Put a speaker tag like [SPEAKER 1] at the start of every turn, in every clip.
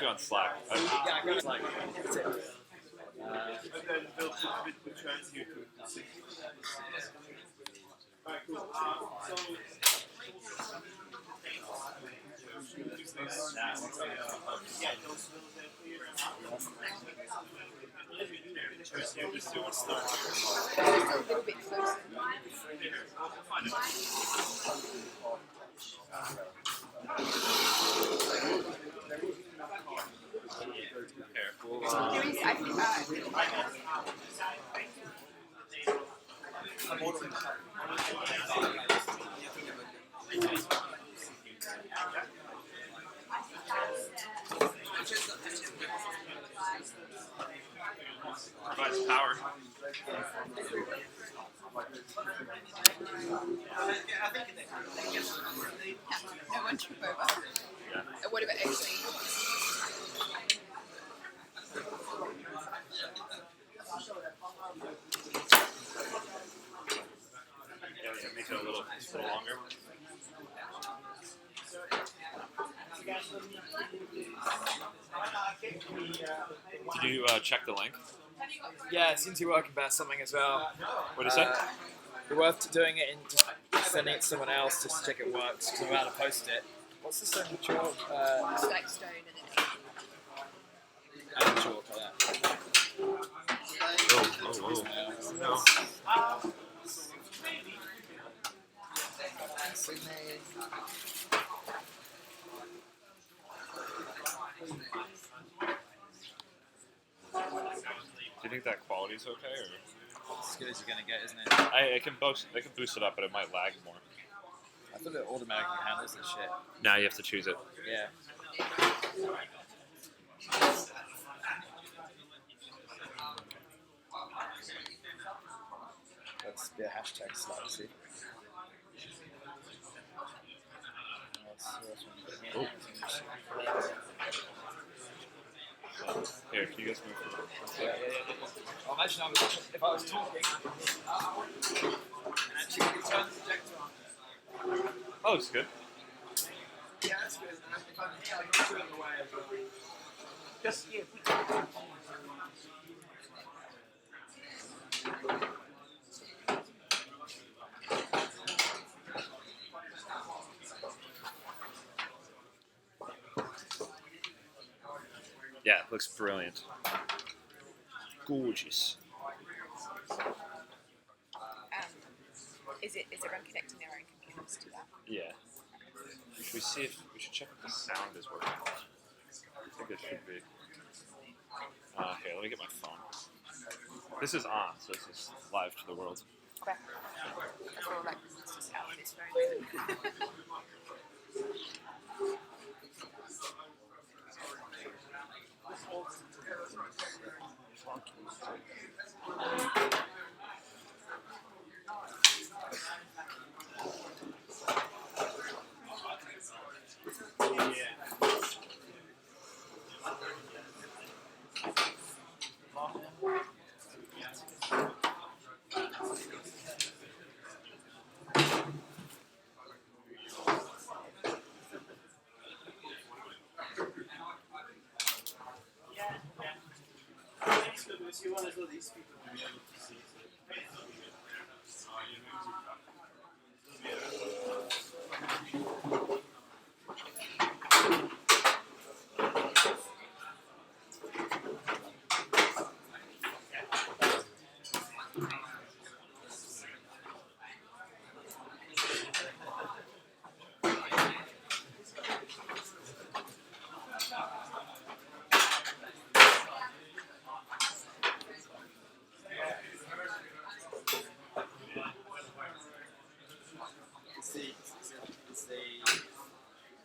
[SPEAKER 1] you on Slack.
[SPEAKER 2] Yeah, I got Slack. That's it.
[SPEAKER 1] Provides power.
[SPEAKER 3] No one trip over.
[SPEAKER 1] Yeah.
[SPEAKER 3] And what about actually?
[SPEAKER 1] Yeah, make it a little longer. Did you check the link?
[SPEAKER 2] Yeah, it seems to be working about something as well.
[SPEAKER 1] What did you say?
[SPEAKER 2] We're worth doing it and just sending it to someone else just to check it works because I'm about to post it. What's the second chalk?
[SPEAKER 3] Like stone and then
[SPEAKER 2] And chalk like that.
[SPEAKER 1] No. Do you think that quality's okay, or?
[SPEAKER 2] As good as you're gonna get, isn't it?
[SPEAKER 1] I can boost it up, but it might lag more.
[SPEAKER 2] I thought it automatically handles this shit.
[SPEAKER 1] Now you have to choose it.
[SPEAKER 2] Yeah. Let's be a hashtag slightly.
[SPEAKER 1] Oh. Here, can you guys move for
[SPEAKER 2] Yeah. Oh, imagine if I was talking and actually you could turn the projector on.
[SPEAKER 1] Oh, it's good.
[SPEAKER 2] Yeah, that's good. And if I'm here, I can do it away as well. Just here.
[SPEAKER 1] Yeah, it looks brilliant. Gorgeous.
[SPEAKER 3] is everyone connecting their own computers to that?
[SPEAKER 1] Yeah. Should we see if we should check if the sound is working? I think it should be. Okay, let me get my phone. This is on, so this is live to the world.
[SPEAKER 3] Crap. I feel like this is how it is very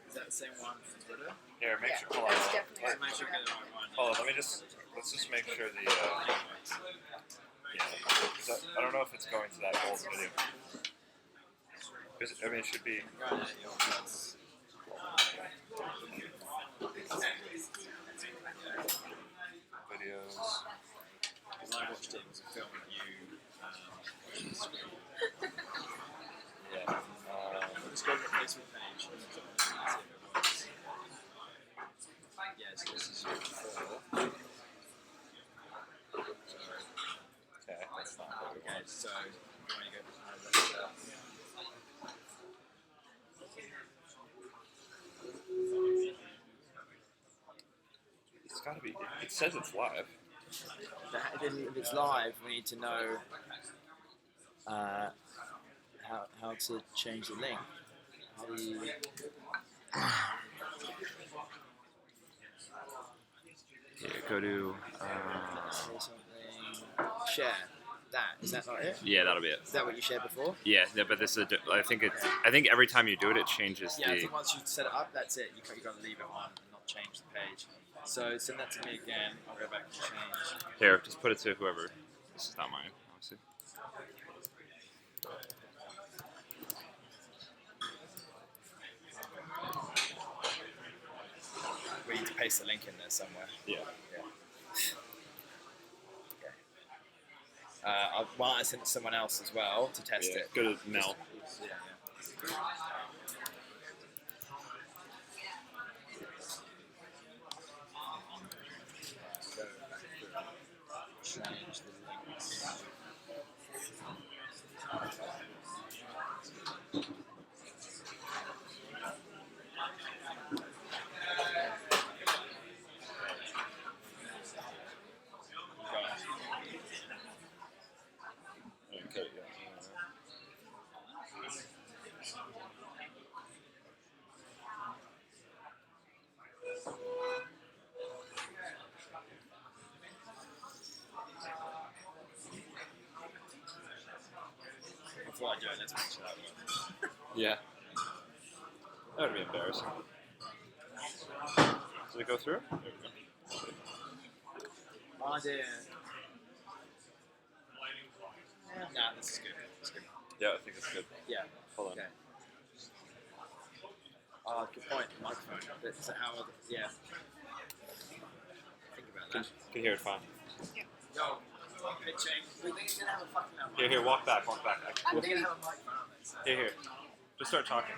[SPEAKER 2] Is that the same one from Twitter?
[SPEAKER 1] Here, make sure. Hold on. Hold on. Let's just make sure the. Yeah. 'Cause I don't know if it's going to that old video. I mean, it should be. Videos.
[SPEAKER 2] Because I watched it as a film with you watching the screen.
[SPEAKER 1] Yeah.
[SPEAKER 2] Just go to the Facebook page and see if it works. Yeah, it's good. this is your 4.
[SPEAKER 1] Okay, that's not what we
[SPEAKER 2] Okay,
[SPEAKER 1] want.
[SPEAKER 2] so when you go let's,
[SPEAKER 1] It's gotta be. It says it's live.
[SPEAKER 2] if it's live, we need to know how to change the link.
[SPEAKER 1] Yeah, go to.
[SPEAKER 2] Say something. Share. That is that not it?
[SPEAKER 1] Yeah, that'll be it.
[SPEAKER 2] Is that what you shared before?
[SPEAKER 1] Yeah, but this is. I think it's. I think every time you do it, it changes
[SPEAKER 2] Yeah, I
[SPEAKER 1] the.
[SPEAKER 2] think once you set it up, that's it. You got to leave it on and not change the page. So send that to me again. I'll go back and change.
[SPEAKER 1] Here, just put it to whoever. This is not mine, obviously.
[SPEAKER 2] We need to paste the link in there somewhere.
[SPEAKER 1] Yeah.
[SPEAKER 2] Why don't I send it to someone else as well to test
[SPEAKER 1] Yeah.
[SPEAKER 2] it?
[SPEAKER 1] Go to Nell.
[SPEAKER 2] Yeah. Change the links.
[SPEAKER 1] Okay, yeah.
[SPEAKER 2] Before I do it, let's make sure that works.
[SPEAKER 1] Yeah. That would be embarrassing. Did it go through? There we go.
[SPEAKER 2] Oh dear. Nah, this is good. It's good.
[SPEAKER 1] Yeah, I think it's good.
[SPEAKER 2] Yeah.
[SPEAKER 1] Hold on.
[SPEAKER 2] Okay. Oh, good point. Microphone. So how? Yeah. Think about that.
[SPEAKER 1] Can hear it fine.
[SPEAKER 2] Yo, big change. We're gonna have a fucking mic.
[SPEAKER 1] Here, walk back.
[SPEAKER 2] We're gonna have a microphone on it. So.
[SPEAKER 1] Here. Just start talking.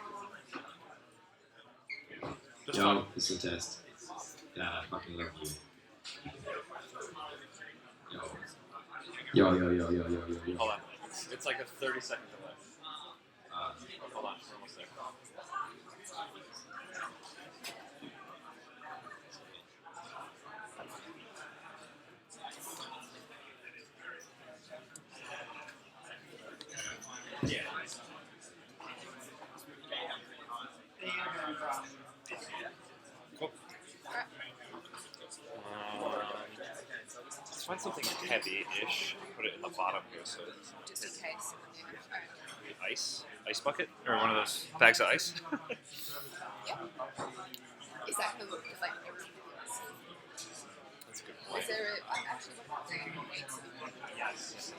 [SPEAKER 1] Just
[SPEAKER 4] Yo,
[SPEAKER 1] talk.
[SPEAKER 4] it's a test. Yeah, I fucking love you. Yo, yo, yo, yo, yo, yo, yo, yo.
[SPEAKER 1] Hold on. It's like a 30-second delay.
[SPEAKER 4] Uh,
[SPEAKER 1] Hold on. We're almost there. Cool. Let's find something heavy-ish. Put it in the bottom here so it's
[SPEAKER 3] Just in case. Alright.
[SPEAKER 1] ice bucket, or one of those bags of ice.
[SPEAKER 3] Yeah. Is that the look? Is like everything else?
[SPEAKER 1] That's a good
[SPEAKER 3] Is
[SPEAKER 1] point.
[SPEAKER 3] there a, actually wait.
[SPEAKER 1] Yes.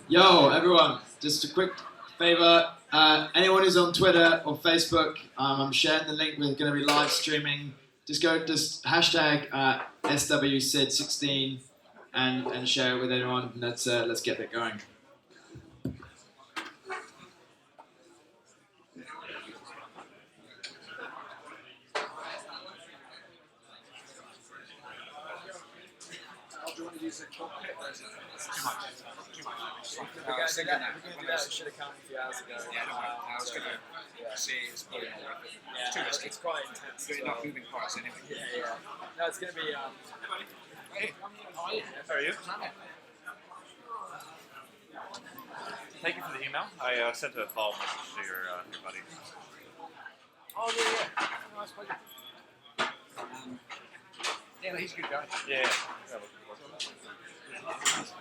[SPEAKER 2] Yo, everyone, just a quick favor. Anyone who's on Twitter or Facebook, I'm sharing the link. We're going to be live streaming. Just hashtag SWSID16 and share it with anyone. Let's get that going.
[SPEAKER 5] I was thinking that. I should have counted a few hours ago. Yeah, I was going to say it's probably not worth it. It's too risky. It's quite intense. It's not moving parts anyway. Yeah. No, it's going to be.
[SPEAKER 1] Hey, how are you? Thank you for the email. I sent a follow-up message to your buddy.
[SPEAKER 5] Oh, yeah. No, it's pleasure. Yeah, he's a good guy.
[SPEAKER 1] Yeah.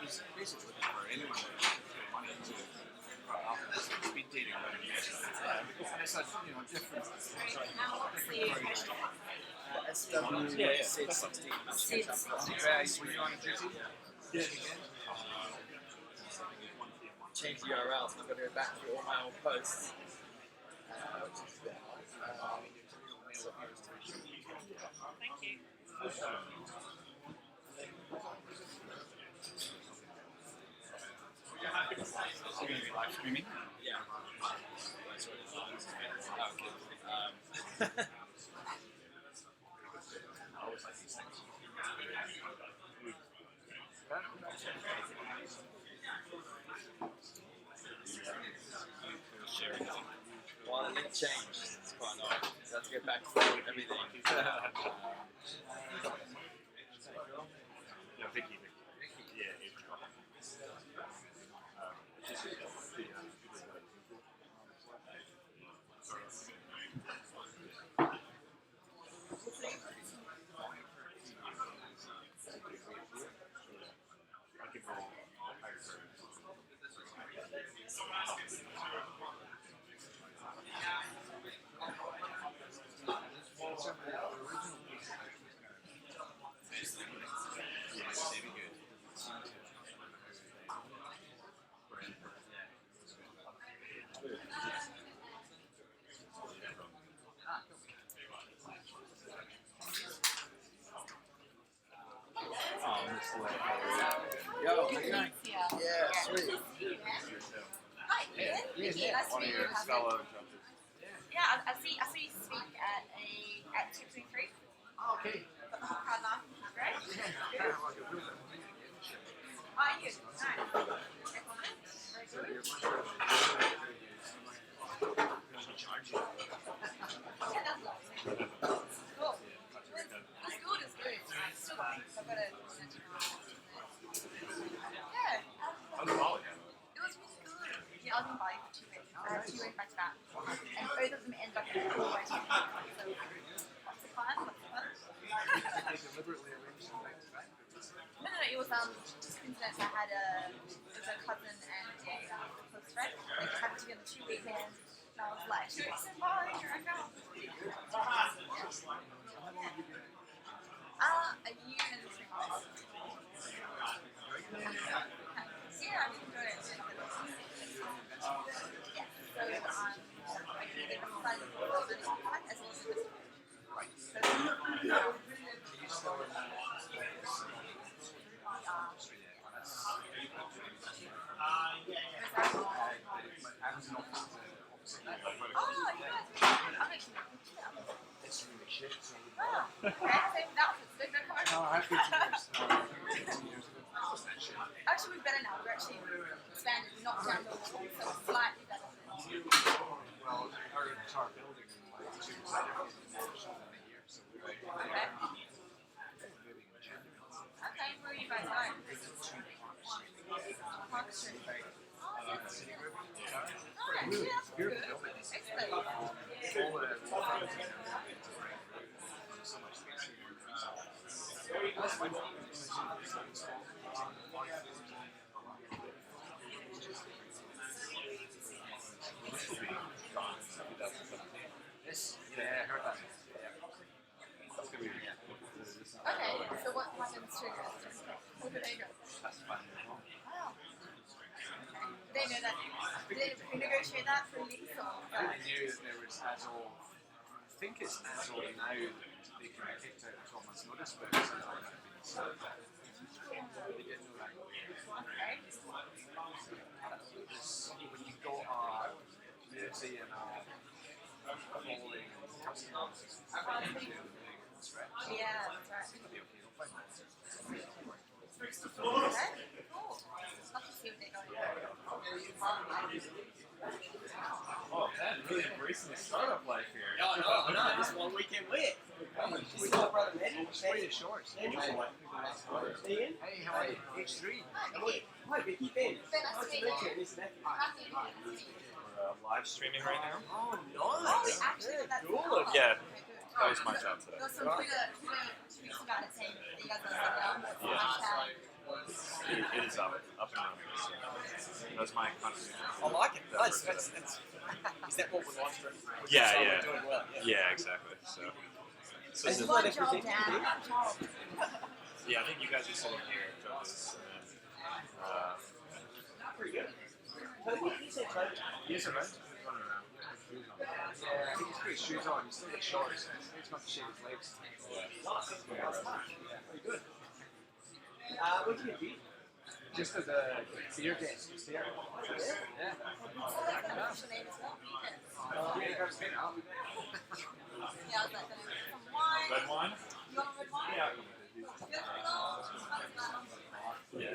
[SPEAKER 5] He's basically looking for anyone to put money into speed dating. And it's a different
[SPEAKER 3] SW16.
[SPEAKER 5] Were you on a duty? Yeah.
[SPEAKER 2] Change the URL, so I'm going to go back to all my old posts.
[SPEAKER 3] Thank you.
[SPEAKER 5] You're going to be live streaming?
[SPEAKER 2] Yeah. Well, the link changed. It's quite annoying. So I have to go back to everything.
[SPEAKER 1] No, Vicky. Yeah,
[SPEAKER 2] Yo, how you going?
[SPEAKER 3] Yeah.
[SPEAKER 2] Yeah, sweet.
[SPEAKER 3] Hi, Ian. Vicky, nice to
[SPEAKER 1] one of
[SPEAKER 3] meet
[SPEAKER 1] your
[SPEAKER 3] you.
[SPEAKER 1] fellow judges.
[SPEAKER 3] Yeah, I see you speak at 223.
[SPEAKER 2] Oh, okay.
[SPEAKER 3] Right. Good. Are you? Nice. Very good. Yeah, that's lovely. Cool. The school is good. Still got I've got a yeah.
[SPEAKER 1] How's Bali?
[SPEAKER 3] It was really good. Yeah, I was in Bali for 2 weeks. I had 2 weeks back to back. And both of them ended up in a cool way. So, lots of fun.
[SPEAKER 5] Deliberately arranged them back to back.
[SPEAKER 3] No, it was just coincidence. I had a cousin and a close friend. They happened to be on the 2 weekends. And I was like, 2 weeks in Bali, here I go. A year and 3 months. Yeah, I enjoyed it. Yeah, so I did the fun as well as the oh, you guys I'm actually
[SPEAKER 5] It's really shit. So
[SPEAKER 3] oh, okay, same outfits, they're good cars.
[SPEAKER 5] no, I have 15 years.
[SPEAKER 3] Actually, we're better now. We're actually expanded, not down the wall, so it's slightly better.
[SPEAKER 5] Well, our entire building in like 2 years, so we're
[SPEAKER 3] Okay.
[SPEAKER 5] moving in January.
[SPEAKER 3] Okay, where are you guys going? Park Street. Oh, that's good. Alright, yeah, that's good. Excellent.
[SPEAKER 5] All the so much space here. That's fine. Yes, yeah, I heard that.
[SPEAKER 3] Okay, so what happens to your Where do they go?
[SPEAKER 1] That's fine.
[SPEAKER 3] Wow. Okay. did we negotiate that for lease or?
[SPEAKER 5] I knew that there was as of, I think it's as of now that they can be kicked out of 12 months notice, but it's not going to be so bad. They didn't know that.
[SPEAKER 3] Okay.
[SPEAKER 5] When you got a beauty and a following customers,
[SPEAKER 3] Yeah, that's right.
[SPEAKER 5] it'll be okay. They'll find it.
[SPEAKER 3] Okay, cool. Love to see what they're going to do.
[SPEAKER 1] Oh, man, really embracing the startup life here.
[SPEAKER 6] No, this one weekend wet. We got brother Manny.
[SPEAKER 5] Wear your shorts.
[SPEAKER 6] Hey,
[SPEAKER 5] Hey, how are you? H3.
[SPEAKER 6] Hi, Vicky. Ben.
[SPEAKER 3] Nice to meet you.
[SPEAKER 6] Listen,
[SPEAKER 1] We're live streaming right now.
[SPEAKER 6] oh,
[SPEAKER 3] Oh, we
[SPEAKER 6] nice.
[SPEAKER 3] actually did that.
[SPEAKER 6] Good.
[SPEAKER 1] Yeah,
[SPEAKER 3] Okay, good.
[SPEAKER 1] that was my job today.
[SPEAKER 3] There was some Twitter tweets about it saying that you guys are down.
[SPEAKER 1] Yeah.
[SPEAKER 3] Hashtag.
[SPEAKER 1] It is up and running. So that was my contribution.
[SPEAKER 6] I like it.
[SPEAKER 1] That
[SPEAKER 6] Nice.
[SPEAKER 1] works.
[SPEAKER 6] Is that what we're on for?
[SPEAKER 1] Yeah,
[SPEAKER 6] So
[SPEAKER 1] yeah.
[SPEAKER 6] We're doing well.
[SPEAKER 1] Yeah, exactly. So
[SPEAKER 6] Is
[SPEAKER 1] this
[SPEAKER 6] it
[SPEAKER 1] is-
[SPEAKER 6] what
[SPEAKER 3] Good
[SPEAKER 6] they
[SPEAKER 3] job,
[SPEAKER 6] present
[SPEAKER 3] Dan.
[SPEAKER 6] you to do?
[SPEAKER 3] Good job.
[SPEAKER 1] yeah, I think you guys are sitting here, Jonas, and
[SPEAKER 6] Pretty good. Toby, he said Toby.
[SPEAKER 5] He is around. Running around. Yeah, I think he's put his shoes on. He's still got shorts. He's got to shave his legs.
[SPEAKER 6] Nice. That's fun. Very good. What do you do?
[SPEAKER 5] Just as a beer desk, just here. Yeah.
[SPEAKER 3] What's your name as well?
[SPEAKER 5] Yeah, grab some now.
[SPEAKER 3] Yeah, I was like, some wine.
[SPEAKER 1] red wine.
[SPEAKER 3] You want a red wine?
[SPEAKER 1] Yeah.
[SPEAKER 3] Yeah.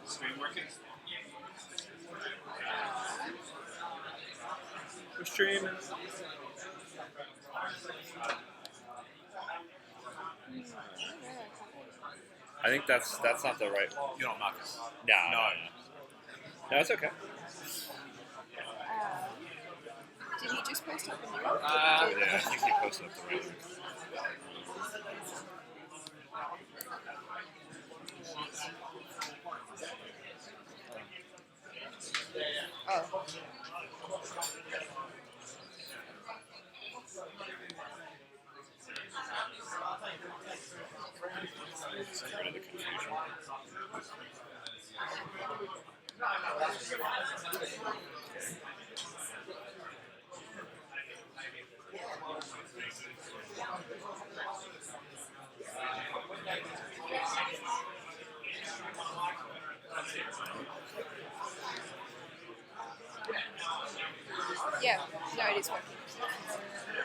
[SPEAKER 1] Screen working? We're streaming. I think that's not the right.
[SPEAKER 5] You know, I'm not.
[SPEAKER 1] No, it's okay.
[SPEAKER 7] Did he just post up a new one?
[SPEAKER 1] Yeah, I think he posted up the right one.
[SPEAKER 7] Oh.
[SPEAKER 1] Let's get rid of the confusion.
[SPEAKER 7] Yeah, no, it is working.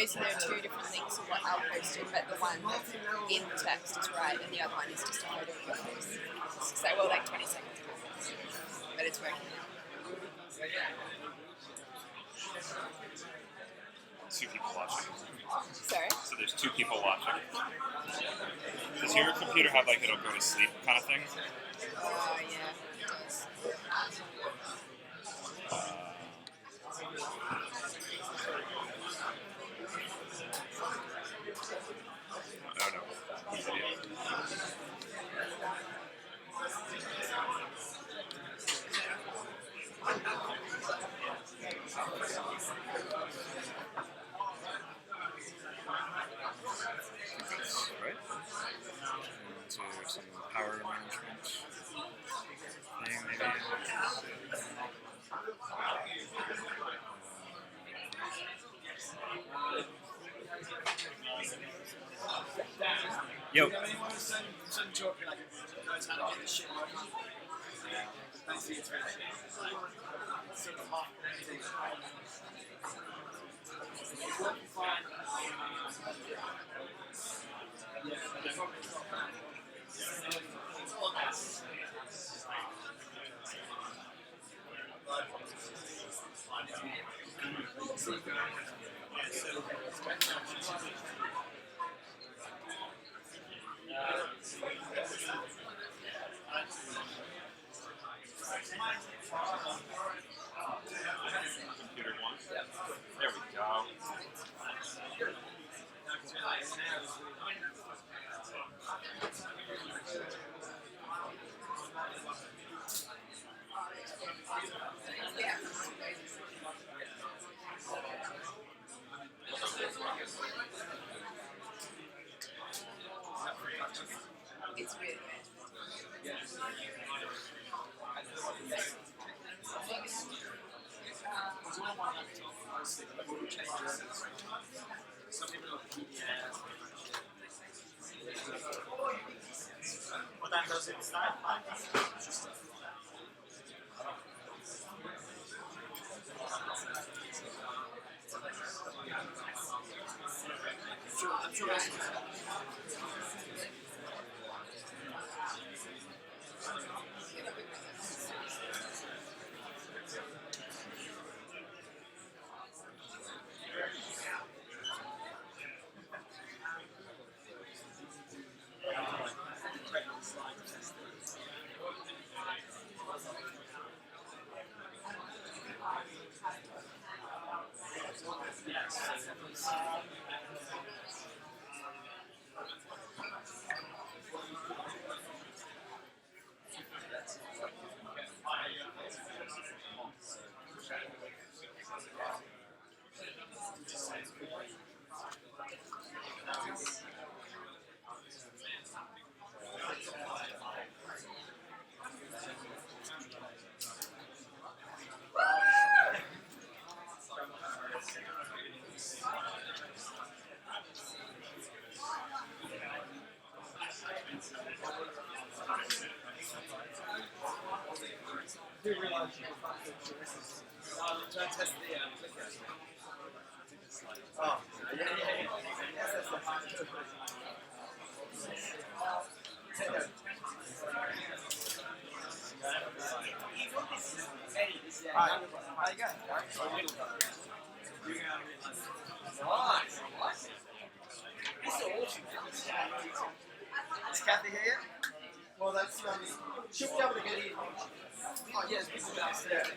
[SPEAKER 7] basically there are two different links of what I'll post it, but the one in the text is right, and the other one is just a photo of your face. So, well, like 20 seconds. But it's working now.
[SPEAKER 1] Two people watching.
[SPEAKER 7] Sorry?
[SPEAKER 1] So there's two people watching. Does your computer have like it'll go to sleep kind of thing?
[SPEAKER 7] Oh, yeah, it does.
[SPEAKER 1] Oh no. Idiot. Right? And so there's some power management thing maybe. Yo. Computer one. There we go.
[SPEAKER 7] It's really good.
[SPEAKER 6] What that does inside? Is Kathy here? Well, that's she'll be able to get in. Oh yes, people downstairs.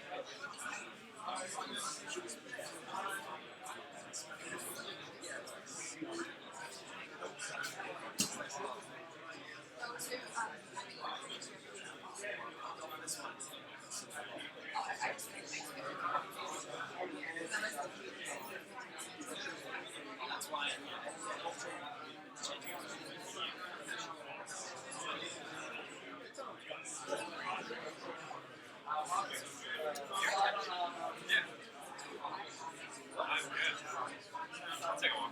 [SPEAKER 1] I'll take a walk.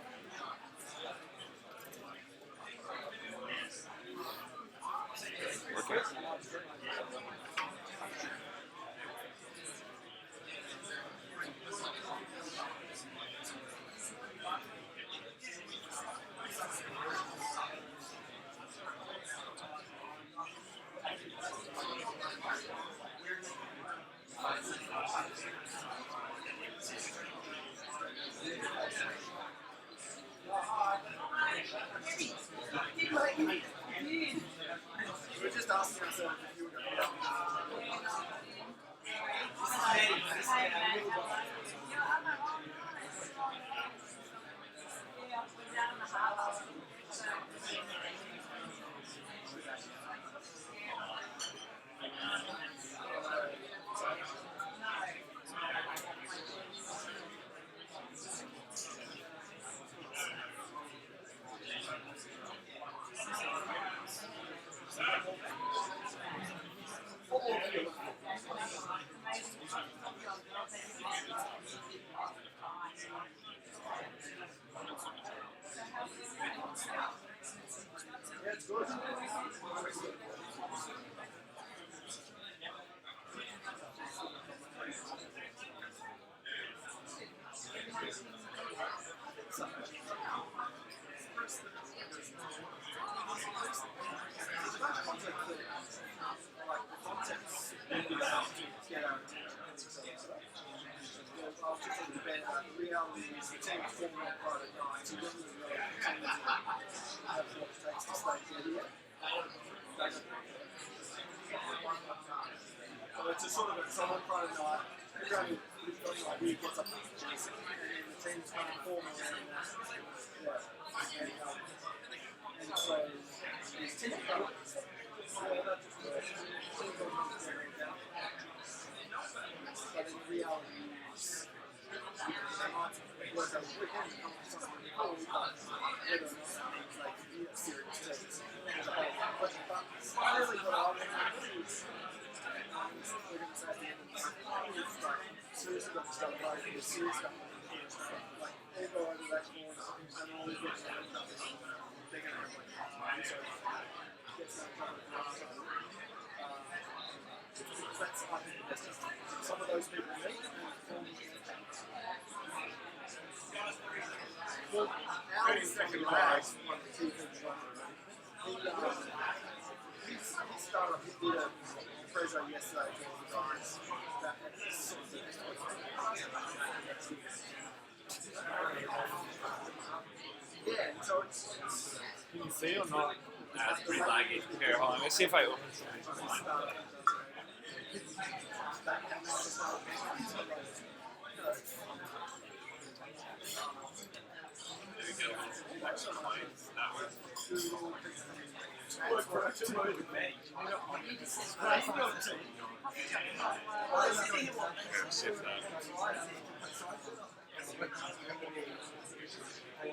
[SPEAKER 1] Working?
[SPEAKER 6] It's a sort of it's on Friday night. Everyone who gets up and the team's kind of forming around that. And so these teams go. But in reality, they might work over the weekend and come to something cool, but whether or not it means they can be a serious team is a whole question. But really what I want to do is we're going to say at the end of this, it's like seriously got to start playing the serious stuff. Like all go over that corner and all these guys they're going to have like time. So get some kind of that's I think the best. Some of those people meet and well, our second lag, one of the key things he started off, he did a Prezzo yesterday to all the guys that sort of yeah, so it's
[SPEAKER 1] Can you see or not? Nah, it's pretty laggy. Here, hold on. Let's see if I open something. There we go. That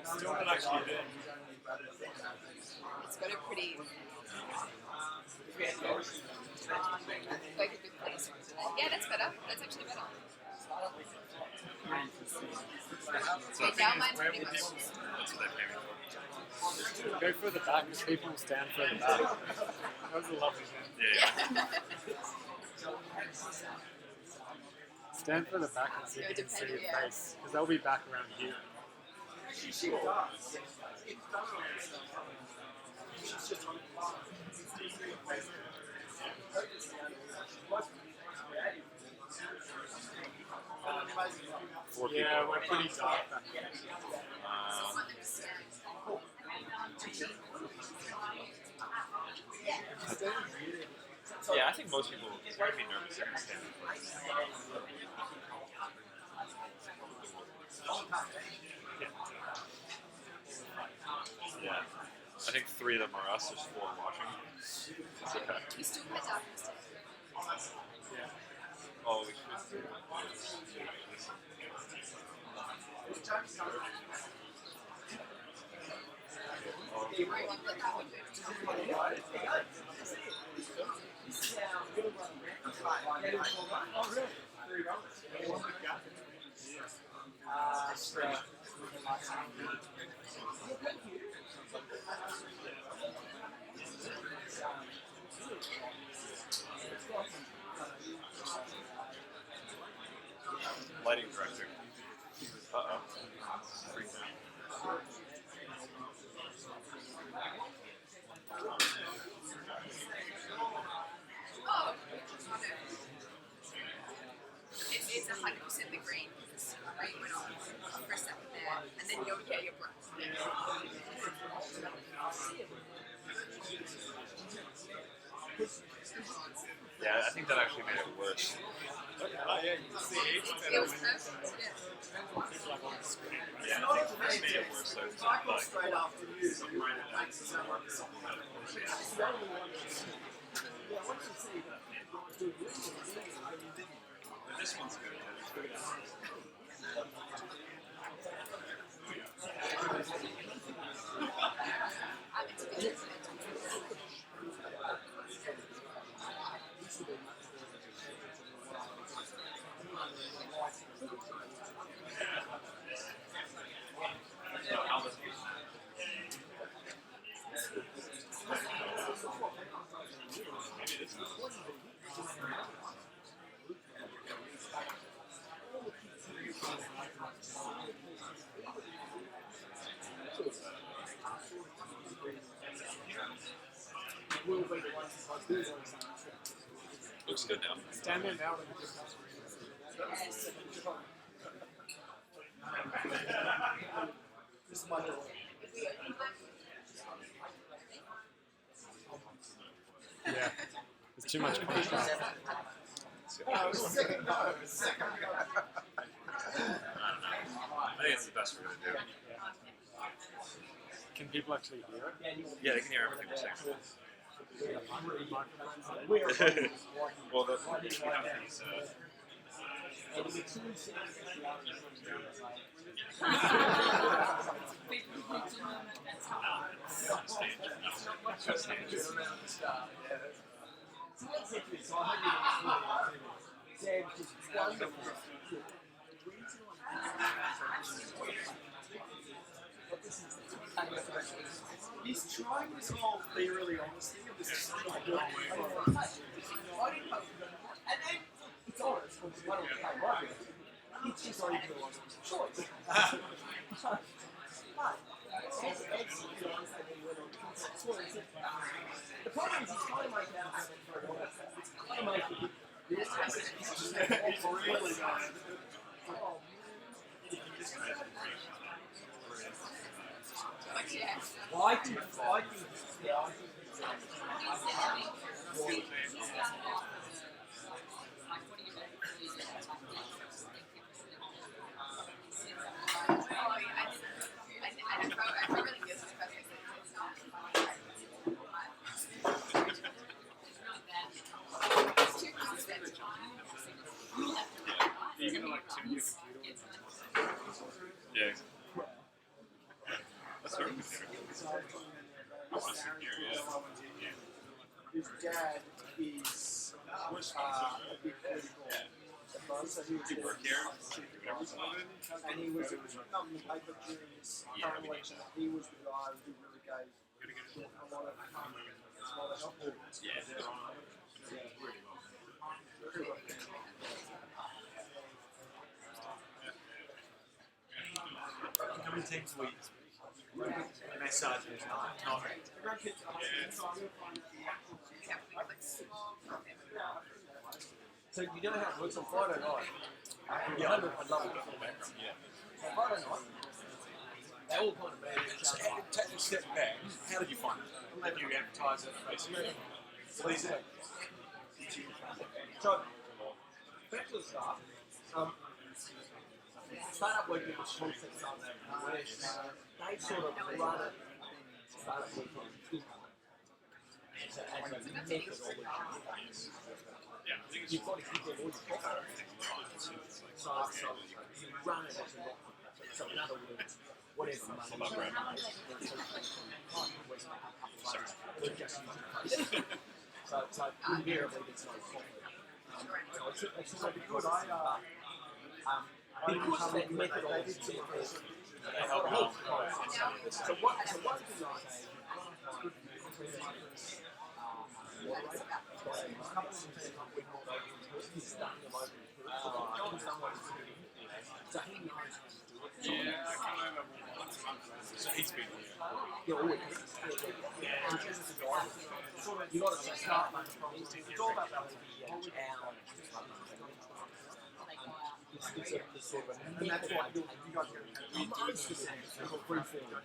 [SPEAKER 1] Still not actually there.
[SPEAKER 7] It's got a pretty like a good place. Yeah, that's better. That's actually better. Okay, now mine's pretty much.
[SPEAKER 1] That's what they pay me for.
[SPEAKER 5] Go further back because people stand further back. That was a lovely thing.
[SPEAKER 1] Yeah.
[SPEAKER 5] Stand further back and see if you can see your face because they'll be back around here.
[SPEAKER 6] she does. It's done on this stuff. She's just on
[SPEAKER 5] Yeah, we're pretty dark back here.
[SPEAKER 1] Yeah, I think most people might be nervous if they stand up. Yeah. I think 3 of them are us, there's 4 watching. It's okay.
[SPEAKER 7] You still had darkness.
[SPEAKER 1] Oh, we should do this. Lighting director. Uh-oh. Freaked out.
[SPEAKER 7] Oh, it's 100% the green. It's green went on for a second there, and then you'll get your breath.
[SPEAKER 1] Yeah, I think that actually made it worse.
[SPEAKER 5] Oh yeah, you can see each
[SPEAKER 3] It was perfect.
[SPEAKER 1] Yeah, I think this made it worse. So it's
[SPEAKER 6] I go
[SPEAKER 1] like,
[SPEAKER 6] straight after you. So it makes it sound like it's something. It's the only one. Yeah, once you see that, do it really.
[SPEAKER 1] this one's good. Looks good now.
[SPEAKER 5] stand there now.
[SPEAKER 6] This is my door.
[SPEAKER 5] Yeah, there's too much contrast.
[SPEAKER 6] Second go.
[SPEAKER 1] I think it's the best we're gonna do.
[SPEAKER 5] Can people actually hear it?
[SPEAKER 1] Yeah, they can hear everything we're saying. Well, we have these.
[SPEAKER 6] He's trying this whole be really honest thing. This is like, and then it's honest when one of them came right here. It's just not even the one that was a choice. The problem is he's trying to make out for it's kind of making it's really bad. Well, I think, yeah, I think.
[SPEAKER 1] You're gonna like tune your computer. Yeah. That's her computer. I want to sit here, yeah.
[SPEAKER 6] His dad is a big political advisor. So he was
[SPEAKER 1] Do you work here?
[SPEAKER 6] and he was up in the paper during this current election. He was the guy who really gave a lot of help.
[SPEAKER 8] How many teams we massage is not
[SPEAKER 6] So you know how it works on Friday night?
[SPEAKER 8] Yeah.
[SPEAKER 6] I'd love to get the background. On Friday night, they all kind of made each other up.
[SPEAKER 8] take a step back. How did you find it? How do you advertise it basically? Please.
[SPEAKER 6] So, back to the start. Startup working with small things like that, where they sort of run it, startup working as a methodology. You've got to keep them all together. So you run it as a rock. So in other words, whatever money we're just using Facebook. So invariably it's no profit. It's going to be good. Because that methodology is help. So one thing I say, so he knows how to do it.
[SPEAKER 8] So he's been
[SPEAKER 6] Yeah, always. You got to start it's all about it's sort of and that's what you guys get free form.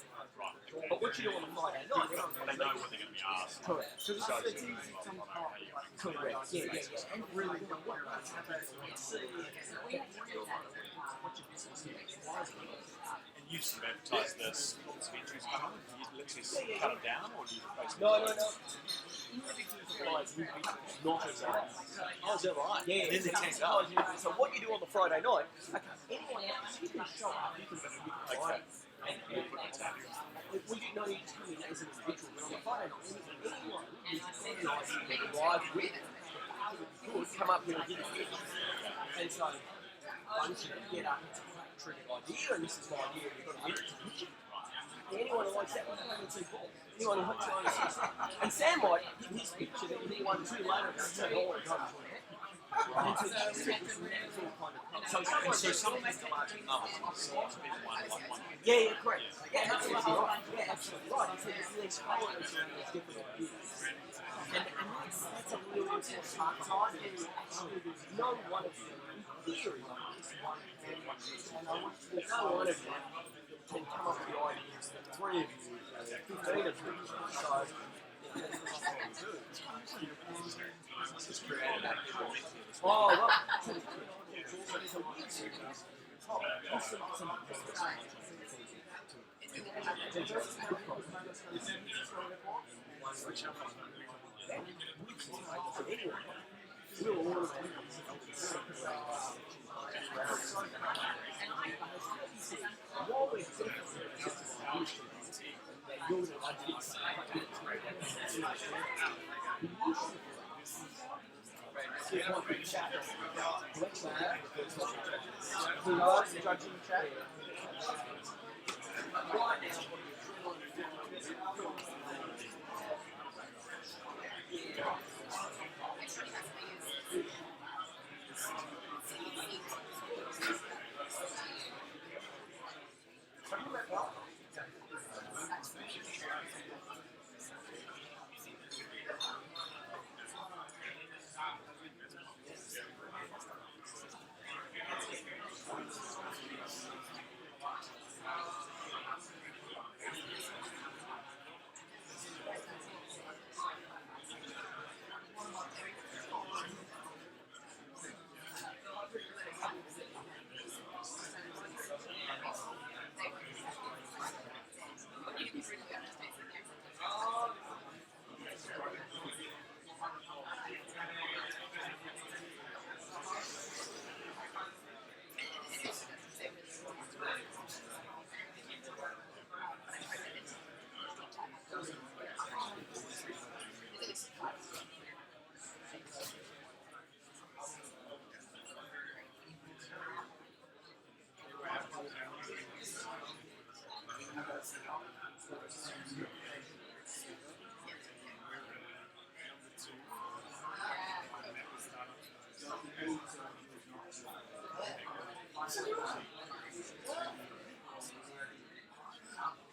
[SPEAKER 6] But what you do on a Friday night,
[SPEAKER 1] They know what they're going to be asked.
[SPEAKER 6] correct. So
[SPEAKER 1] So
[SPEAKER 6] it's easy to come apart. Correct. Yeah. And really, what's happening? Let's see what your business is.
[SPEAKER 1] And you sort of advertise this features coming. Do you literally cut them down, or do you basically?
[SPEAKER 6] No. Individual suppliers would be not as oh, is that right? Yeah.
[SPEAKER 1] Then they take up.
[SPEAKER 6] So what you do on the Friday night, okay, anyone else, you can show up, you can provide. And we didn't know you just come in as an individual, but on the Friday night, anyone who's organising a live with would come up here and give it. And so, once you get up, it's a trigger idea, and this is my idea, you've got to get it to pitch it. Anyone who likes that one, come and see Paul. Anyone who likes it, and Sam might give his picture that he won 2 later, and say, oh, it comes from that. And so
[SPEAKER 1] some of the larger numbers, so it's been one.
[SPEAKER 6] yeah, correct. Yeah, absolutely right. Yeah, absolutely right. And so there's colors and there's different ideas. And that's a really important part. There's no one of them in theory, and there's no one of them can come up with the ideas that 3 of you, 15 of you. So, oh, well,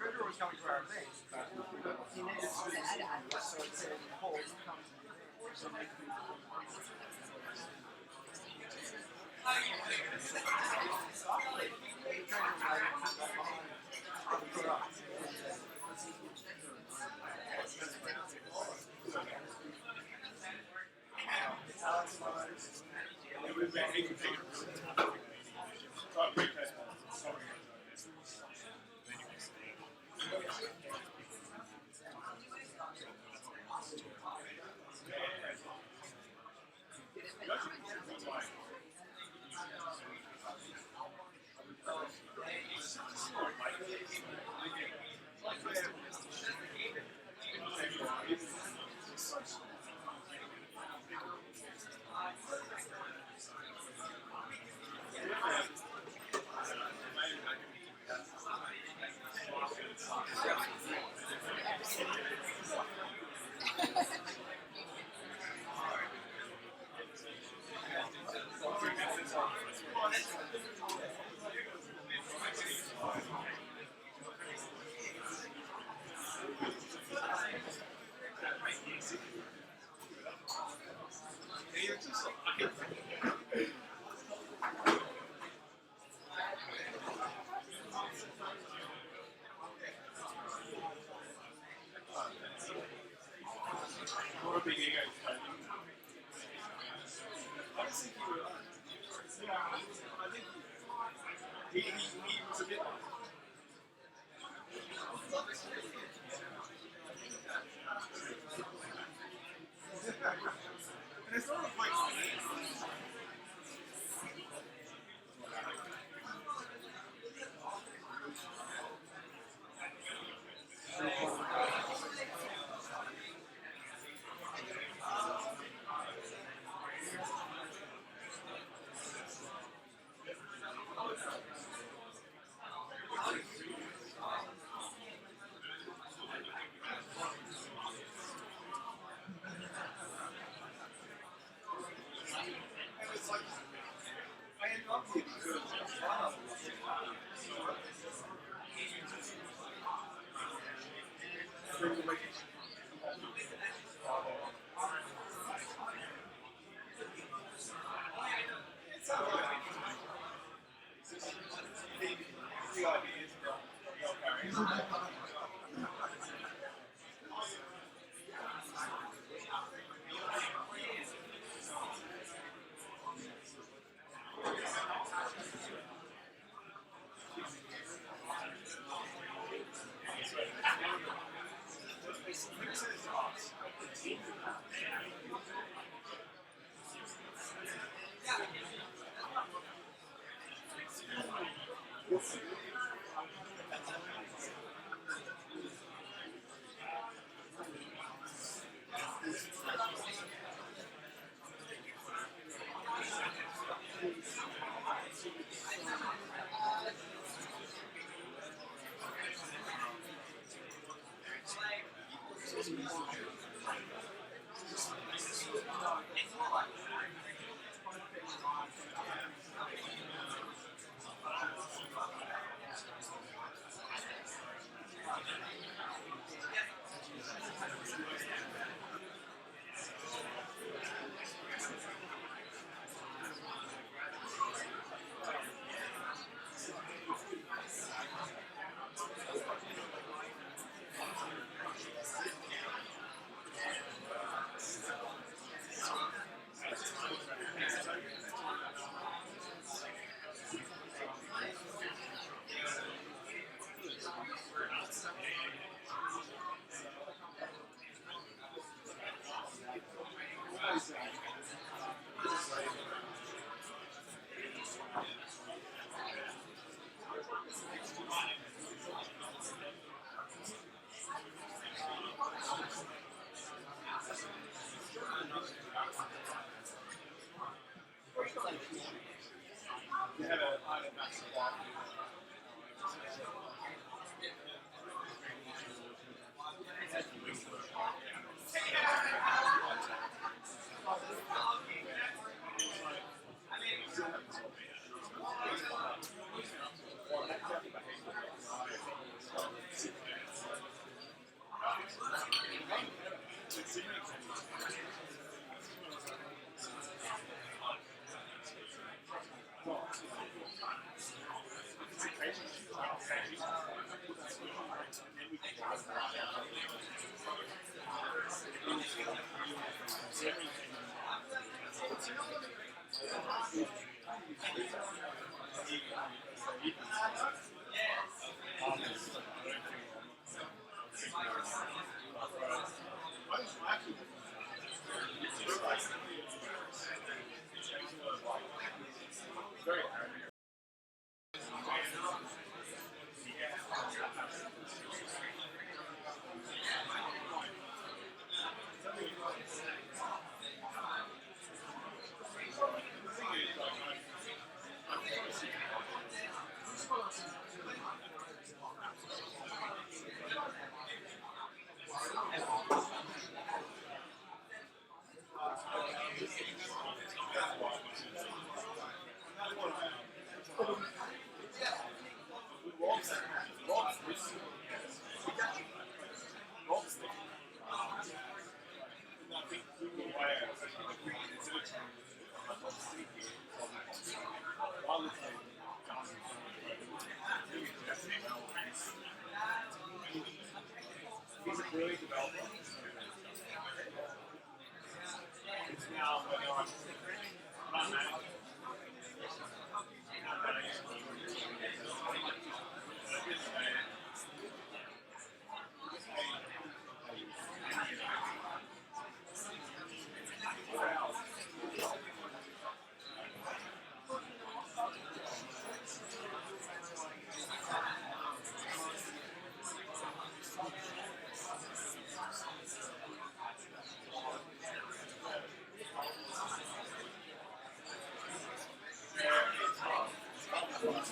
[SPEAKER 8] Treasurer was coming to our event, but he needed to so it said, Paul, come to me.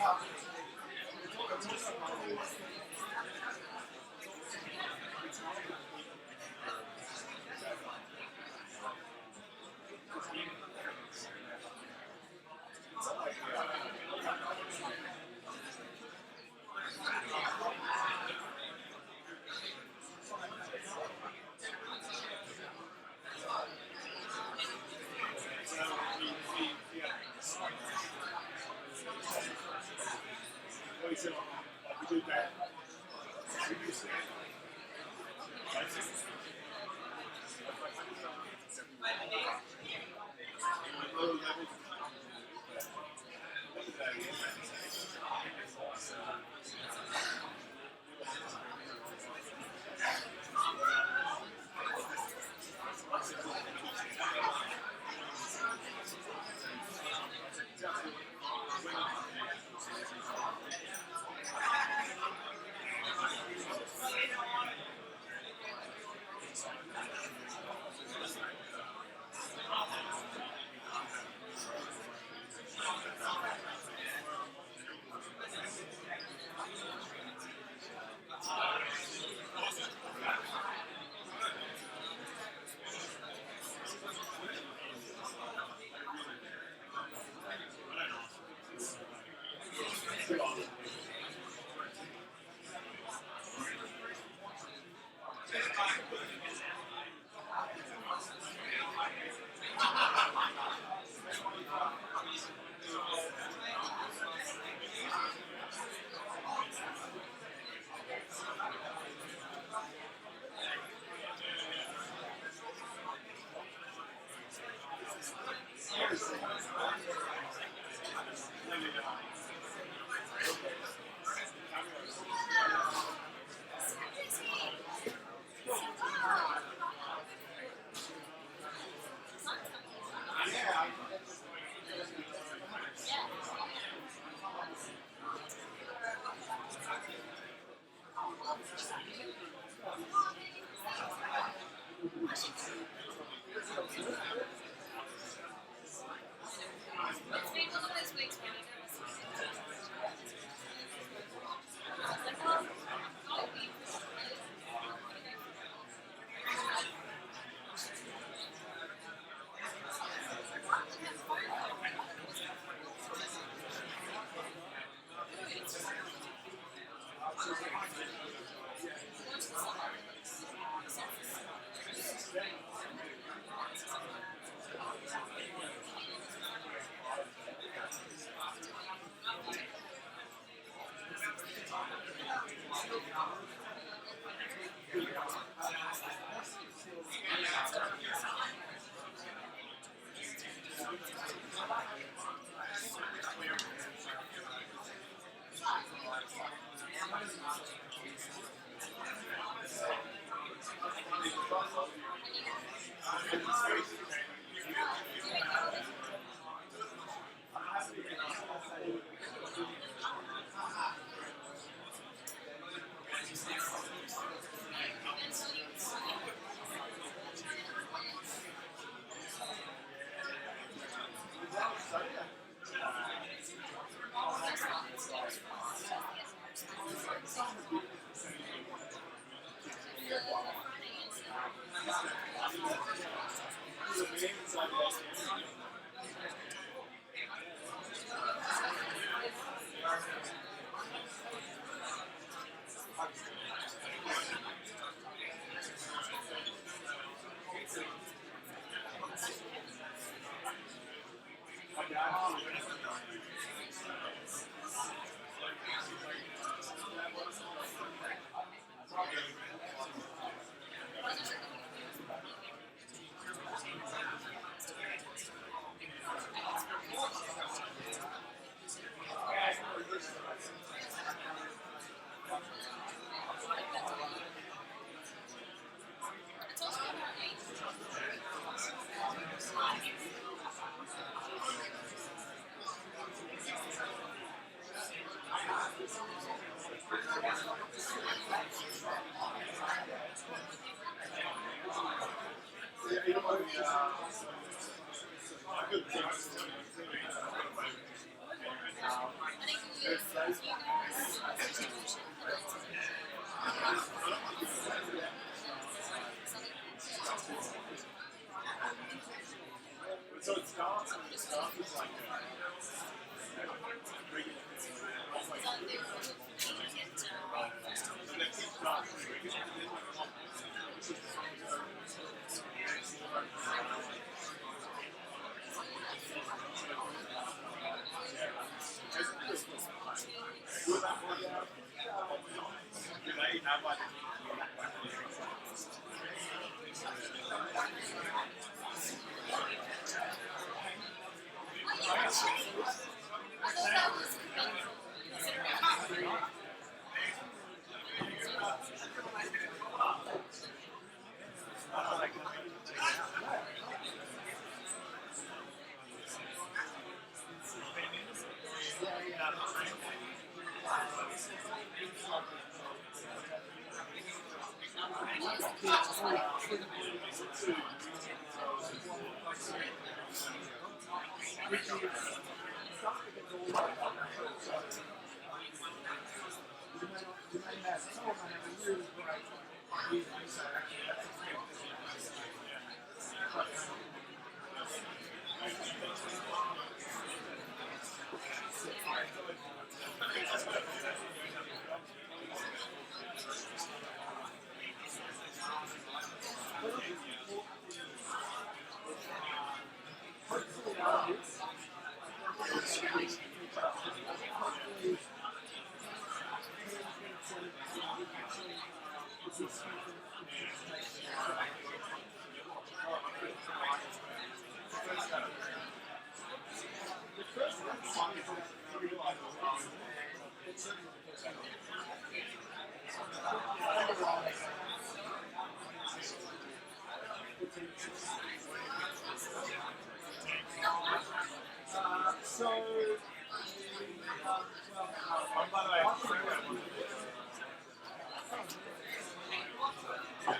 [SPEAKER 3] I think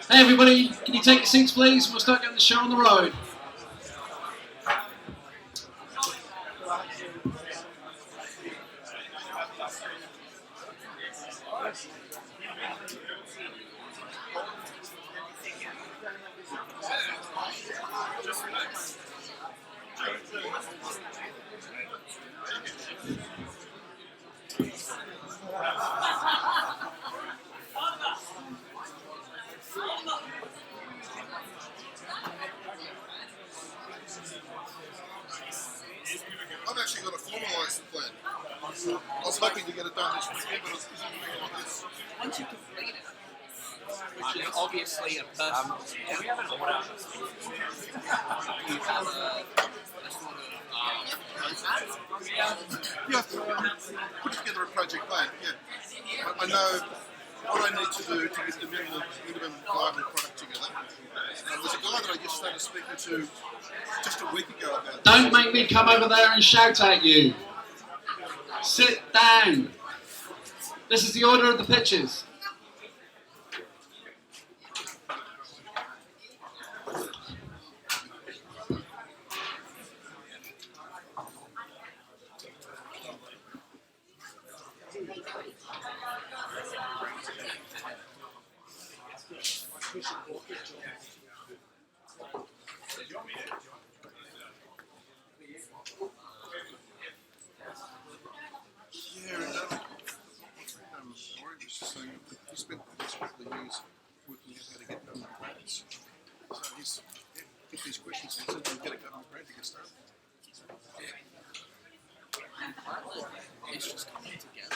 [SPEAKER 2] Hey everybody, can you take your seats please? We'll start getting the show on the road.
[SPEAKER 9] I've actually got a formalised plan. I was hoping to get it done this weekend, but it's like this.
[SPEAKER 10] Once you complete it, which is obviously a personal you have a sort of
[SPEAKER 9] You have to put together a project plan, yeah. I know what I need to do to get the minimum viable product together. There's a guy that I just started speaking to just a week ago about this.
[SPEAKER 2] Don't make me come over there and shout at you. Sit down. This is the order of the pitches.
[SPEAKER 9] He spent the last couple of years working out how to get government grants. So he's, if these questions answered, he'll get a government grant to get started.
[SPEAKER 10] it's just coming together.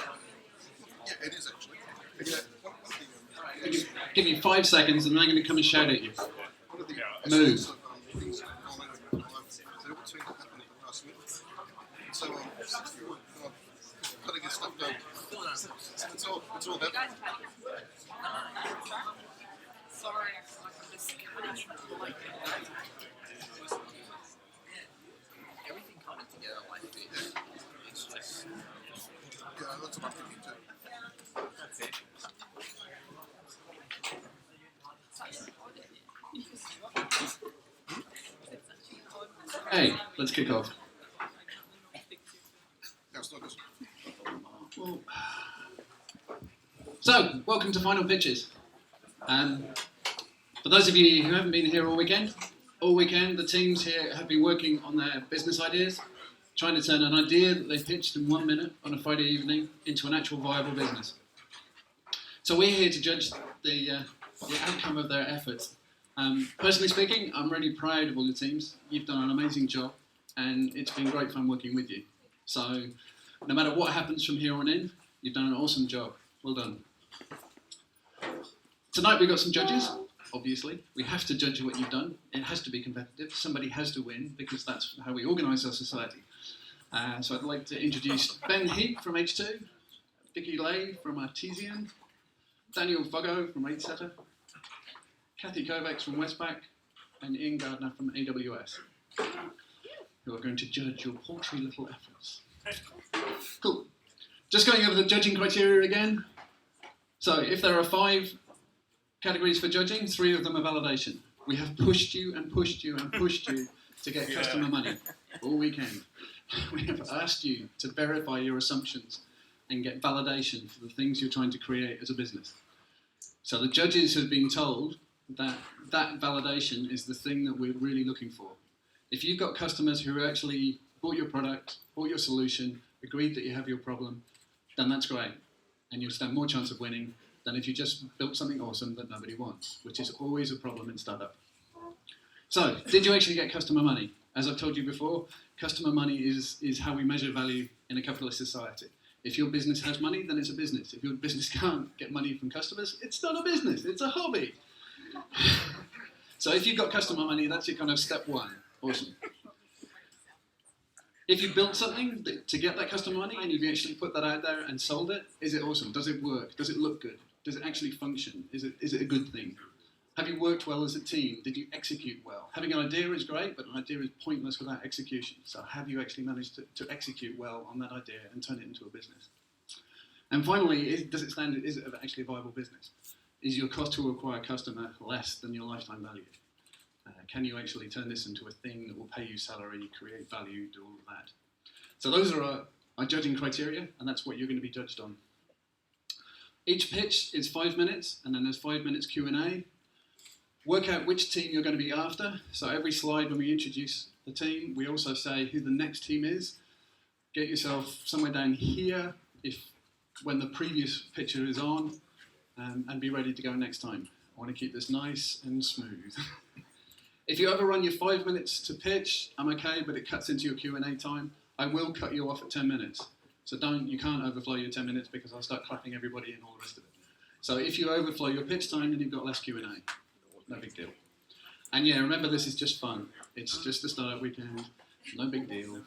[SPEAKER 9] Yeah, it is actually. And, you know, one of the,
[SPEAKER 2] Give you 5 seconds and I'm going to come and shout at you.
[SPEAKER 9] one of the
[SPEAKER 2] Move.
[SPEAKER 9] aspects of things that have gone over in my life, they all seem to happen at the last minute. So I've got to get stuff done. It's all happening.
[SPEAKER 10] Sorry, I'm just cutting into like everything coming together like this. It's just
[SPEAKER 9] Yeah, that's what I'm thinking too.
[SPEAKER 10] that's it.
[SPEAKER 2] Hey, let's kick off.
[SPEAKER 9] That's not just.
[SPEAKER 2] So, welcome to Final Pitches. For those of you who haven't been here all weekend,
[SPEAKER 11] All weekend, the teams here have been working on their business ideas, trying to turn an idea that they pitched in 1 minute on a Friday evening into an actual viable business. So we're here to judge the outcome of their efforts. Personally speaking, I'm really proud of all the teams. You've done an amazing job, and it's been great fun working with you. So no matter what happens from here on in, you've done an awesome job. Well done. Tonight we've got some judges. Obviously, we have to judge what you've done. It has to be competitive. Somebody has to win because that's how we organise our society. So I'd like to introduce Ben Heap from H2, Vicky Lay from Artesian, Daniel Foggo from Setter, Kathy Kovacs from Westpac, and Ian Gardner from AWS, who are going to judge your paltry little efforts. Cool. Just going over the judging criteria again. So if there are 5 categories for judging, 3 of them are validation. We have pushed you and pushed you and pushed you to get customer money all weekend. We have asked you to verify your assumptions and get validation for the things you're trying to create as a business. So the judges have been told that that validation is the thing that we're really looking for. If you've got customers who actually bought your product, bought your solution, agreed that you have your problem, then that's great. And you'll stand more chance of winning than if you just built something awesome that nobody wants, which is always a problem in startup. So, did you actually get customer money? As I've told you before, customer money is how we measure value in a capitalist society. If your business has money, then it's a business. If your business can't get money from customers, it's not a business, it's a hobby. So if you've got customer money, that's your kind of step 1. Awesome. If you built something to get that customer money and you've actually put that out there and sold it, is it awesome? Does it work? Does it look good? Does it actually function? Is it a good thing? Have you worked well as a team? Did you execute well? Having an idea is great, but an idea is pointless without execution. So have you actually managed to execute well on that idea and turn it into a business? And finally, is it actually a viable business? Is your cost to acquire a customer less than your lifetime value? Can you actually turn this into a thing that will pay you salary, create value, do all of that? So those are our judging criteria, and that's what you're going to be judged on. Each pitch is 5 minutes, and then there's 5 minutes Q&A. Work out which team you're going to be after. So every slide when we introduce the team, we also say who the next team is. Get yourself somewhere down here when the previous picture is on, and be ready to go next time. I want to keep this nice and smooth. If you overrun your 5 minutes to pitch, I'm okay, but it cuts into your Q&A time. I will cut you off at 10 minutes. So you can't overflow your 10 minutes because I'll start clapping everybody and all the rest of it. So if you overflow your pitch time, then you've got less Q&A. No big deal. And yeah, remember this is just fun. It's just a startup weekend. No big deal.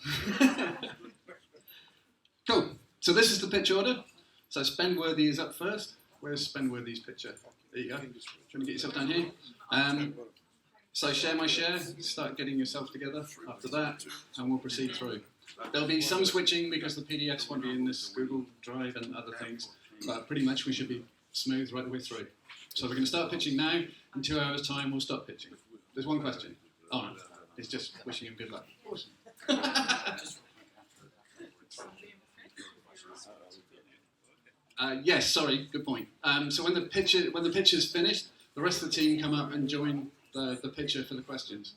[SPEAKER 11] Cool. So this is the pitch order. So Spendworthy is up first. Where's Spendworthy's picture? There you go. Trying to get yourself down here. So share my share, start getting yourself together after that, and we'll proceed through. There'll be some switching because the PDFs won't be in this Google Drive and other things, but pretty much we should be smooth right the way through. So we're going to start pitching now. In 2 hours' time, we'll stop pitching. There's one question. Oh, no. It's just wishing him good luck. Awesome. Yes, sorry, good point. So when the pitch is finished, the rest of the team come up and join the pitcher for the questions,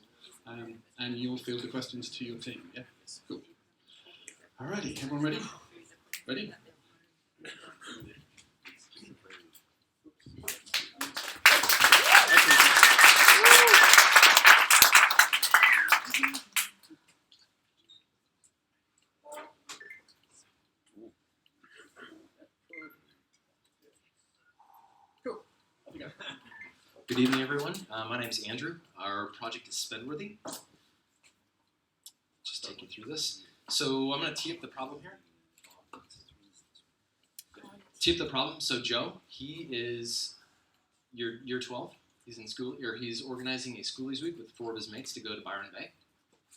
[SPEAKER 11] and you'll field the questions to your team. Yeah, cool. Alrighty, everyone ready? Ready?
[SPEAKER 12] Good evening, everyone. My name is Andrew. Our project is Spendworthy. Just take you through this. So I'm going to tee up the problem here. Tee up the problem. So Joe, he is year 12. He's in school, or he's organizing a schoolies week with 4 of his mates to go to Byron Bay.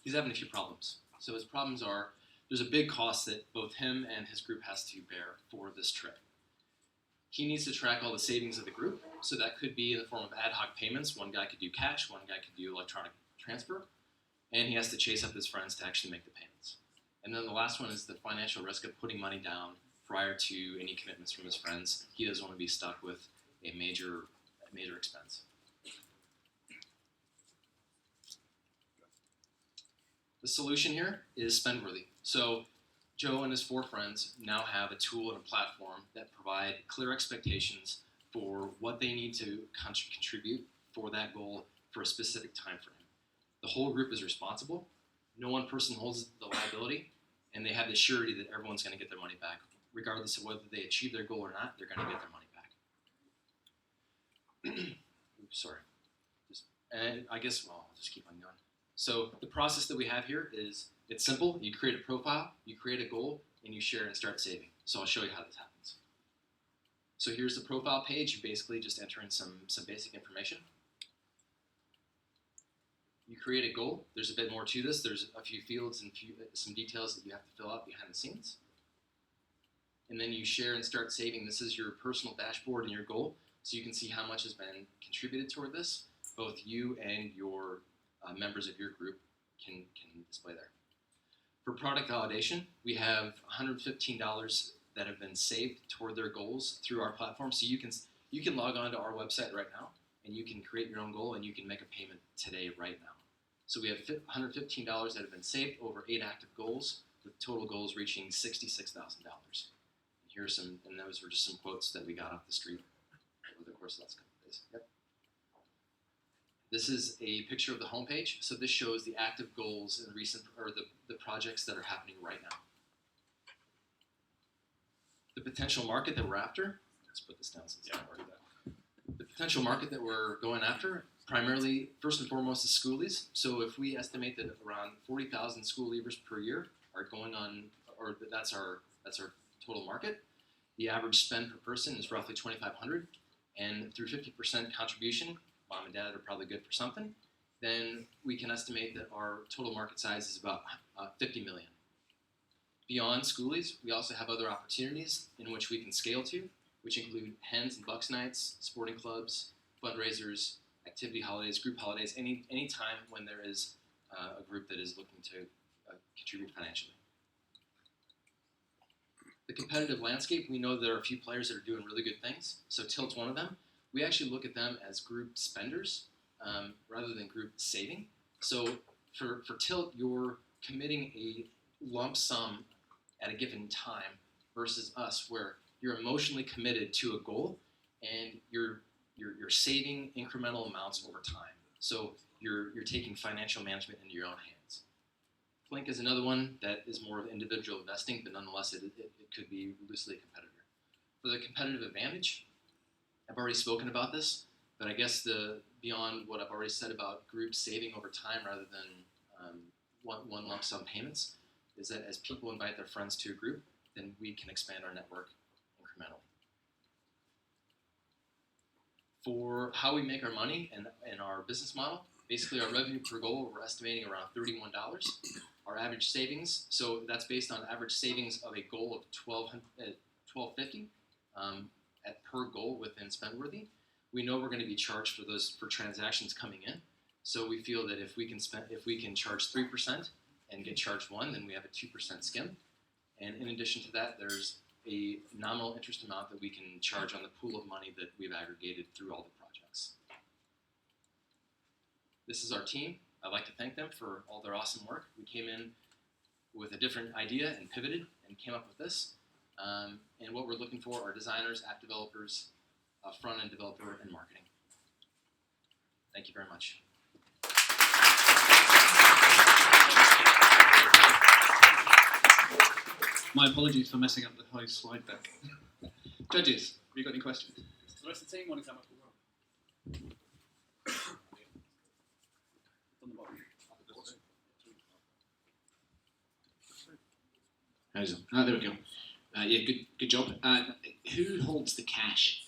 [SPEAKER 12] He's having a few problems. So his problems are, there's a big cost that both him and his group has to bear for this trip. He needs to track all the savings of the group, so that could be in the form of ad hoc payments. One guy could do cash, one guy could do electronic transfer, and he has to chase up his friends to actually make the payments. And then the last one is the financial risk of putting money down prior to any commitments from his friends. He doesn't want to be stuck with a major expense. The solution here is Spendworthy. So Joe and his 4 friends now have a tool and a platform that provide clear expectations for what they need to contribute for that goal for a specific time frame. The whole group is responsible. No one person holds the liability, and they have the surety that everyone's going to get their money back. Regardless of whether they achieve their goal or not, they're going to get their money back. Oops, sorry. And I guess, well, I'll just keep on going. So the process that we have here is, it's simple. You create a profile, you create a goal, and you share and start saving. So I'll show you how this happens. So here's the profile page. You basically just enter in some basic information. You create a goal. There's a bit more to this. There's a few fields and some details that you have to fill out behind the scenes. And then you share and start saving. This is your personal dashboard and your goal. So you can see how much has been contributed toward this. Both you and your members of your group can display there. For product validation, we have $115 that have been saved toward their goals through our platform. So you can log on to our website right now, and you can create your own goal, and you can make a payment today right now. So we have $115 that have been saved over 8 active goals, with total goals reaching $66,000. And those were just some quotes that we got off the street over the course of the last couple of days. Yep. This is a picture of the homepage. So this shows the active goals and the projects that are happening right now. The potential market that we're after, let's put this down since I already done. The potential market that we're going after, primarily, first and foremost, is schoolies. So if we estimate that around 40,000 school leavers per year are going on, or that's our total market, the average spend per person is roughly $2,500, and through 50% contribution, mom and dad are probably good for something, then we can estimate that our total market size is about 50 million. Beyond schoolies, we also have other opportunities in which we can scale to, which include hens and bucks nights, sporting clubs, fundraisers, activity holidays, group holidays, any time when there is a group that is looking to contribute financially. The competitive landscape, we know there are a few players that are doing really good things. So Tilt's one of them. We actually look at them as group spenders rather than group saving. So for Tilt, you're committing a lump sum at a given time versus us, where you're emotionally committed to a goal and you're saving incremental amounts over time. So you're taking financial management into your own hands. Flink is another one that is more of individual investing, but nonetheless it could be loosely a competitor. For the competitive advantage, I've already spoken about this, but I guess beyond what I've already said about group saving over time rather than one lump sum payments, is that as people invite their friends to a group, then we can expand our network incrementally. For how we make our money and our business model, basically our revenue per goal, we're estimating around $31. Our average savings, so that's based on average savings of a goal of $1,250 per goal within Spendworthy. We know we're going to be charged for transactions coming in. So we feel that if we can charge 3% and get charged 1%, then we have a 2% skim. And in addition to that, there's a nominal interest amount that we can charge on the pool of money that we've aggregated through all the projects. This is our team. I'd like to thank them for all their awesome work. We came in with a different idea and pivoted and came up with this. And what we're looking for are designers, app developers, front-end developer, and marketing. Thank you very much.
[SPEAKER 11] My apologies for messing up the whole slide deck. Judges, have you got any questions?
[SPEAKER 13] Does the rest of the team want to come up as well? On the bottom.
[SPEAKER 14] There we go. Yeah, good job. Who holds the cash?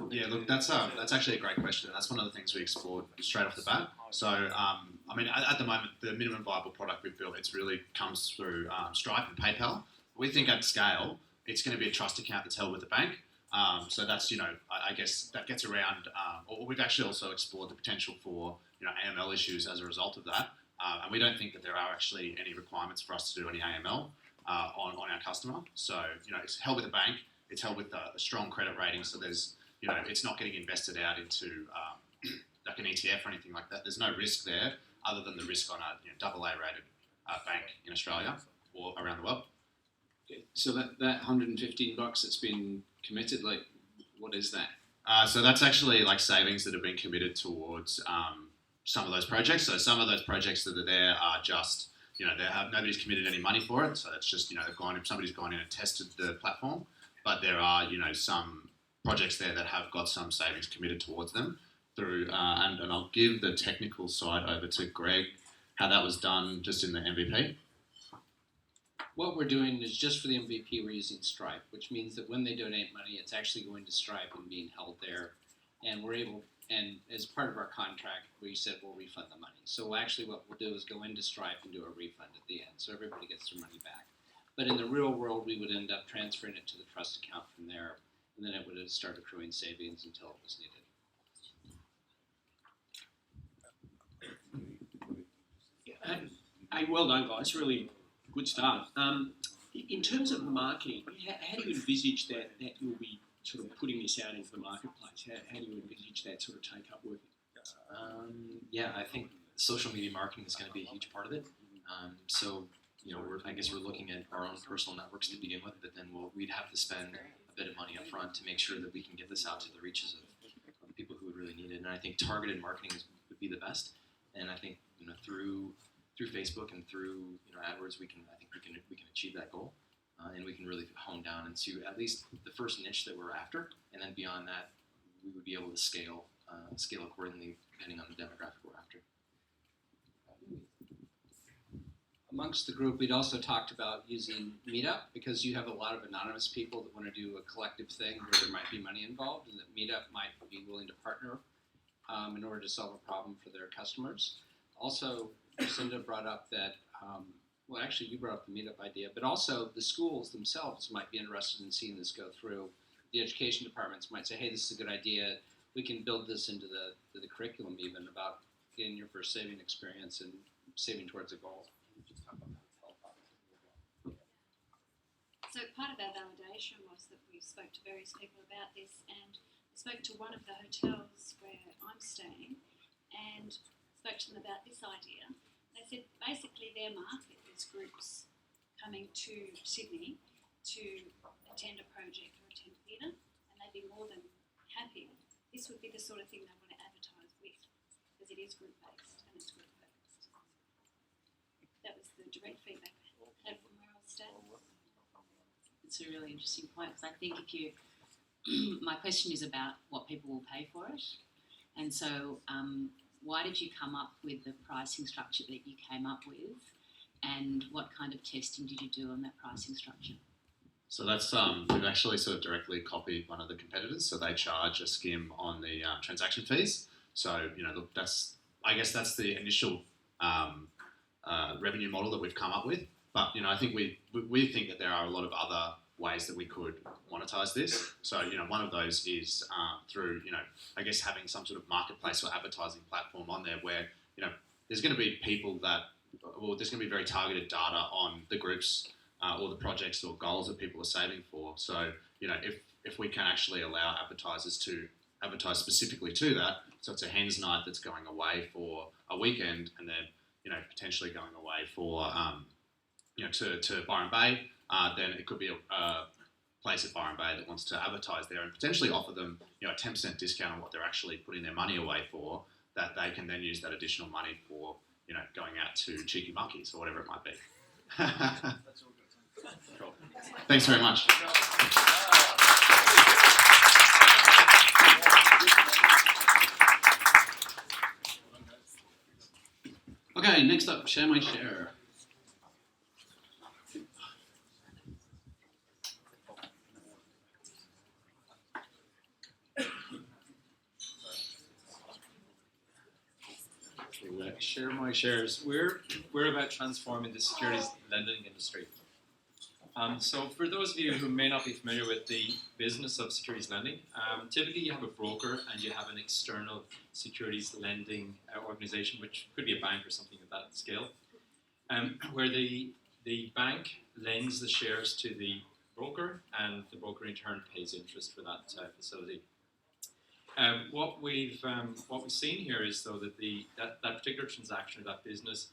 [SPEAKER 15] Yeah, look, that's actually a great question. That's one of the things we explored straight off the bat. So, I mean, at the moment, the minimum viable product we've built, it's really comes through Stripe and PayPal. We think at scale, it's going to be a trust account that's held with the bank. So that's, I guess that gets around, or we've actually also explored the potential for, AML issues as a result of that. And we don't think that there are actually any requirements for us to do any AML on our customer. So, it's held with a bank, it's held with a strong credit rating, so there's, it's not getting invested out into like an ETF or anything like that. There's no risk there other than the risk on a AA rated bank in Australia or around the world.
[SPEAKER 14] So that $115 that's been committed, like, what is that?
[SPEAKER 15] So that's actually like savings that have been committed towards some of those projects. So some of those projects that are there are just, nobody's committed any money for it. So it's just, somebody's gone in and tested the platform. But there are, some projects there that have got some savings committed towards them through, and I'll give the technical side over to Greg, how that was done just in the MVP.
[SPEAKER 10] What we're doing is just for the MVP, we're using Stripe, which means that when they donate money, it's actually going to Stripe and being held there. And we're able, and as part of our contract, we said we'll refund the money. So actually what we'll do is go into Stripe and do a refund at the end. So everybody gets their money back. But in the real world, we would end up transferring it to the trust account from there, and then it would start accruing savings until it was needed.
[SPEAKER 16] Hey, well done, guys. Really good start. In terms of marketing, how do you envisage that you'll be sort of putting this out into the marketplace? How do you envisage that sort of take up working?
[SPEAKER 12] Yeah, I think social media marketing is going to be a huge part of it. So, I guess we're looking at our own personal networks to begin with, but then we'd have to spend a bit of money up front to make sure that we can get this out to the reaches of the people who would really need it. And I think targeted marketing would be the best. And I think through Facebook and through AdWords, we can achieve that goal, and we can really hone down into at least the first niche that we're after, and then beyond that, we would be able to scale accordingly depending on the demographic we're after.
[SPEAKER 10] Amongst the group, we'd also talked about using Meetup because you have a lot of anonymous people that want to do a collective thing where there might be money involved, and that Meetup might be willing to partner in order to solve a problem for their customers. Also, Lucinda brought up that, actually you brought up the Meetup idea, but also the schools themselves might be interested in seeing this go through. The education departments might say, hey, this is a good idea. We can build this into the curriculum even about getting your first saving experience and saving towards a goal.
[SPEAKER 17] So part of our validation was that we spoke to various people about this and spoke to one of the hotels where I'm staying and spoke to them about this idea. They said basically their market is groups coming to Sydney to attend a project or attend theatre, and they'd be more than happy. This would be the sort of thing they want to advertise with, because it is group-based and it's group-focused. That was the direct feedback I had from where I was staying.
[SPEAKER 18] It's a really interesting point, because I think my question is about what people will pay for it, and so why did you come up with the pricing structure that you came up with, and what kind of testing did you do on that pricing structure?
[SPEAKER 15] So that's we've actually sort of directly copied one of the competitors. So they charge a skim on the transaction fees. So look, that's the initial revenue model that we've come up with. But I think we think that there are a lot of other ways that we could monetize this. So one of those is through I guess having some sort of marketplace or advertising platform on there where there's going to be people there's going to be very targeted data on the groups or the projects or goals that people are saving for. So if we can actually allow advertisers to advertise specifically to that, so it's a hen's night that's going away for a weekend and then potentially going away for to Byron Bay, then it could be a place at Byron Bay that wants to advertise there and potentially offer them a 10% discount on what they're actually putting their money away for, that they can then use that additional money for going out to Cheeky Monkeys or whatever it might be. Cool. Thanks very much.
[SPEAKER 11] Okay, next up, Share My Share.
[SPEAKER 19] Share My Shares. We're about transforming the securities lending industry. So for those of you who may not be familiar with the business of securities lending, typically you have a broker and you have an external securities lending organization, which could be a bank or something of that scale, where the bank lends the shares to the broker and the broker in turn pays interest for that facility. What we've seen here is though that that particular transaction or that business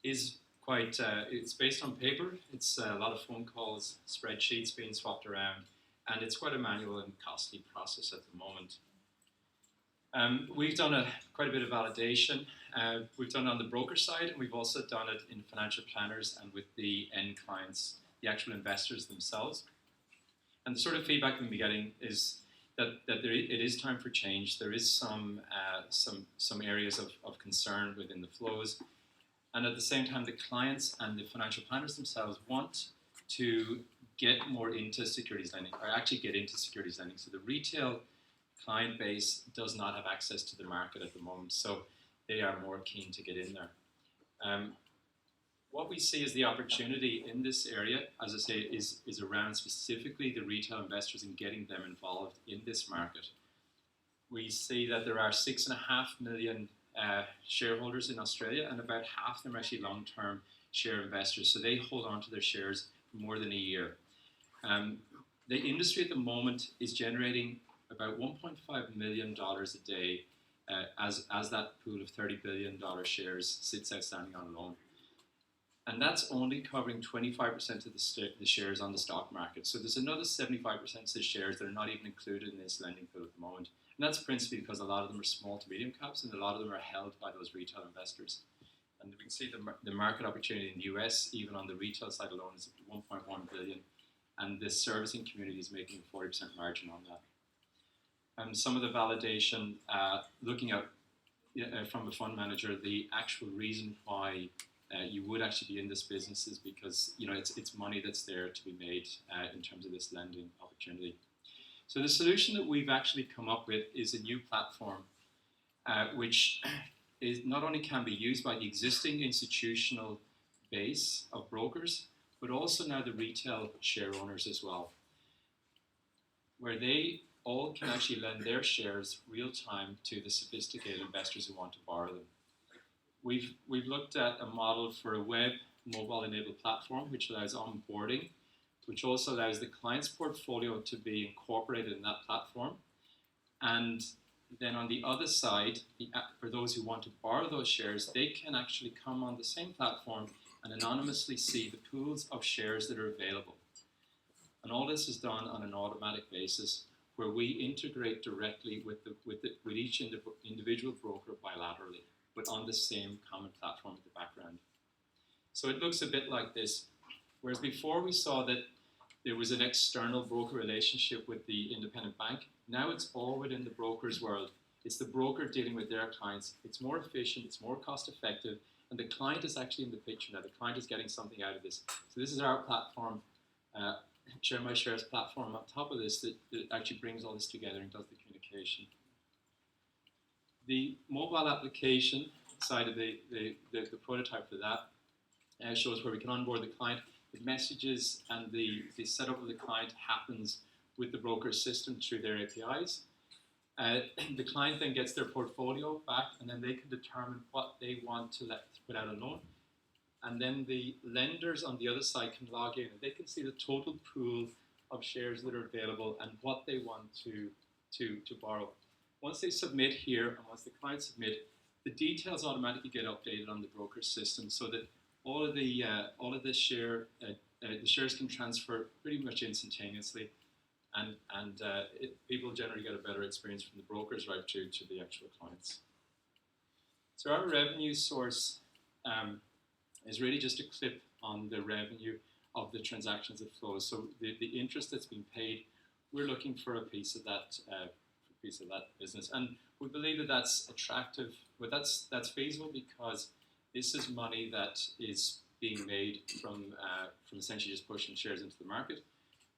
[SPEAKER 19] is quite it's based on paper. It's a lot of phone calls, spreadsheets being swapped around, and it's quite a manual and costly process at the moment. We've done quite a bit of validation. We've done it on the broker side, and we've also done it in financial planners and with the end clients, the actual investors themselves. And the sort of feedback we've been getting is that it is time for change. There is some areas of concern within the flows, and at the same time, the clients and the financial planners themselves want to get more into securities lending, or actually get into securities lending. So the retail client base does not have access to the market at the moment, so they are more keen to get in there. What we see as the opportunity in this area, as I say, is around specifically the retail investors and getting them involved in this market. We see that there are 6.5 million shareholders in Australia, and about half of them are actually long-term share investors, so they hold on to their shares for more than a year. The industry at the moment is generating about $1.5 million a day as that pool of $30 billion shares sits outstanding on loan. And that's only covering 25% of the shares on the stock market. So there's another 75% of the shares that are not even included in this lending pool at the moment. And that's principally because a lot of them are small to medium caps, and a lot of them are held by those retail investors. And we can see the market opportunity in the US, even on the retail side alone, is 1.1 billion. And the servicing community is making a 40% margin on that. And some of the validation, looking at from a fund manager, the actual reason why you would actually be in this business is because it's money that's there to be made in terms of this lending opportunity. So the solution that we've actually come up with is a new platform, which is not only can be used by the existing institutional base of brokers, but also now the retail share owners as well, where they all can actually lend their shares real time to the sophisticated investors who want to borrow them. We've looked at a model for a web mobile enabled platform which allows onboarding, which also allows the client's portfolio to be incorporated in that platform. And then on the other side, for those who want to borrow those shares, they can actually come on the same platform and anonymously see the pools of shares that are available. And all this is done on an automatic basis, where we integrate directly with each individual broker bilaterally, but on the same common platform in the background. So it looks a bit like this. Whereas before we saw that there was an external broker relationship with the independent bank, now it's all within the broker's world. It's the broker dealing with their clients. It's more efficient, it's more cost effective, and the client is actually in the picture now. The client is getting something out of this. So this is our platform, Share My Shares platform on top of this that actually brings all this together and does the communication. The mobile application side of the prototype for that shows where we can onboard the client. The messages and the setup of the client happens with the broker's system through their APIs. The client then gets their portfolio back, and then they can determine what they want to put out a loan. And then the lenders on the other side can log in, and they can see the total pool of shares that are available and what they want to borrow. Once they submit here, and once the client submit, the details automatically get updated on the broker's system, so that all of the shares can transfer pretty much instantaneously, and people generally get a better experience from the brokers right to the actual clients. So our revenue source is really just a clip on the revenue of the transactions that flow. So the interest that's been paid, we're looking for a piece of that business, and we believe that that's attractive. But that's feasible because this is money that is being made from essentially just pushing shares into the market,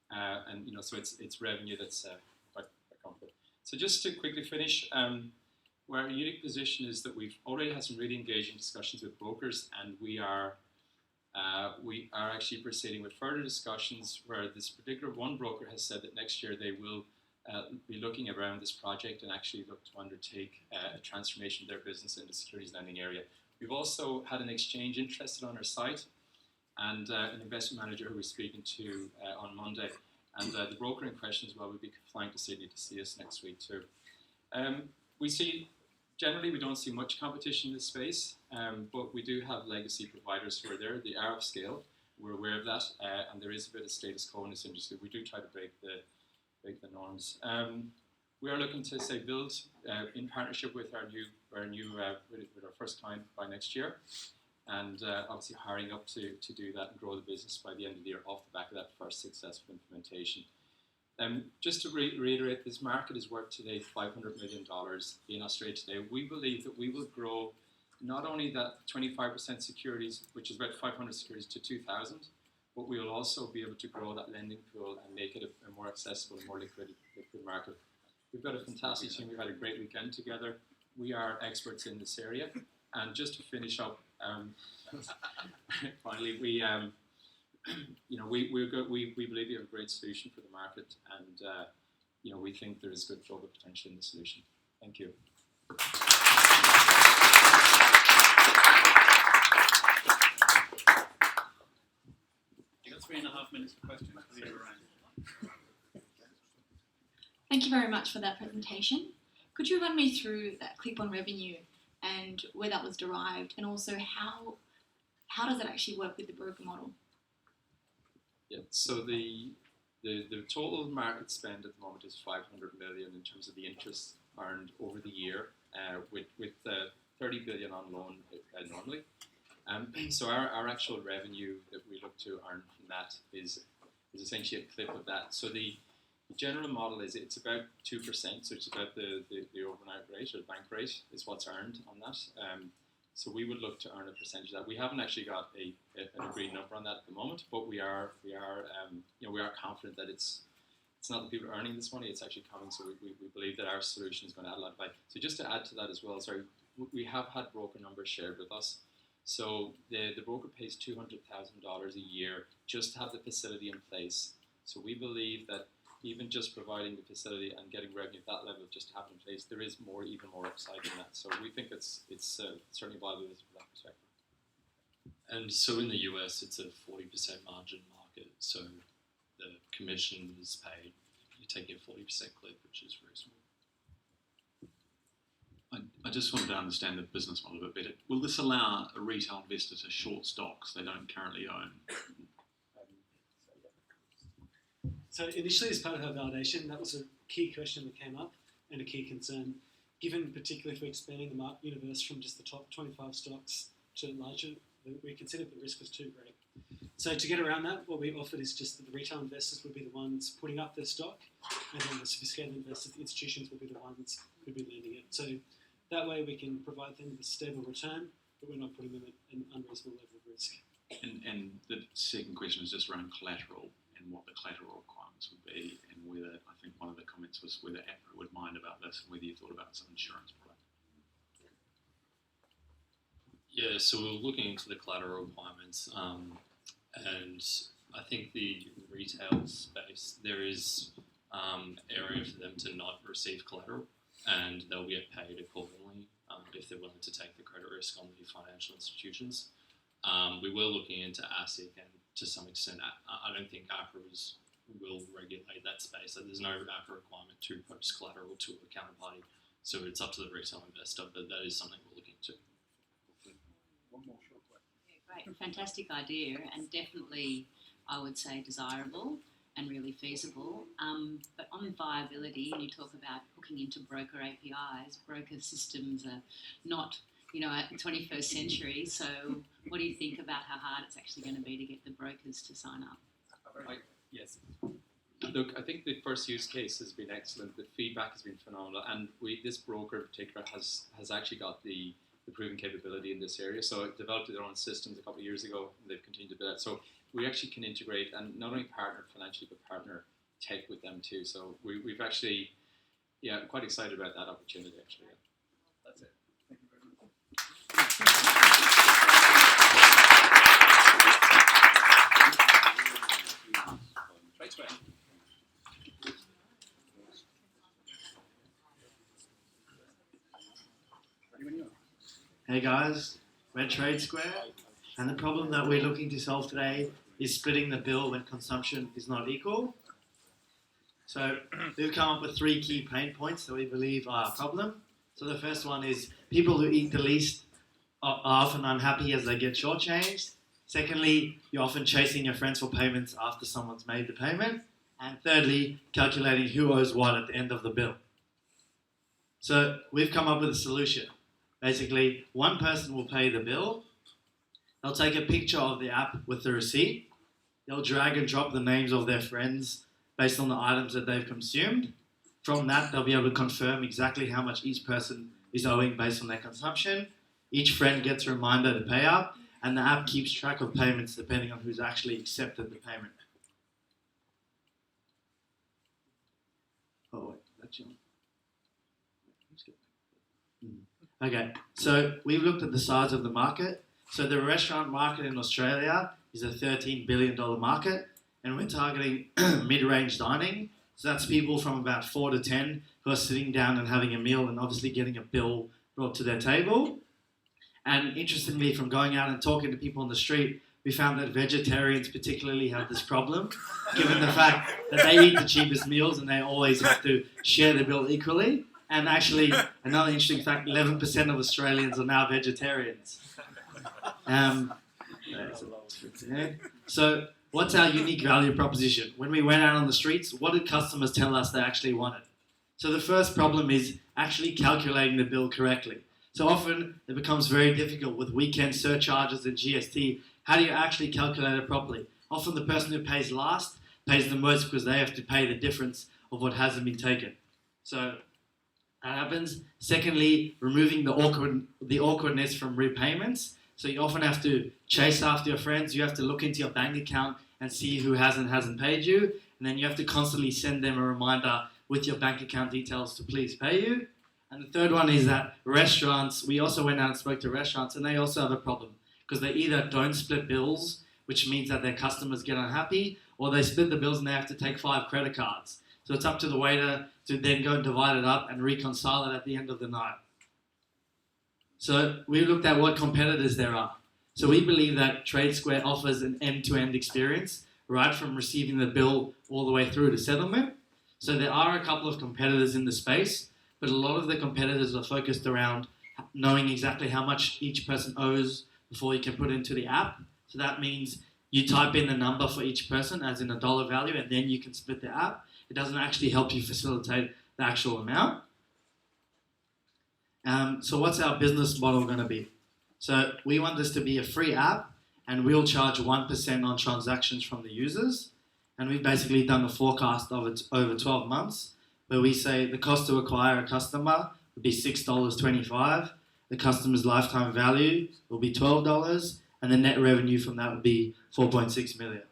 [SPEAKER 19] and so it's revenue that's quite comfortable. So just to quickly finish. Where our unique position is that we've already had some really engaging discussions with brokers, and we are actually proceeding with further discussions where this particular one broker has said that next year they will be looking around this project and actually look to undertake a transformation of their business in the securities lending area. We've also had an exchange interested on our site, and an investment manager who we're speaking to on Monday, and the broker in question as well will be flying to Sydney to see us next week too. We see, generally we don't see much competition in this space, but we do have legacy providers who are there. They are of scale. We're aware of that, and there is a bit of status quo in this industry. We do try to break the norms. We are looking to say build in partnership with with our first client by next year, and obviously hiring up to do that and grow the business by the end of the year off the back of that first successful implementation. Just to reiterate, this market is worth today $500 million in Australia today. We believe that we will grow not only that 25% securities, which is about 500 securities, to 2,000, but we will also be able to grow that lending pool and make it a more accessible and more liquid market. We've got a fantastic team. We've had a great weekend together. We are experts in this area. And just to finish up, finally, we believe we have a great solution for the market, and we think there is good global potential in the solution. Thank you.
[SPEAKER 13] You've got 3.5 minutes for questions.
[SPEAKER 20] Thank you very much for that presentation. Could you run me through that clip-on revenue and where that was derived, and also how does it actually work with the broker model?
[SPEAKER 19] Yeah, so the total market spend at the moment is 500 million in terms of the interest earned over the year, with 30 billion on loan normally. So our actual revenue that we look to earn from that is essentially a clip of that. So the general model is it's about 2%, so it's about the overnight rate or the bank rate is what's earned on that. So we would look to earn a percentage of that. We haven't actually got an agreed number on that at the moment, but we are confident that it's not that people are earning this money; it's actually coming. So we believe that our solution is going to add a lot of value. So just to add to that as well, we have had broker numbers shared with us. So the broker pays $200,000 a year just to have the facility in place. So we believe that even just providing the facility and getting revenue at that level just to have it in place, there is even more upside in that. So we think it's certainly viable from that perspective.
[SPEAKER 21] And so in the US, it's a 40% margin market. So the commission is paid. You're taking a 40% clip, which is very small.
[SPEAKER 11] I just wanted to understand the business model a bit better. Will this allow a retail investor to short stocks they don't currently own?
[SPEAKER 22] So initially, as part of our validation, that was a key question that came up and a key concern, given particularly if we're expanding the market universe from just the top 25 stocks to larger, we considered the risk was too great. So to get around that, what we offered is just that the retail investors would be the ones putting up their stock, and then the sophisticated investors, the institutions, will be the ones who'd be lending it. So that way we can provide them with a stable return, but we're not putting them at an unreasonable level of risk.
[SPEAKER 11] And the second question is just around collateral and what the collateral requirements would be, and whether, I think one of the comments was whether APRA would mind about this and whether you thought about some insurance product.
[SPEAKER 21] Yeah, so we're looking into the collateral requirements, and I think the retail space, there is area for them to not receive collateral, and they'll get paid accordingly if they're willing to take the credit risk on the financial institutions. We were looking into ASIC, and to some extent, I don't think APRA will regulate that space. So there's no APRA requirement to post collateral to a counterparty, so it's up to the retail investor, but that is something we're looking to.
[SPEAKER 13] One more short question.
[SPEAKER 18] Yeah, great, fantastic idea, and definitely, I would say, desirable and really feasible. But on viability, and you talk about hooking into broker APIs, broker systems are not, at the 21st century. So what do you think about how hard it's actually going to be to get the brokers to sign up?
[SPEAKER 19] Yes. Look, I think the first use case has been excellent. The feedback has been phenomenal, and this broker in particular has actually got the proven capability in this area. So it developed their own systems a couple of years ago, and they've continued to build that. So we actually can integrate and not only partner financially, but partner tech with them too. So we've actually, quite excited about that opportunity actually. Yeah.
[SPEAKER 13] That's it. Thank you very much. Trade Square. Ready when you are.
[SPEAKER 23] Hey guys, we're Trade Square, and the problem that we're looking to solve today is splitting the bill when consumption is not equal. So we've come up with 3 key pain points that we believe are a problem. So the first one is people who eat the least are often unhappy as they get shortchanged. Secondly, you're often chasing your friends for payments after someone's made the payment. And thirdly, calculating who owes what at the end of the bill. So we've come up with a solution. Basically, one person will pay the bill. They'll take a picture of the app with the receipt. They'll drag and drop the names of their friends based on the items that they've consumed. From that, they'll be able to confirm exactly how much each person is owing based on their consumption. Each friend gets a reminder to pay up, and the app keeps track of payments depending on who's actually accepted the payment. Oh, wait, that's your... Okay, so we've looked at the size of the market. So the restaurant market in Australia is a $13 billion market, and we're targeting mid-range dining. So that's people from about 4 to 10 who are sitting down and having a meal and obviously getting a bill brought to their table. And interestingly, from going out and talking to people on the street, we found that vegetarians particularly have this problem, given the fact that they eat the cheapest meals and they always have to share the bill equally. And actually, another interesting fact, 11% of Australians are now vegetarians. So what's our unique value proposition? When we went out on the streets, what did customers tell us they actually wanted? So the first problem is actually calculating the bill correctly. So often it becomes very difficult with weekend surcharges and GST. How do you actually calculate it properly? Often the person who pays last pays the most because they have to pay the difference of what hasn't been taken. So that happens. Secondly, removing the awkwardness from repayments. So you often have to chase after your friends. You have to look into your bank account and see who hasn't paid you. And then you have to constantly send them a reminder with your bank account details to please pay you. And the third one is that restaurants, we also went out and spoke to restaurants, and they also have a problem because they either don't split bills, which means that their customers get unhappy, or they split the bills and they have to take 5 credit cards. So it's up to the waiter to then go and divide it up and reconcile it at the end of the night. So we looked at what competitors there are. So we believe that TradeSquare offers an end-to-end experience, right from receiving the bill all the way through to settlement. So there are a couple of competitors in the space, but a lot of the competitors are focused around knowing exactly how much each person owes before you can put it into the app. So that means you type in the number for each person, as in a dollar value, and then you can split the app. It doesn't actually help you facilitate the actual amount. So what's our business model going to be? So we want this to be a free app, and we'll charge 1% on transactions from the users. And we've basically done a forecast of it over 12 months, where we say the cost to acquire a customer would be $6.25. The customer's lifetime value will be $12, and the net revenue from that would be $4.6 million.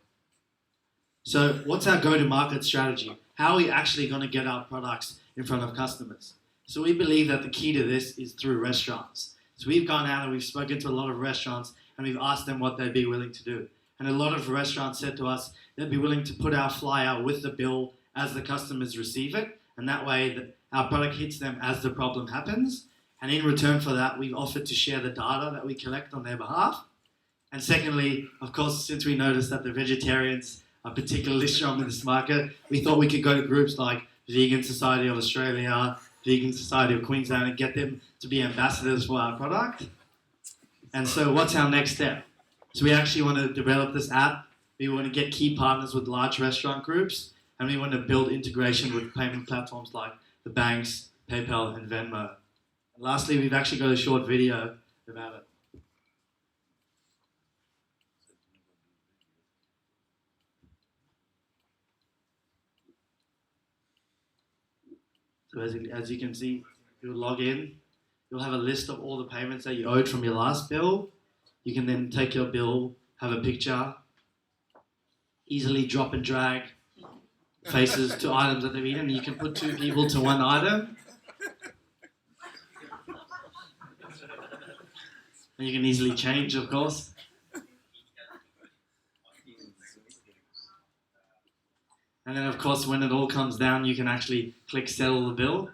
[SPEAKER 23] So what's our go-to-market strategy? How are we actually going to get our products in front of customers? So we believe that the key to this is through restaurants. So we've gone out and we've spoken to a lot of restaurants and we've asked them what they'd be willing to do. And a lot of restaurants said to us they'd be willing to put our flyer with the bill as the customers receive it. And that way our product hits them as the problem happens. And in return for that, we've offered to share the data that we collect on their behalf. And secondly, of course, since we noticed that the vegetarians are particularly strong in this market, we thought we could go to groups like Vegan Society of Australia, Vegan Society of Queensland, and get them to be ambassadors for our product. And so what's our next step? So we actually want to develop this app. We want to get key partners with large restaurant groups, and we want to build integration with payment platforms like the banks, PayPal, and Venmo. And lastly, we've actually got a short video about it. So as you can see, you'll log in. You'll have a list of all the payments that you owed from your last bill. You can then take your bill, have a picture, easily drop and drag faces to items that they've eaten. You can put 2 people to 1 item. And you can easily change, of course. And then, of course, when it all comes down, you can actually click settle the bill.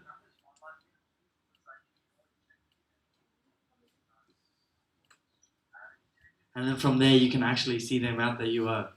[SPEAKER 23] And then from there, you can actually see the amount that you owe.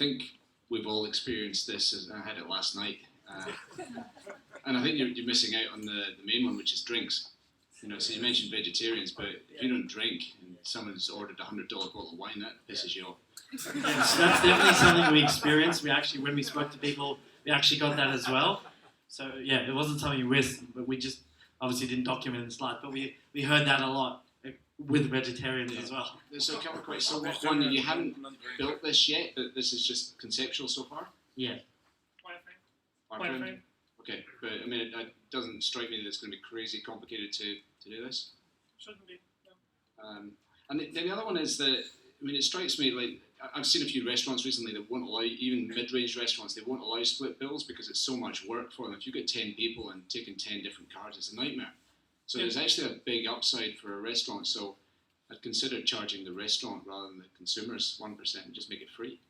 [SPEAKER 11] think we've all experienced this, as I had it last night. And I think you're missing out on the main one, which is drinks. So you mentioned vegetarians, but if you don't drink and someone's ordered a $100 bottle of wine, that pisses you off.
[SPEAKER 23] Yes, that's definitely something we experienced. When we spoke to people, we actually got that as well. So yeah, it wasn't something we risked, but we just obviously didn't document in the slide. But we heard that a lot with vegetarians as well.
[SPEAKER 11] So a couple of questions. So one, you haven't built this yet, but this is just conceptual so far?
[SPEAKER 23] Yeah.
[SPEAKER 11] Wireframe? Okay, but I mean, it doesn't strike me that it's going to be crazy complicated to do this.
[SPEAKER 4] Shouldn't be. No.
[SPEAKER 11] And then the other one is that, I mean, it strikes me like, I've seen a few restaurants recently that won't allow, even mid-range restaurants, they won't allow split bills because it's so much work for them. If you've got 10 people and taking 10 different cards, it's a nightmare. So there's actually a big upside for a restaurant. So I'd consider charging the restaurant rather than the consumers 1% and just make it free.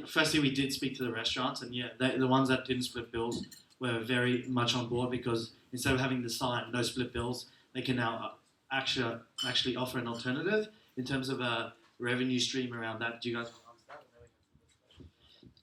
[SPEAKER 23] Firstly, we did speak to the restaurants, and the ones that didn't split bills were very much on board, because instead of having the sign no split bills, they can now actually offer an alternative in terms of a revenue stream around that. Do you guys understand?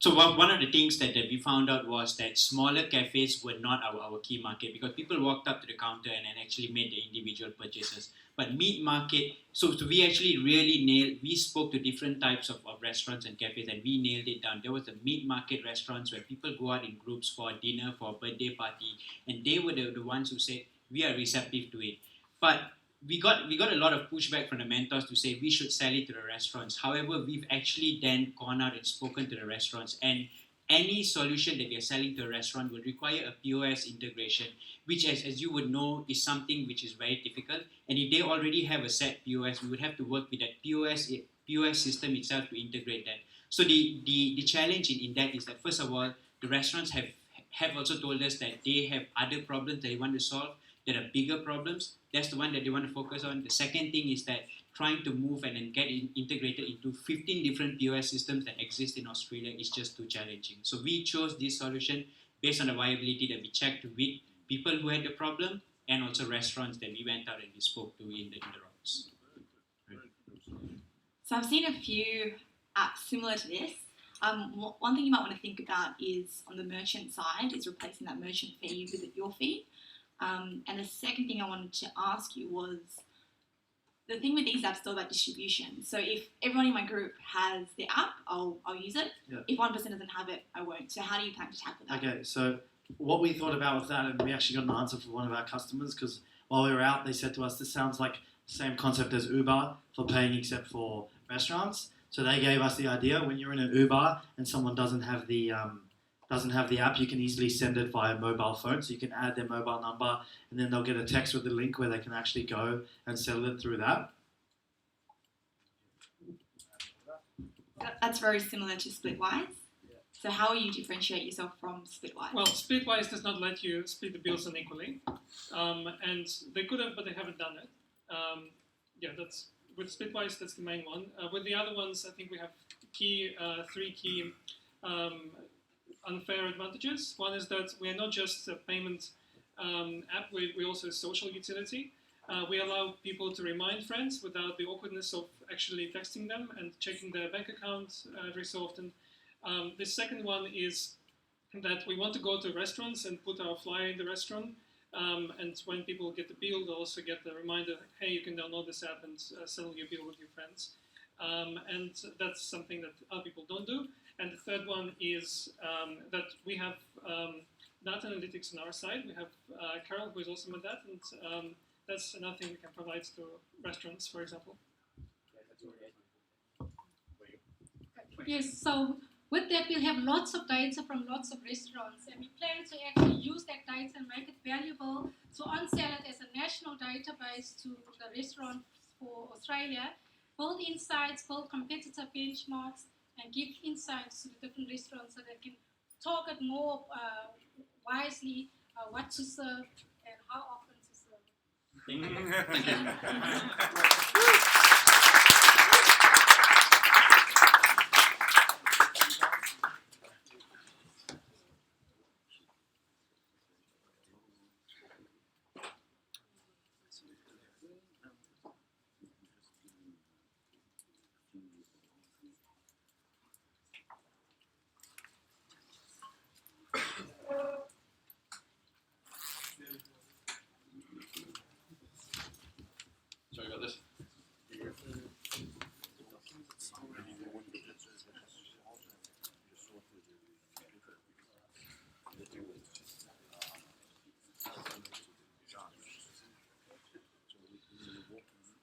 [SPEAKER 5] So one of the things that we found out was that smaller cafes were not our key market, because people walked up to the counter and actually made the individual purchases. But meat market, so we actually really we spoke to different types of restaurants and cafes, and we nailed it down. There was the meat market restaurants where people go out in groups for dinner, for a birthday party, and they were the ones who said, we are receptive to it. But we got a lot of pushback from the mentors to say we should sell it to the restaurants. However, we've actually then gone out and spoken to the restaurants, and any solution that we are selling to a restaurant would require a POS integration, which as you would know is something which is very difficult. And if they already have a set POS, we would have to work with that POS system itself to integrate that. So the challenge in that is that, first of all, the restaurants have also told us that they have other problems that they want to solve that are bigger problems. That's the one that they want to focus on. The second thing is that trying to move and then get integrated into 15 different POS systems that exist in Australia is just too challenging. So we chose this solution based on the viability that we checked with people who had the problem, and also restaurants that we went out and we spoke to in the routes.
[SPEAKER 20] So I've seen a few apps similar to this. One thing you might want to think about is on the merchant side is replacing that merchant fee with your fee. And the second thing I wanted to ask you was, the thing with these apps is all about distribution. So if everyone in my group has the app, I'll use it. Yeah. If one person doesn't have it, I won't. So how do you plan to tackle that?
[SPEAKER 23] Okay, so what we thought about with that, and we actually got an answer from one of our customers, because while we were out, they said to us, this sounds like the same concept as Uber for paying except for restaurants. So they gave us the idea, when you're in an Uber and someone doesn't have the app, you can easily send it via mobile phone. So you can add their mobile number, and then they'll get a text with a link where they can actually go and settle it through that.
[SPEAKER 20] That's very similar to Splitwise. So how will you differentiate yourself from Splitwise?
[SPEAKER 4] Well, Splitwise does not let you split the bills unequally, and they could have, but they haven't done it. That's with Splitwise. That's the main one. With the other ones, I think we have three key unfair advantages. One is that we are not just a payment app, we're also a social utility. We allow people to remind friends without the awkwardness of actually texting them and checking their bank account every so often. The second one is that we want to go to restaurants and put our flyer in the restaurant, and when people get the bill, they'll also get the reminder, hey, you can download this app and settle your bill with your friends. And that's something that other people don't do. And the third one is that we have data analytics on our side. We have Carol, who is awesome at that, and that's another thing we can provide to restaurants, for example.
[SPEAKER 7] Yes, so with that, we'll have lots of data from lots of restaurants, and we plan to actually use that data and make it valuable to on-sell it as a national database to the restaurants for Australia, build insights, build competitor benchmarks, and give insights to the different restaurants so they can target more wisely what to serve and how often to serve.
[SPEAKER 5] Thank you.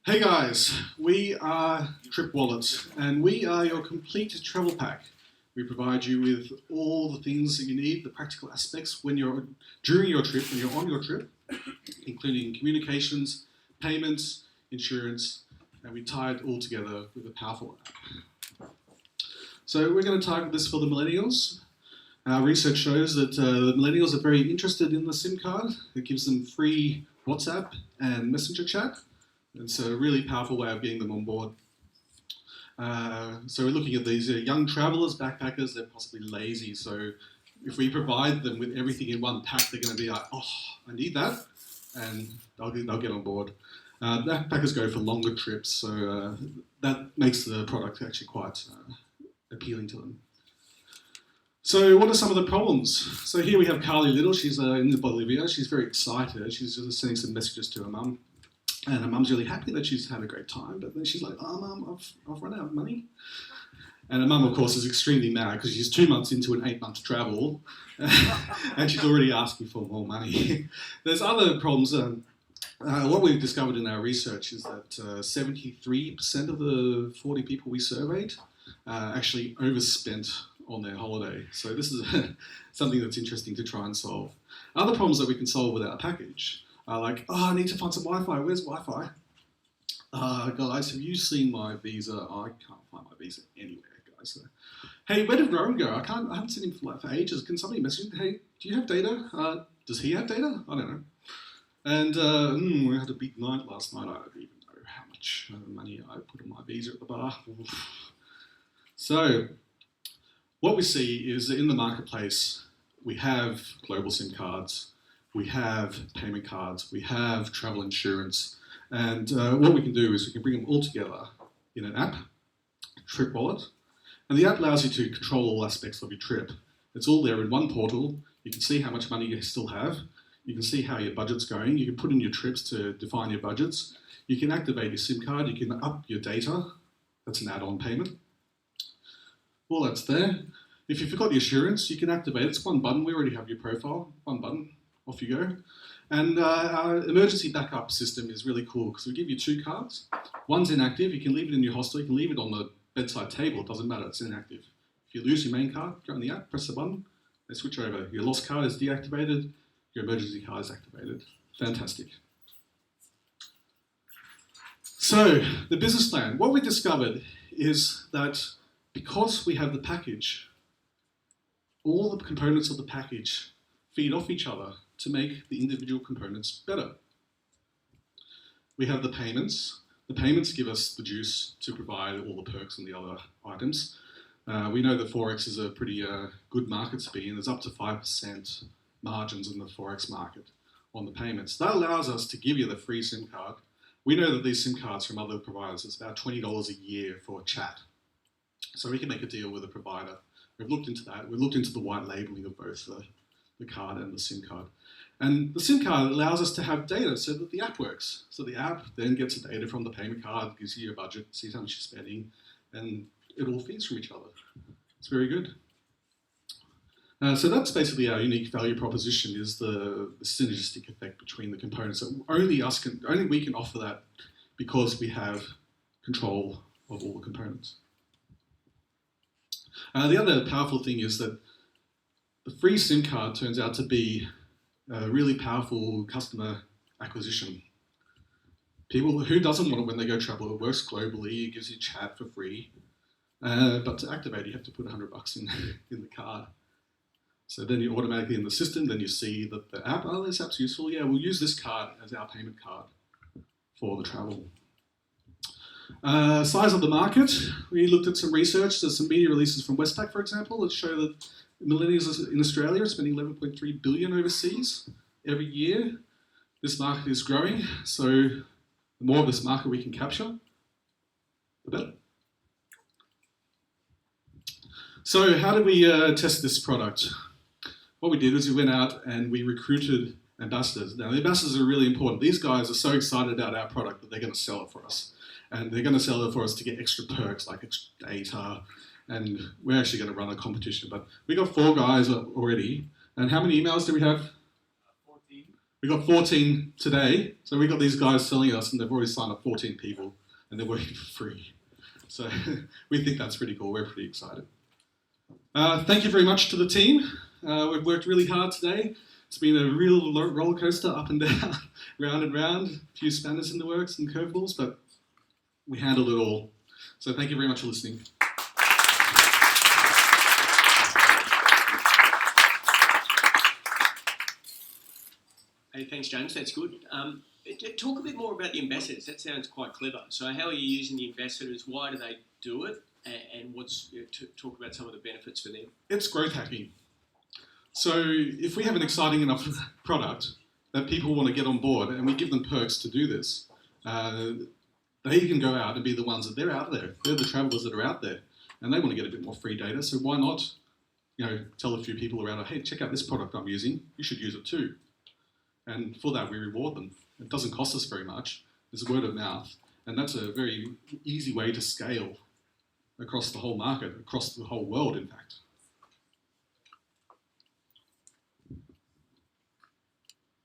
[SPEAKER 9] Hey guys, we are Trip Wallet, and we are your complete travel pack. We provide you with all the things that you need, the practical aspects during your trip, when you're on your trip, including communications, payments, insurance, and we tie it all together with a powerful app. So we're going to target this for the millennials. Our research shows that the millennials are very interested in the SIM card. It gives them free WhatsApp and Messenger chat. It's a really powerful way of getting them on board. So we're looking at these young travellers, backpackers, they're possibly lazy. So if we provide them with everything in one pack, they're going to be like, oh, I need that, and they'll get on board. Backpackers go for longer trips, so that makes the product actually quite appealing to them. So what are some of the problems? So here we have Carly Little, she's in Bolivia, she's very excited, she's just sending some messages to her mum. And her mum's really happy that she's had a great time, but then she's like, oh, Mum, I've run out of money. And her mum, of course, is extremely mad because she's 2 months into an 8-month travel and she's already asking for more money. There's other problems. What we've discovered in our research is that 73% of the 40 people we surveyed actually overspent on their holiday. So this is something that's interesting to try and solve. Other problems that we can solve with our package like, oh, I need to find some Wi-Fi. Where's Wi-Fi? Guys, have you seen my visa? I can't find my visa anywhere, guys. Hey, where did Rowan go? I haven't seen him for ages. Can somebody message him? Hey, do you have data? Does he have data? I don't know. And we had a big night last night. I don't even know how much money I put on my visa at the bar. So, what we see is that in the marketplace, we have global SIM cards. We have payment cards, we have travel insurance, and what we can do is we can bring them all together in an app, Trip Wallet, and the app allows you to control all aspects of your trip. It's all there in one portal. You can see how much money you still have. You can see how your budget's going. You can put in your trips to define your budgets. You can activate your SIM card. You can up your data. That's an add-on payment. All that's there. If you forgot the insurance, you can activate it. It's one button. We already have your profile. One button. Off you go. And our emergency backup system is really cool because we give you 2 cards. One's inactive, you can leave it in your hostel, you can leave it on the bedside table, it doesn't matter, it's inactive. If you lose your main card, go in the app, press the button, they switch over. Your lost card is deactivated, your emergency card is activated. Fantastic. So, the business plan. What we discovered is that because we have the package, all the components of the package feed off each other to make the individual components better. We have the payments. The payments give us the juice to provide all the perks and the other items. We know that Forex is a pretty good market to be in. There's up to 5% margins in the Forex market on the payments. That allows us to give you the free SIM card. We know that these SIM cards from other providers, it's about $20 a year for chat. So we can make a deal with a provider. We've looked into that. We've looked into the white labeling of both the card and the SIM card. And the SIM card allows us to have data so that the app works. So the app then gets the data from the payment card, gives you your budget, sees how much you're spending, and it all feeds from each other. It's very good. So that's basically our unique value proposition, is the synergistic effect between the components. So only we can offer that because we have control of all the components. The other powerful thing is that the free SIM card turns out to be a really powerful customer acquisition. People, who doesn't want it when they go travel? It works globally, it gives you chat for free. But to activate, you have to put $100 in the card. So then you're automatically in the system, then you see that the app, oh, this app's useful. Yeah, we'll use this card as our payment card for the travel. Size of the market, we looked at some research. There's some media releases from Westpac, for example, that show that millennials in Australia are spending $11.3 billion overseas every year. This market is growing, so the more of this market we can capture, the better. So how did we test this product? What we did is we went out and we recruited ambassadors. Now, the ambassadors are really important. These guys are so excited about our product that they're going to sell it for us. And they're going to sell it for us to get extra perks like extra data. And we're actually going to run a competition. But we got 4 guys already. And how many emails do we have?
[SPEAKER 22] 14.
[SPEAKER 9] We got 14 today, so we got these guys selling us, and they've already signed up 14 people, and they're working for free. So we think that's pretty cool. We're pretty excited. Thank you very much to the team. We've worked really hard today. It's been a real roller coaster, up and down, round and round. A few spanners in the works and curveballs, but we handled it all. So thank you very much for listening.
[SPEAKER 16] Hey, thanks, James. That's good. Talk a bit more about the ambassadors. That sounds quite clever. So, how are you using the ambassadors? Why do they do it? And talk about some of the benefits for them.
[SPEAKER 9] It's growth hacking. So, if we have an exciting enough product that people want to get on board, and we give them perks to do this, they can go out and be the ones that they're out there. They're the travellers that are out there, and they want to get a bit more free data. So, why not, tell a few people around, hey, check out this product I'm using. You should use it too. And for that, we reward them. It doesn't cost us very much. It's word of mouth. And that's a very easy way to scale across the whole market, across the whole world, in fact.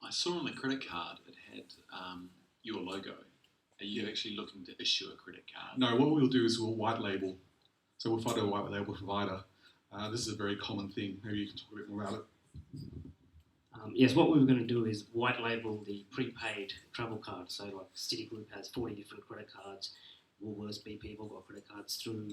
[SPEAKER 14] I saw on the credit card it had your logo. Are you actually looking to issue a credit card?
[SPEAKER 9] No, what we'll do is we'll white label. So we'll find a white label provider. This is a very common thing. Maybe you can talk a bit more about it.
[SPEAKER 1] Yes, what we were going to do is white label the prepaid travel card. So like Citigroup has 40 different credit cards. Woolworths, BP have all got credit cards through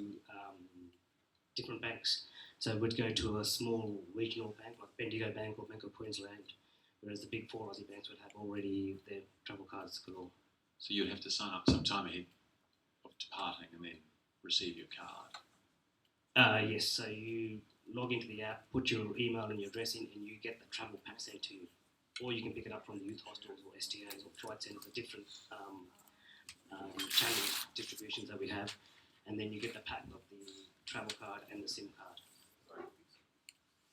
[SPEAKER 1] different banks. So we'd go to a small regional bank like Bendigo Bank or Bank of Queensland, whereas the big 4 Aussie banks would have already their travel cards galore.
[SPEAKER 14] So you'd have to sign up some time ahead of departing and then receive your card?
[SPEAKER 1] Yes, so you log into the app, put your email and your address in, and you get the travel pack sent to you. Or you can pick it up from the youth hostels or STAs or flight centres, the different channel distributions that we have, and then you get the pack of the travel card and the SIM card.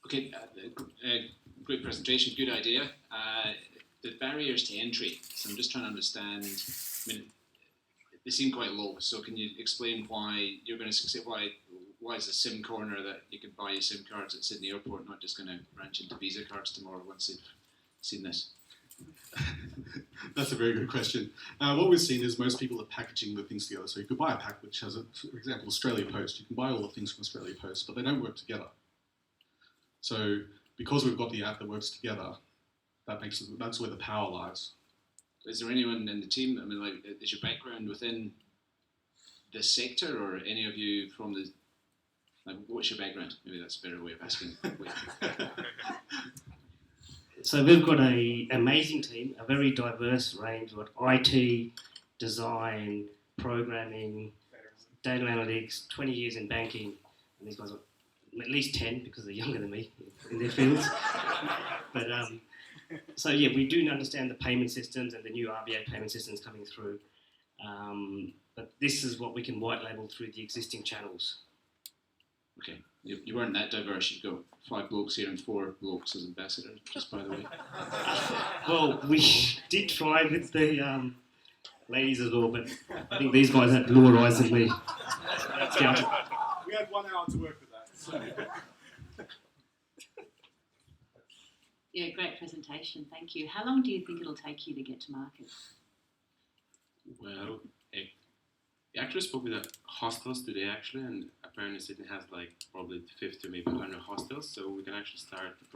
[SPEAKER 14] Okay, great presentation, good idea. The barriers to entry, so I'm just trying to understand, I mean, they seem quite low, so can you explain why you're going to succeed, why is a SIM corner that you can buy your SIM cards at Sydney Airport not just going to branch into Visa cards tomorrow once they've seen this?
[SPEAKER 9] That's a very good question. What we've seen is most people are packaging the things together. So you could buy a pack which has, for example, Australia Post. You can buy all the things from Australia Post, but they don't work together. So because we've got the app that works together, that's where the power lies.
[SPEAKER 14] Is there anyone in the team, I mean, like, is your background within this sector, or any of you from the, like, what's your background? Maybe that's a better way of asking.
[SPEAKER 1] So we've got an amazing team, a very diverse range of IT, design, programming, data analytics, 20 years in banking, and these guys are at least 10 because they're younger than me in their fields. But so yeah, we do understand the payment systems and the new RBA payment systems coming through. But this is what we can white label through the existing channels.
[SPEAKER 14] Okay, you weren't that diverse. You've got 5 blokes here and 4 blokes as ambassadors, just by the way.
[SPEAKER 1] Well, we did try with the ladies as well, but I think these guys had bluer eyes than me.
[SPEAKER 13] We had 1 hour to work with that. So.
[SPEAKER 18] Yeah, great presentation. Thank you. How long do you think it'll take you to get to market?
[SPEAKER 6] Well, we actually spoke with the hostels today, actually, and apparently Sydney has like probably 50 or maybe 100 hostels, so we can actually start the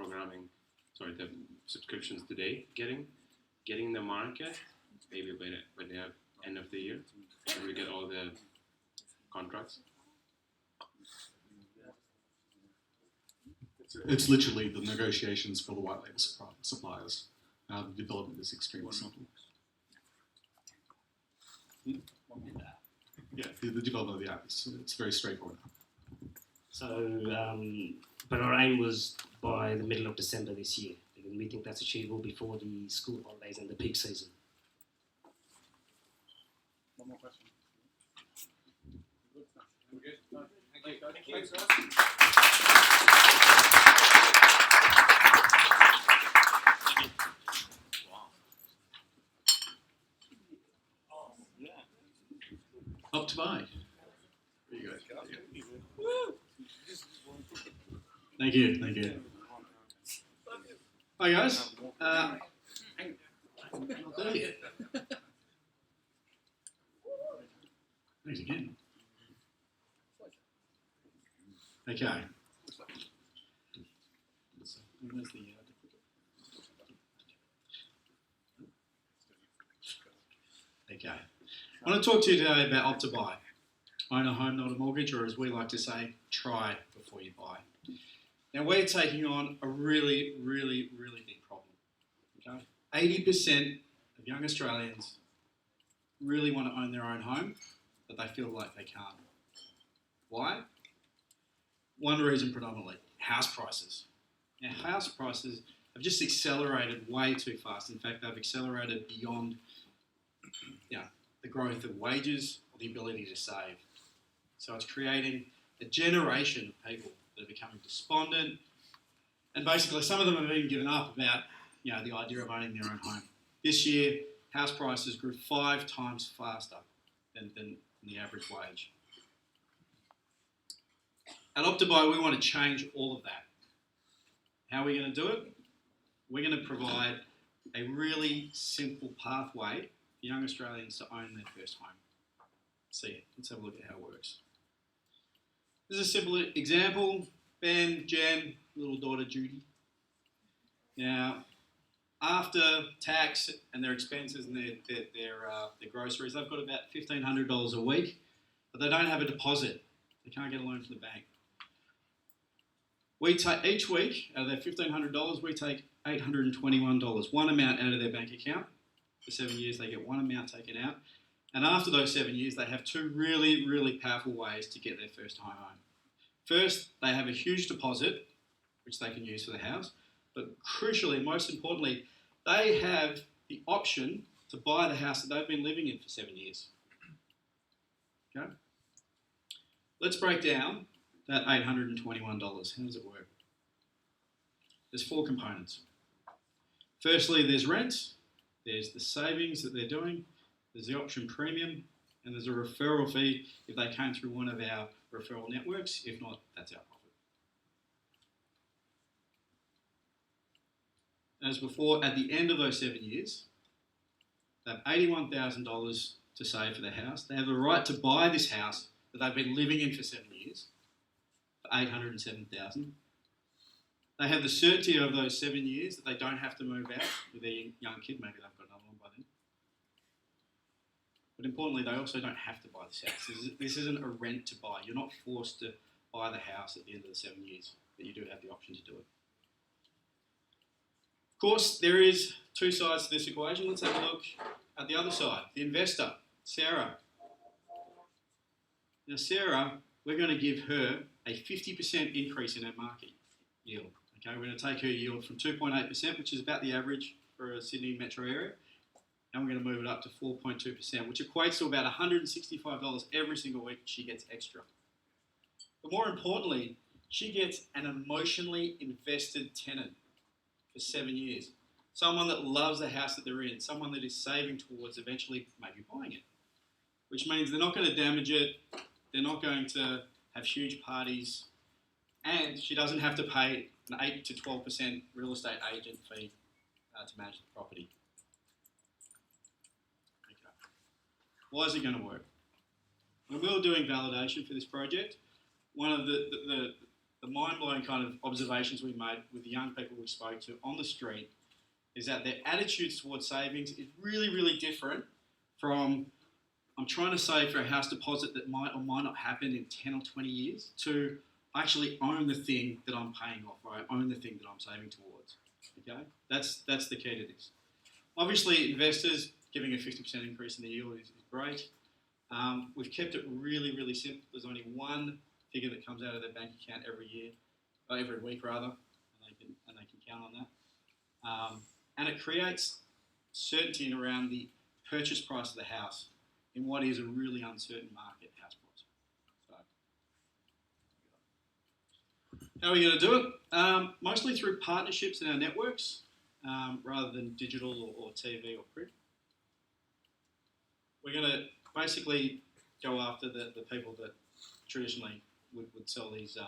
[SPEAKER 6] the subscriptions today, getting the market, maybe by the end of the year, when we get all the contracts.
[SPEAKER 9] It's literally the negotiations for the white label suppliers. The development is extremely simple. Yeah, the development of the app, it's very straightforward.
[SPEAKER 1] So, but our aim was by the middle of December this year, and we think that's achievable before the school holidays and the peak season.
[SPEAKER 13] One more question. We're good? No, thank you. Thanks, guys.
[SPEAKER 14] Up to buy.
[SPEAKER 9] There you go.
[SPEAKER 23] Thank you. Hi guys.
[SPEAKER 11] see it. Thanks again. Okay. Where's the, okay. I want to talk to you today about Optibuy. Own a home, not a mortgage, or as we like to say, try before you buy. Now we're taking on a really, really, really big problem. Okay, 80% of young Australians really want to own their own home, but they feel like they can't. Why? One reason predominantly, house prices. Now house prices have just accelerated way too fast. In fact, they've accelerated beyond the growth of wages or the ability to save. So it's creating a generation of people that are becoming despondent, and basically some of them have even given up about the idea of owning their own home. This year, house prices grew 5 times faster than the average wage. At Optibuy, we want to change all of that. How are we going to do it? We're going to provide a really simple pathway for young Australians to own their first home. See it. Let's have a look at how it works. This is a simple example. Ben, Jen, little daughter Judy. Now, after tax and their expenses and their groceries, they've got about $1,500 a week, but they don't have a deposit. They can't get a loan from the bank. We take each week out of their $1,500, we take $821, one amount out of their bank account. For 7 years, they get one amount taken out. And after those 7 years, they have 2 really, really powerful ways to get their first home owned. First, they have a huge deposit, which they can use for the house. But crucially, most importantly, they have the option to buy the house that they've been living in for 7 years. Okay? Let's break down that $821. How does it work? There's 4 components. Firstly, there's rent. There's the savings that they're doing. There's the option premium. And there's a referral fee if they came through one of our referral networks. If not, that's our profit. As before, at the end of those 7 years, they have $81,000 to save for the house. They have the right to buy this house that they've been living in for 7 years for $807,000. They have the certainty of those 7 years that they don't have to move out with their young kid. Maybe they've got another one by then. But importantly, they also don't have to buy this house. This isn't a rent to buy. You're not forced to buy the house at the end of the 7 years, but you do have the option to do it. Of course, there is 2 sides to this equation. Let's have a look at the other side. The investor, Sarah. Now, Sarah, we're going to give her a 50% increase in her market yield. Okay, we're going to take her yield from 2.8%, which is about the average for a Sydney metro area, and we're going to move it up to 4.2%, which equates to about $165 every single week she gets extra. But more importantly, she gets an emotionally invested tenant for 7 years. Someone that loves the house that they're in, someone that is saving towards eventually maybe buying it, which means they're not going to damage it, they're not going to have huge parties, and she doesn't have to pay an 8 to 12% real estate agent fee to manage the property. Okay. Why is it going to work? When we were doing validation for this project, one of the mind-blowing kind of observations we made with the young people we spoke to on the street is that their attitudes towards savings is really, really different from I'm trying to save for a house deposit that might or might not happen in 10 or 20 years to I actually own the thing that I'm paying off, or I own the thing that I'm saving towards. Okay, that's the key to this. Obviously, investors giving a 50% increase in the yield is great. We've kept it really, really simple. There's only one figure that comes out of their bank account every week rather, and they can count on that. And it creates certainty around the purchase price of the house in what is a really uncertain market house price. How are we going to do it? Mostly through partnerships in our networks, rather than digital or TV or print. We're going to basically go after the people that traditionally would sell these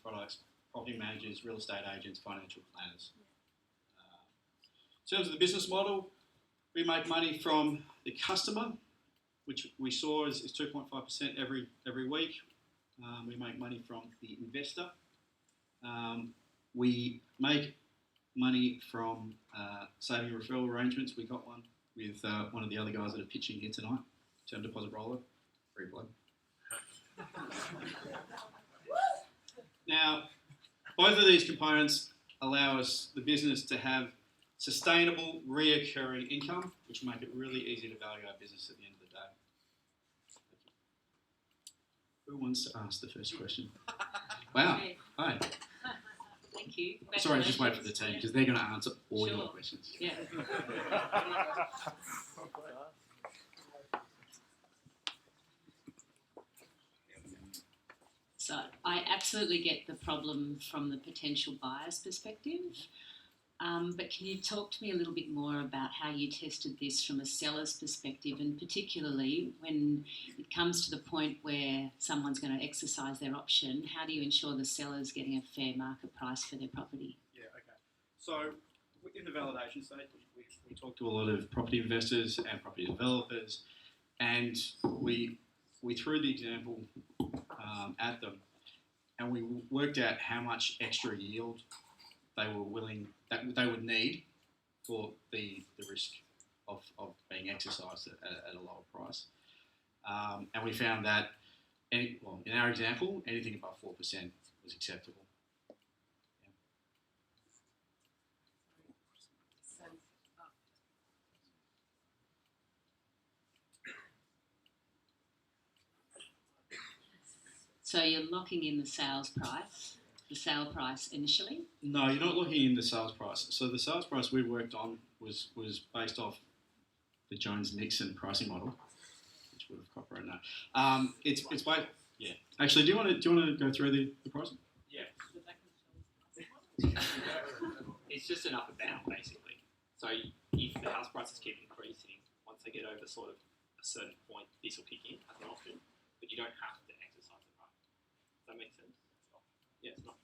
[SPEAKER 11] products: property managers, real estate agents, financial planners. In terms of the business model,
[SPEAKER 2] We make money from the customer, which we saw is 2.5% every week. We make money from the investor. We make money from saving referral arrangements. We got one with one of the other guys that are pitching here tonight, term deposit roller, free plug. Now, both of these components allow us, the business, to have sustainable, reoccurring income, which make it really easy to value our business at the end of the day. Who wants to ask the first question? Wow. Hi.
[SPEAKER 18] Thank you.
[SPEAKER 2] Sorry, just wait for the team because they're going to answer all your questions.
[SPEAKER 18] Yeah. So I absolutely get the problem from the potential buyer's perspective. But can you talk to me a little bit more about how you tested this from a seller's perspective, and particularly when it comes to the point where someone's going to exercise their option, how do you ensure the seller's getting a fair market price for their property?
[SPEAKER 2] Yeah, okay. So in the validation stage, we talked to a lot of property investors and property developers, and we threw the example at them, and we worked out how much extra yield they were willing, that they would need for the risk of being exercised at a lower price. And we found that, in our example, anything above 4% was acceptable.
[SPEAKER 18] So you're locking in the sale price initially?
[SPEAKER 2] No, you're not looking in the sales price. So the sales price we worked on was based off the Jones-Nixon pricing model, which would have copyrighted that. It's by, yeah. Actually, do you want to go through the pricing?
[SPEAKER 3] Yeah. It's just an upper bound, basically. So if the house prices keep increasing, once they get over sort of a certain point, this will kick in as an option, but you don't have to exercise the right. Does that make sense? Yeah, it's not.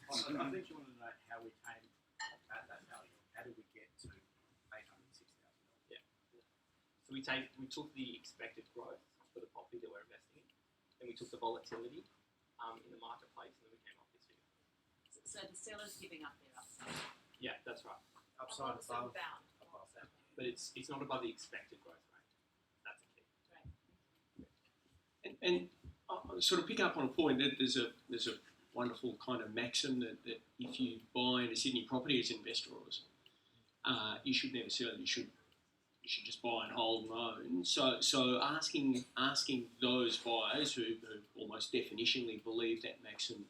[SPEAKER 8] I think you want to know how we came at that value. How did we get to $860,000?
[SPEAKER 3] Yeah. So we took the expected growth for the property that we're investing in, then we took the volatility in the marketplace, and then we came up with this figure.
[SPEAKER 18] So the seller's giving up their upside?
[SPEAKER 3] Yeah, that's right.
[SPEAKER 8] Upside above
[SPEAKER 3] that. But it's not above the expected growth rate. That's the key.
[SPEAKER 16] And sort of pick up on a point that there's a wonderful kind of maxim that if you buy in a Sydney property as investors, you should never sell it. You should just buy and hold and own. So asking those buyers who almost definitionally believe that maxim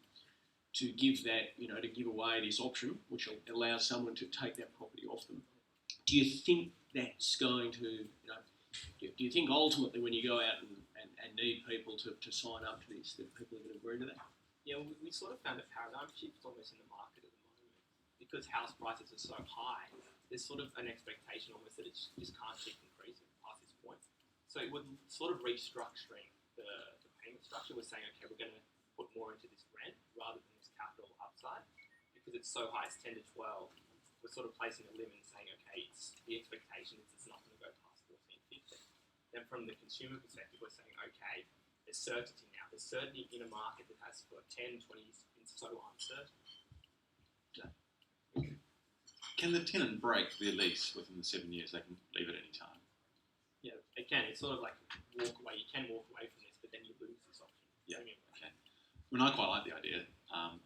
[SPEAKER 16] to give that, to give away this option, which allows someone to take that property off them. Do you think that's going to, do you think ultimately when you go out and need people to sign up to this, that people are going to agree to that?
[SPEAKER 3] Yeah, we sort of found a paradigm shift almost in the market at the moment. Because house prices are so high, there's sort of an expectation almost that it just can't keep increasing past this point. So it would sort of restructuring the payment structure. We're saying, okay, we're going to put more into this rent rather than this capital upside. Because it's so high, it's 10 to 12. We're sort of placing a limit and saying, okay, the expectation is it's not going to go past 14, 15. Then from the consumer perspective, we're saying, okay, there's certainty now. There's certainty in a market that has for 10, 20 years been so uncertain.
[SPEAKER 6] Can the tenant break their lease within the 7 years? They can leave at any time.
[SPEAKER 3] Yeah, it can. It's sort of like walk away. You can walk away from this, but then you lose this option.
[SPEAKER 6] Yeah. Okay. I mean, I quite like the idea.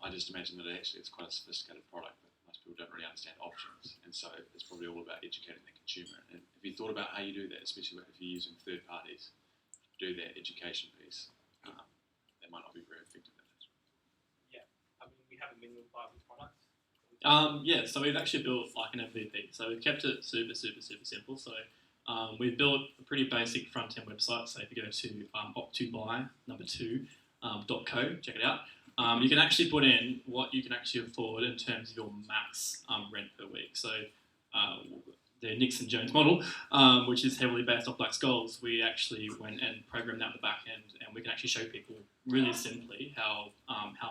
[SPEAKER 6] I just imagine that it's quite a sophisticated product that most people don't really understand options, and so it's probably all about educating the consumer. And have you thought about how you do that, especially if you're using third parties to do that education piece? They might not be very effective at that.
[SPEAKER 3] Yeah, I mean, we have a minimum viable product.
[SPEAKER 24] Yeah, so we've actually built like an MVP. So we've kept it super simple. So we've built a pretty basic front-end website. So if you go to opt2buy.co, check it out. You can actually put in what you can actually afford in terms of your max rent per week. So the Nixon Jones model, which is heavily based off Black Skulls, we actually went and programmed that at the back end, and we can actually show people really simply how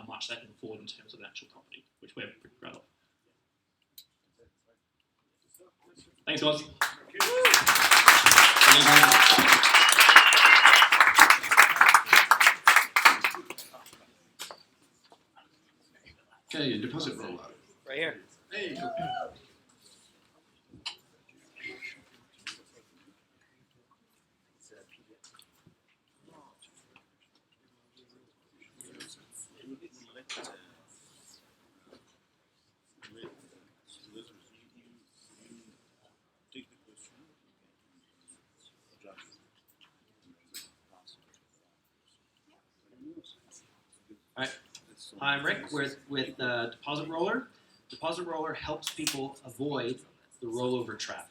[SPEAKER 24] much they can afford in terms of the actual property, which we're pretty proud of. Thanks, guys.
[SPEAKER 11] Okay, deposit rollout.
[SPEAKER 3] Right here.
[SPEAKER 11] Hey, cool.
[SPEAKER 10] All right. Hi, I'm Rick with Deposit Roller. Deposit Roller helps people avoid the rollover trap.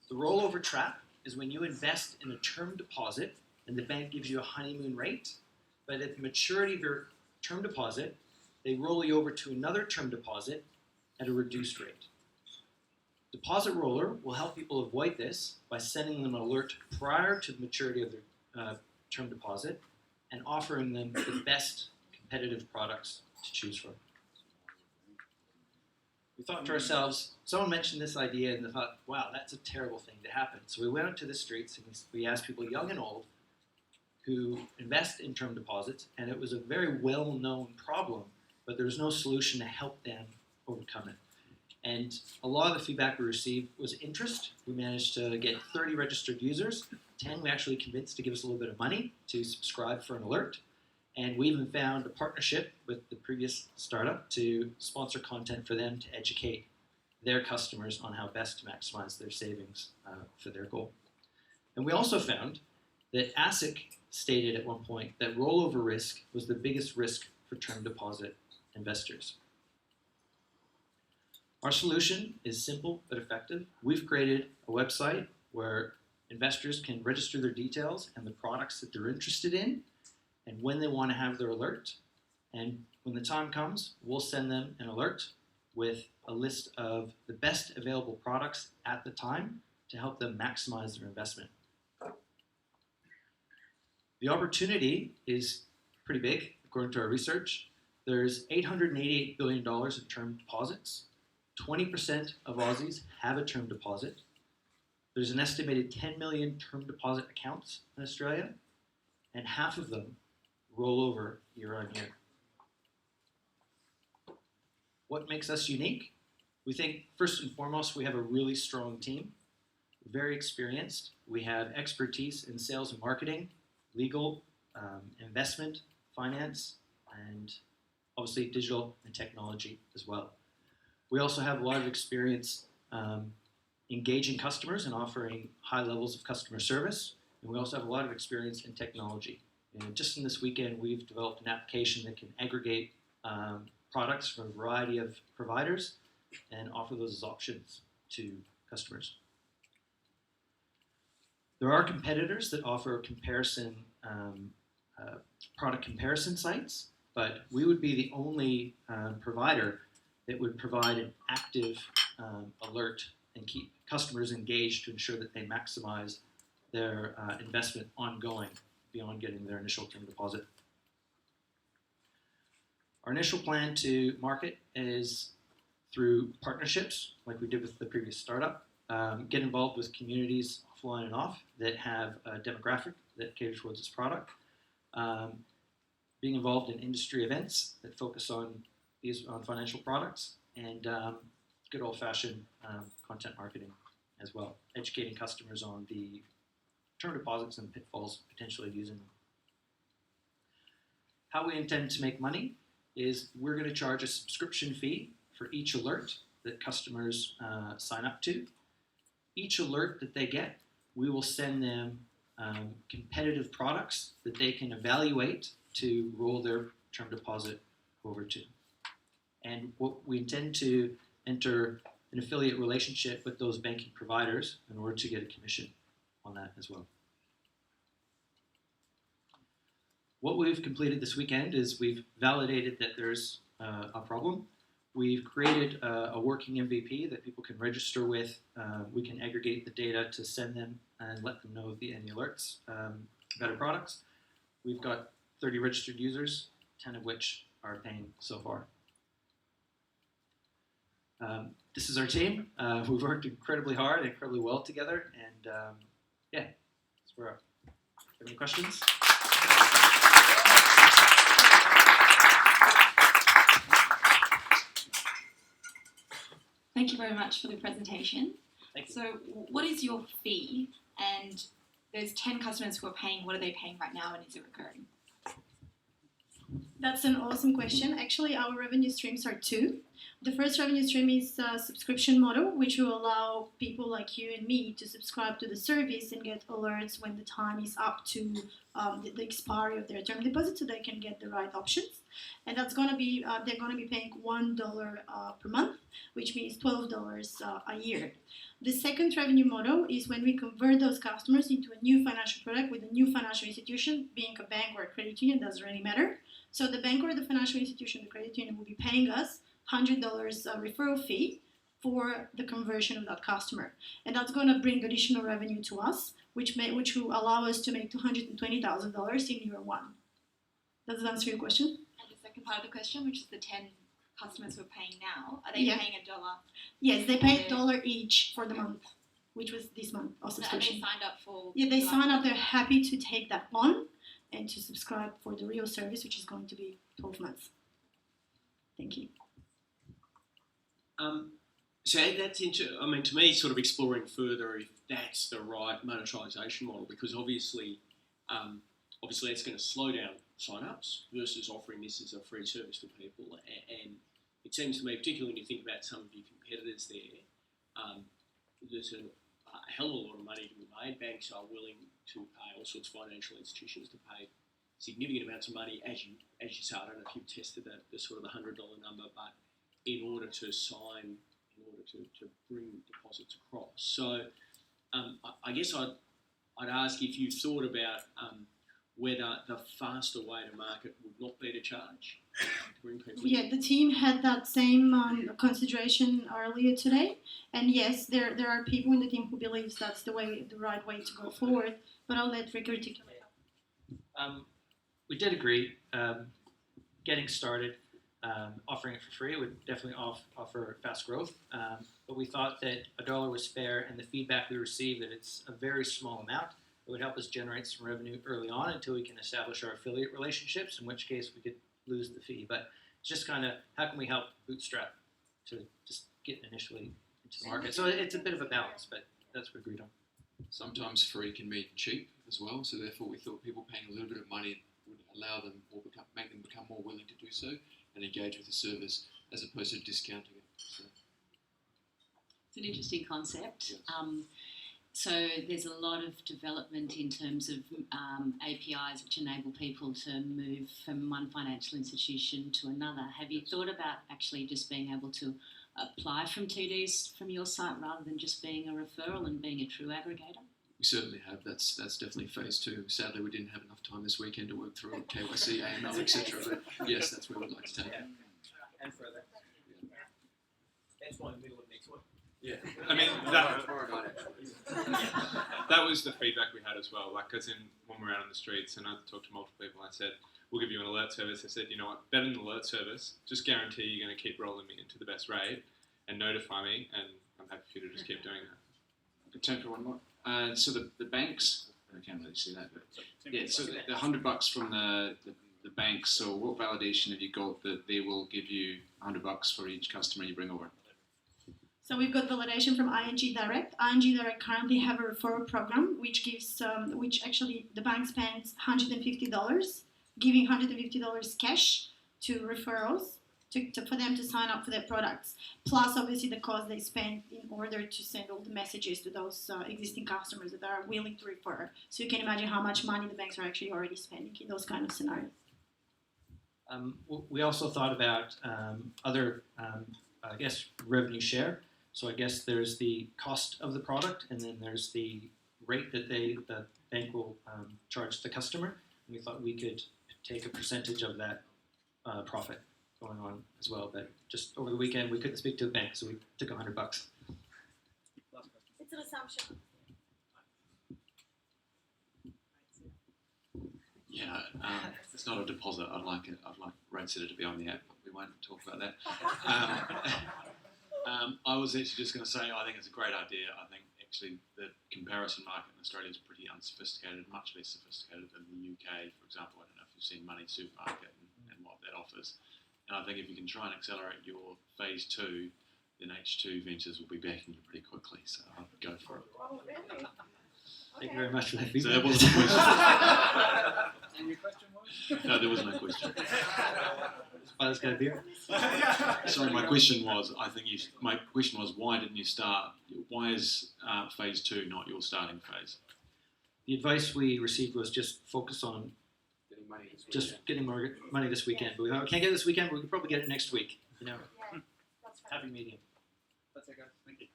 [SPEAKER 10] The rollover trap is when you invest in a term deposit and the bank gives you a honeymoon rate, but at the maturity of your term deposit, they roll you over to another term deposit at a reduced rate. Deposit Roller will help people avoid this by sending them an alert prior to the maturity of their term deposit and offering them the best competitive products to choose from. We thought to ourselves, someone mentioned this idea and they thought, wow, that's a terrible thing to happen. So we went out to the streets and we asked people young and old who invest in term deposits, and it was a very well-known problem, but there was no solution to help them overcome it. And a lot of the feedback we received was interest. We managed to get 30 registered users. 10 we actually convinced to give us a little bit of money to subscribe for an alert. And we even found a partnership with the previous startup to sponsor content for them to educate their customers on how best to maximize their savings for their goal. And we also found that ASIC stated at one point that rollover risk was the biggest risk for term deposit investors. Our solution is simple but effective. We've created a website where investors can register their details and the products that they're interested in and when they want to have their alert. And when the time comes, we'll send them an alert with a list of the best available products at the time to help them maximize their investment. The opportunity is pretty big, according to our research. There's $888 billion in term deposits. 20% of Aussies have a term deposit. There's an estimated 10 million term deposit accounts in Australia, and half of them roll over year on year. What makes us unique? We think, first and foremost, we have a really strong team, very experienced. We have expertise in sales and marketing, legal, investment, finance, and obviously digital and technology as well. We also have a lot of experience engaging customers and offering high levels of customer service. And we also have a lot of experience in technology. And just in this weekend, we've developed an application that can aggregate products from a variety of providers and offer those as options to customers. There are competitors that offer comparison, product comparison sites, but we would be the only provider that would provide an active alert and keep customers engaged to ensure that they maximize their investment ongoing beyond getting their initial term deposit. Our initial plan to market is through partnerships, like we did with the previous startup, get involved with communities offline and off that have a demographic that caters towards this product, being involved in industry events that focus on financial products, and good old-fashioned content marketing as well, educating customers on the term deposits and pitfalls potentially using them. How we intend to make money is we're going to charge a subscription fee for each alert that customers sign up to. Each alert that they get, we will send them competitive products that they can evaluate to roll their term deposit over to. And what we intend to enter an affiliate relationship with those banking providers in order to get a commission on that as well. What we've completed this weekend is we've validated that there's a problem. We've created a working MVP that people can register with. We can aggregate the data to send them and let them know of any alerts about our products. We've got 30 registered users, 10 of which are paying so far. This is our team. We've worked incredibly hard and incredibly well together, and yeah, that's where. Have any questions?
[SPEAKER 20] Thank you very much for the presentation.
[SPEAKER 10] Thank you.
[SPEAKER 20] So, what is your fee? And there's 10 customers who are paying. What are they paying right now, and is it recurring?
[SPEAKER 12] That's an awesome question. Actually, our revenue streams are two. The first revenue stream is a subscription model, which will allow people like you and me to subscribe to the service and get alerts when the time is up to the expiry of their term deposit, so they can get the right options. And that's going to be they're going to be paying $1 per month, which means $12 a year. The second revenue model is when we convert those customers into a new financial product with a new financial institution, being a bank or a credit union, doesn't really matter. So the bank or the financial institution, the credit union, will be paying us $100 referral fee for the conversion of that customer. And that's going to bring additional revenue to us, which will allow us to make $220,000 in year one. Does that answer your question?
[SPEAKER 20] And the second part of the question, which is the 10 customers who are paying now, are they paying $1?
[SPEAKER 12] Yes, they pay $1 each for the month, which was this month of subscription.
[SPEAKER 20] And they signed up for...
[SPEAKER 12] Yeah, they sign up. They're happy to take that on and to subscribe for the real service, which is going to be 12 months. Thank you.
[SPEAKER 16] So that's interesting. I mean, to me, sort of exploring further if that's the right monetisation model, because obviously it's going to slow down sign-ups versus offering this as a free service to people. And it seems to me, particularly when you think about some of your competitors there, there's a hell of a lot of money to be made. Banks are willing to pay, all sorts of financial institutions to pay significant amounts of money, as you say. I don't know if you've tested the sort of the $100 number, but in order to sign, in order to bring deposits across. So I guess I'd ask if you thought about whether the faster way to market would not be to charge to bring people in.
[SPEAKER 12] Yeah, the team had that same consideration earlier today, and yes, there are people in the team who believes that's the right way to go forward. But I'll let Rick articulate.
[SPEAKER 10] We did agree. Getting started, offering it for free would definitely offer fast growth. But we thought that $1 was fair, and the feedback we received that it's a very small amount. It would help us generate some revenue early on until we can establish our affiliate relationships, in which case we could lose the fee. But it's just kind of how can we help bootstrap to just get initially into the market. So it's a bit of a balance, but that's what we agreed on.
[SPEAKER 15] Sometimes free can mean cheap as well, so therefore we thought people paying a little bit of money would allow them or make them become more willing to do so and engage with the service as opposed to discounting it. So.
[SPEAKER 18] It's an interesting concept.
[SPEAKER 15] Yes.
[SPEAKER 18] So there's a lot of development in terms of APIs which enable people to move from one financial institution to another. Have you thought about actually just being able to apply from TDs from your site rather than just being a referral and being a true aggregator?
[SPEAKER 15] We certainly have. That's definitely phase two. Sadly, we didn't have enough time this weekend to work through KYC, AML, etc. But yes, that's where we'd like to take it.
[SPEAKER 3] And further. That's one in the middle of next one.
[SPEAKER 17] Yeah, I mean that was the feedback we had as well. Like, as in when we were out on the streets, and I talked to multiple people, I said, "We'll give you an alert service." I said, "You know what? Better than an alert service. Just guarantee you're going to keep rolling me into the best rate and notify me, and I'm happy for you to just keep doing that."
[SPEAKER 14] Good time for one more. So the banks, I can't really see that, but yeah. So the $100 from the banks. So what validation have you got that they will give you $100 for each customer you bring over?
[SPEAKER 12] So we've got validation from ING Direct. ING Direct currently have a referral program, which gives, which actually the bank spends $150, giving $150 cash to referrals for them to sign up for their products. Plus, obviously, the cost they spend in order to send all the messages to those existing customers that are willing to refer. So you can imagine how much money the banks are actually already spending in those kind of scenarios.
[SPEAKER 10] We also thought about other, I guess, revenue share. So I guess there's the cost of the product, and then there's the rate that the bank will charge the customer. And we thought we could take a percentage of that profit going on as well. But just over the weekend, we couldn't speak to a bank, so we took $100.
[SPEAKER 12] It's an assumption.
[SPEAKER 15] Yeah, it's not a deposit. I'd like RateSetter to be on the app, but we won't talk about that.
[SPEAKER 4] I was actually just going to say I think it's a great idea. I think actually the comparison market in Australia is pretty unsophisticated, much less sophisticated than the UK, for example. I don't know if you've seen Money Supermarket and what that offers. And I think if you can try and accelerate your phase 2, then H2 Ventures will be backing you pretty quickly. So I'd go for it.
[SPEAKER 10] Oh, really? Thank you very much for that.
[SPEAKER 4] So that wasn't a question.
[SPEAKER 8] And your question was?
[SPEAKER 4] No, there was no question.
[SPEAKER 10] Let's go beer.
[SPEAKER 4] Sorry, my question was, why didn't you start? Why is phase 2 not your starting phase?
[SPEAKER 10] The advice we received was just focus on getting more money this weekend. But we can't get it this weekend, but we could probably get it next week. You know, happy medium.
[SPEAKER 8] That's it, guys. Thank you.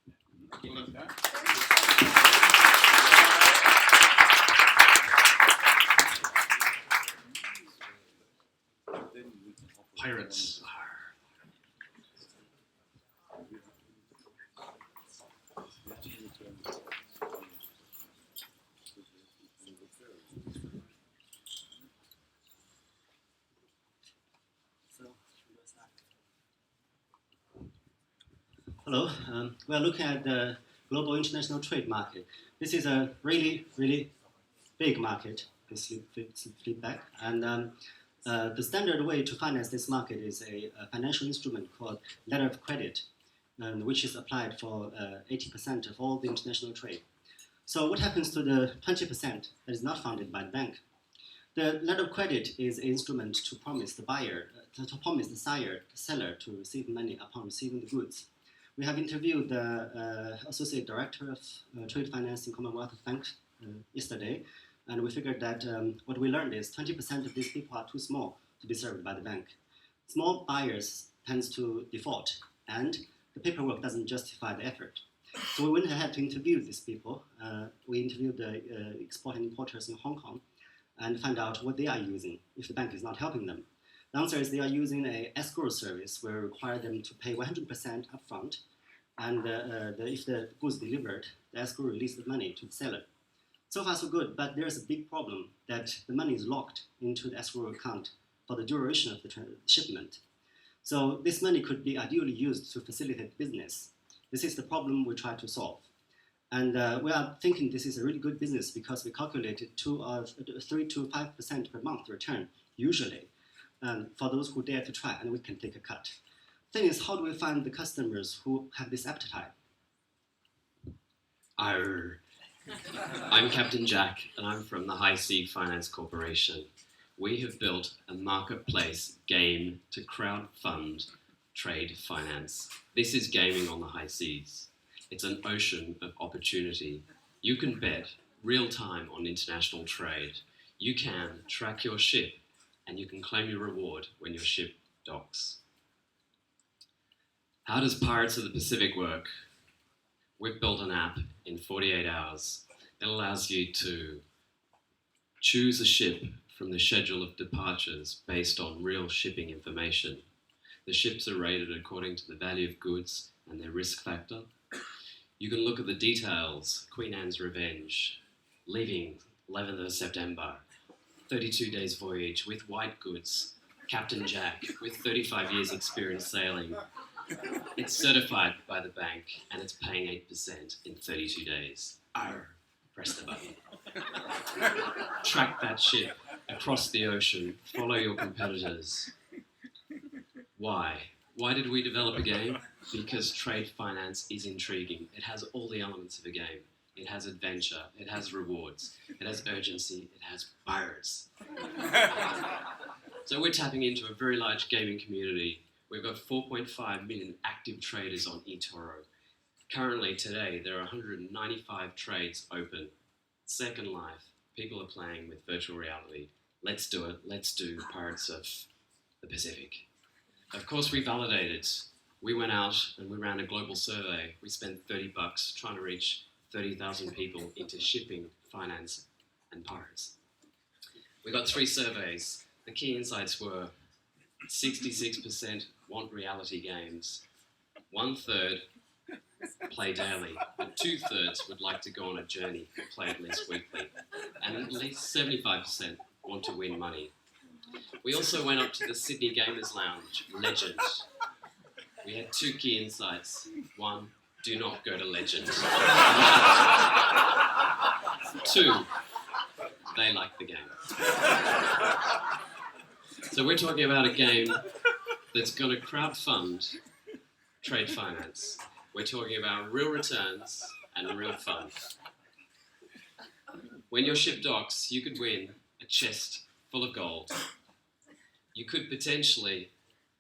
[SPEAKER 4] Pirates.
[SPEAKER 1] Hello. We are looking at the global international trade market. This is a really, really big market, this feedback. And the standard way to finance this market is a financial instrument called letter of credit, which is applied for 80% of all the international trade. So what happens to the 20% that is not funded by the bank? The letter of credit is an instrument to promise the buyer, to promise the seller to receive money upon receiving the goods. We have interviewed the Associate Director of Trade Finance in Commonwealth Bank yesterday, and we figured that what we learned is 20% of these people are too small to be served by the bank. Small buyers tend to default, and the paperwork doesn't justify the effort. So we went ahead to interview these people. We interviewed the export and importers in Hong Kong and find out what they are using if the bank is not helping them. The answer is they are using an escrow service where we require them to pay 100% upfront, and if the goods delivered, the escrow releases the money to the seller. So far so good, but there's a big problem that the money is locked into the escrow account for the duration of the shipment. So this money could be ideally used to facilitate business. This is the problem we try to solve. And we are thinking this is a really good business because we calculated 3 to 5% per month return, usually, for those who dare to try, and we can take a cut. Thing is, how do we find the customers who have this appetite?
[SPEAKER 7] Arr. I'm Captain Jack, and I'm from the High Sea Finance Corporation. We have built a marketplace game to crowdfund trade finance. This is gaming on the high seas. It's an ocean of opportunity. You can bet real time on international trade. You can track your ship, and you can claim your reward when your ship docks. How does Pirates of the Pacific work? We've built an app in 48 hours that allows you to choose a ship from the schedule of departures based on real shipping information. The ships are rated according to the value of goods and their risk factor. You can look at the details. Queen Anne's Revenge, leaving 11th of September, 32 days voyage with white goods, Captain Jack with 35 years experience sailing. It's certified by the bank and it's paying 8% in 32 days. Arr, press the button. Track that ship across the ocean, follow your competitors. Why? Why did we develop a game? Because trade finance is intriguing. It has all the elements of a game. It has adventure, it has rewards, it has urgency, it has pirates. So we're tapping into a very large gaming community. We've got 4.5 million active traders on eToro. Currently, today, there are 195 trades open. Second Life, people are playing with virtual reality. Let's do it. Let's do Pirates of the Pacific. Of course, we validated. We went out and we ran a global survey. We spent $30 trying to reach 30,000 people into shipping, finance, and pirates. We got 3 surveys. The key insights were 66% want reality games, 1/3 play daily, and 2/3 would like to go on a journey or play at least weekly, and at least 75% want to win money. We also went up to the Sydney Gamers Lounge, legend. we had 2 key insights. 1, do not go to Legend. 2, they like the game. So we're talking about a game that's going to crowdfund trade finance. We're talking about real returns and real fun. When your ship docks, you could win a chest full of gold. You could potentially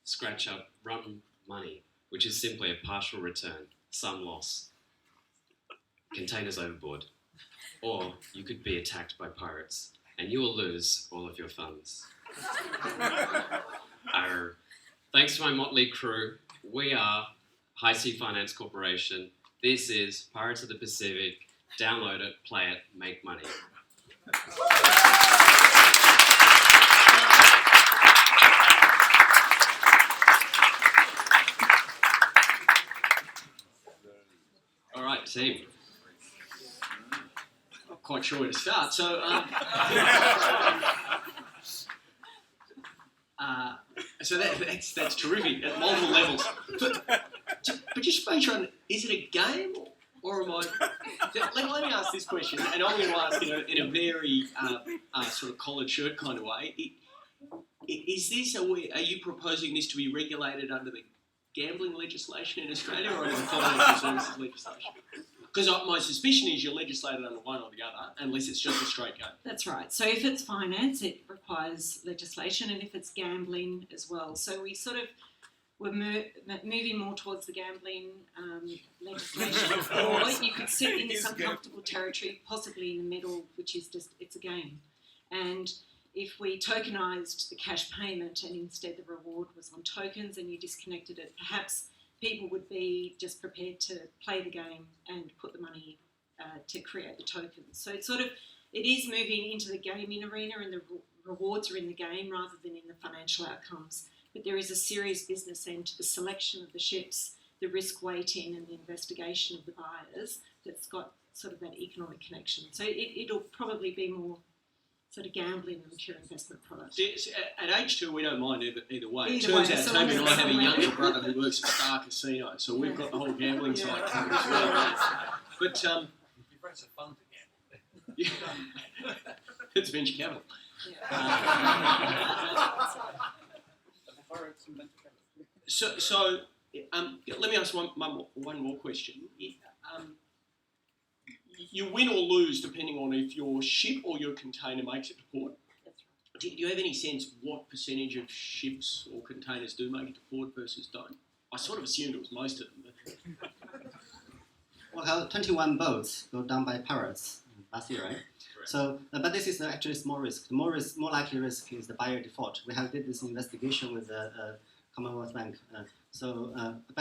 [SPEAKER 7] scratch up run money, which is simply a partial return, some loss, containers overboard. Or you could be attacked by pirates and you will lose all of your funds. Arr. Thanks to my motley crew, we are High Sea Finance Corporation. This is Pirates of the Pacific. Download it, play it, make money. All right, team.
[SPEAKER 16] Not quite sure where to start. So, so that's terrific at multiple levels. But just make sure, is it a game or am I? Let me ask this question, and I'm going to ask it in a very sort of collared shirt kind of way. Is this? Are you proposing this to be regulated under the gambling legislation in Australia or under the financial services legislation? Because my suspicion is you're legislated under one or the other, unless it's just a straight game.
[SPEAKER 5] That's right. So if it's finance, it requires legislation, and if it's gambling as well. So we sort of we're moving more towards the gambling legislation, or you could sit in this uncomfortable territory, possibly in the middle, which is just it's a game. And if we tokenised the cash payment and instead the reward was on tokens and you disconnected it, perhaps people would be just prepared to play the game and put the money to create the tokens. So it's sort of, it is moving into the gaming arena and the rewards are in the game rather than in the financial outcomes. But there is a serious business end to the selection of the ships, the risk weighting and the investigation of the buyers that's got sort of that economic connection. So it'll probably be more sort of gambling and pure investment products.
[SPEAKER 16] At H2, we don't mind either way. It
[SPEAKER 5] Either
[SPEAKER 16] turns
[SPEAKER 5] way,
[SPEAKER 16] out
[SPEAKER 5] so
[SPEAKER 16] Toby and I have a
[SPEAKER 5] somewhere.
[SPEAKER 16] younger brother who works at Star Casino, so we've got the whole gambling side covered as well. But
[SPEAKER 8] Your friends are fun to gamble.
[SPEAKER 16] it's venture capital. So let me ask one more question. You win or lose depending on if your ship or your container makes it to port. Do you have any sense what percentage of ships or containers do make it to port versus don't? I sort of assumed it was most of them.
[SPEAKER 1] Well, 21 boats go down by pirates last year, right? So, but this is actually small risk. The more likely risk is the buyer default. We have did this investigation with the Commonwealth Bank. By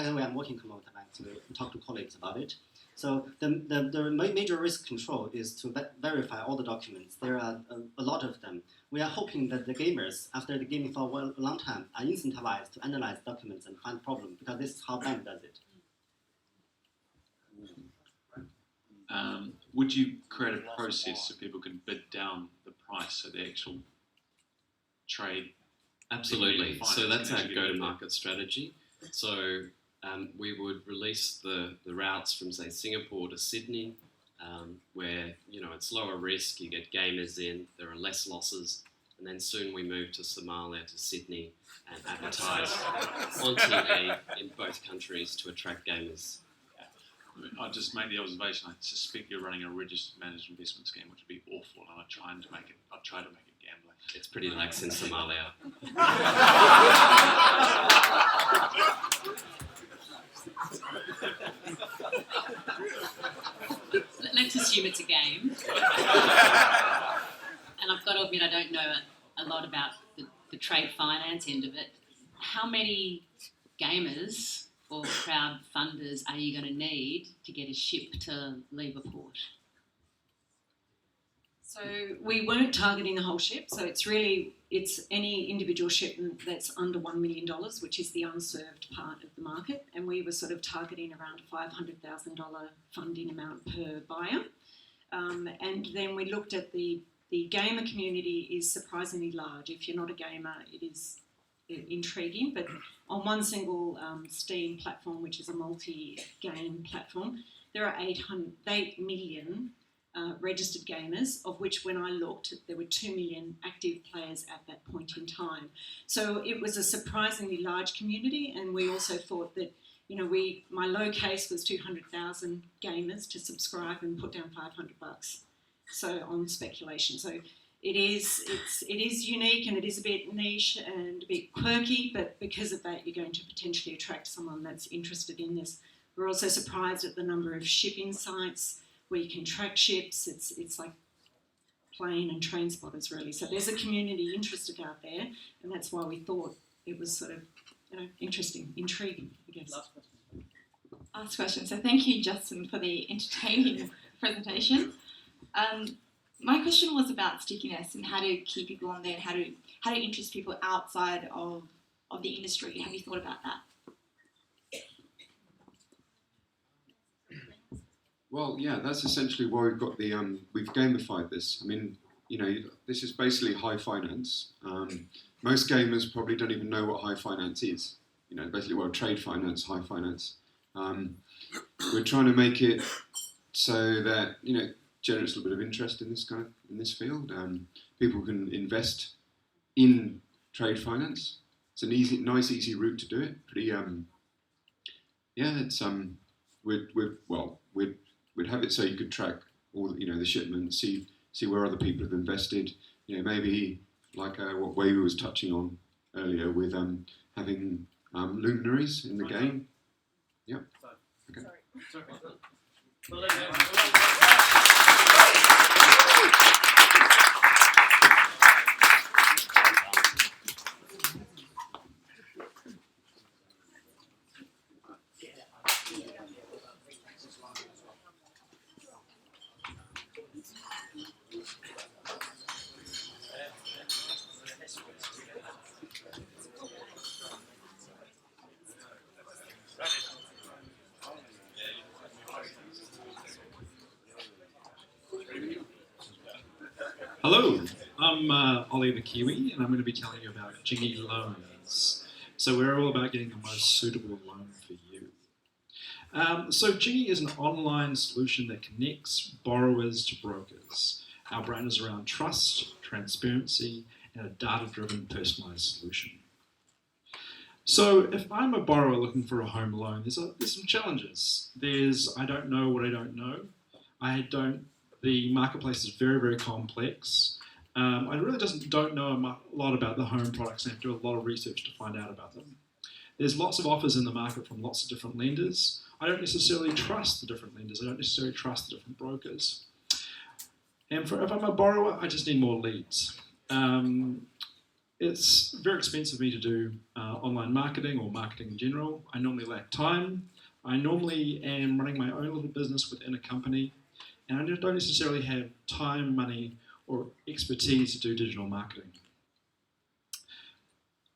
[SPEAKER 1] the way, I'm working Commonwealth Bank to talk to colleagues about it. So the major risk control is to verify all the documents. There are a lot of them. We are hoping that the gamers, after the gaming for a long time, are incentivized to analyze documents and find problems, because this is how bank does it.
[SPEAKER 4] Would you create a process so people can bid down the price so the actual trade?
[SPEAKER 7] Absolutely. So that's our go-to-market strategy. So we would release the routes from, say, Singapore to Sydney, where, it's lower risk, you get gamers in, there are less losses, and then soon we move to Somalia to Sydney and advertise on TV in both countries to attract gamers.
[SPEAKER 4] I'll just make the observation, I suspect you're running a registered managed investment scheme, which would be awful, and I'll try to make it gambling.
[SPEAKER 7] It's pretty lax in Somalia.
[SPEAKER 18] Let's assume it's a game. And I've got to admit, I don't know a lot about the trade finance end of it. How many gamers or crowdfunders are you going to need to get a ship to leave a port?
[SPEAKER 5] So we weren't targeting the whole ship. So it's any individual ship that's under $1 million, which is the unserved part of the market. And we were sort of targeting around a $500,000 funding amount per buyer. And then we looked at the gamer community is surprisingly large. If you're not a gamer, intriguing. But on one single Steam platform, which is a multi-game platform, there are 8 million registered gamers, of which when I looked, there were 2 million active players at that point in time. So it was a surprisingly large community, and we also thought that, you know, my low case was 200,000 gamers to subscribe and put down $500. So on speculation. So it is unique and it is a bit niche and a bit quirky, but because of that, you're going to potentially attract someone that's interested in this. We're also surprised at the number of shipping sites where you can track ships. It's like plane and train spotters, really. So there's a community interested out there, and that's why we thought it was sort of, you know, interesting, intriguing, I guess.
[SPEAKER 20] Last question. So thank you, Justin, for the entertaining presentation. My question was about stickiness and how to keep people on there and how to interest people outside of the industry. Have you thought about that?
[SPEAKER 13] Well, yeah, that's essentially why we've got the we've gamified this. I mean, you know, this is basically high finance. Most gamers probably don't even know what high finance is. You know, basically, well, trade finance, high finance. We're trying to make it so that, you know, generates a little bit of interest in this field. People can invest in trade finance. It's an nice, easy route to do it. Pretty, yeah. It's we'd have it so you could track all, you know, the shipments, see where other people have invested. You know, maybe like what Wavy was touching on earlier with having luminaries in the game. Yeah. Okay.
[SPEAKER 19] Hello, I'm Ollie the Kiwi, and I'm going to be telling you about Jiggy Loans. So we're all about getting the most suitable loan for you. So Jiggy is an online solution that connects borrowers to brokers. Our brand is around trust, transparency, and a data-driven personalised solution. So if I'm a borrower looking for a home loan, there's some challenges. I don't know what I don't know. The marketplace is very, very complex. I really don't know a lot about the home products and have to do a lot of research to find out about them. There's lots of offers in the market from lots of different lenders. I don't necessarily trust the different lenders. I don't necessarily trust the different brokers. And if I'm a borrower, I just need more leads. It's very expensive for me to do online marketing or marketing in general. I normally lack time. I normally am running my own little business within a company, and I don't necessarily have time, money, or expertise to do digital marketing.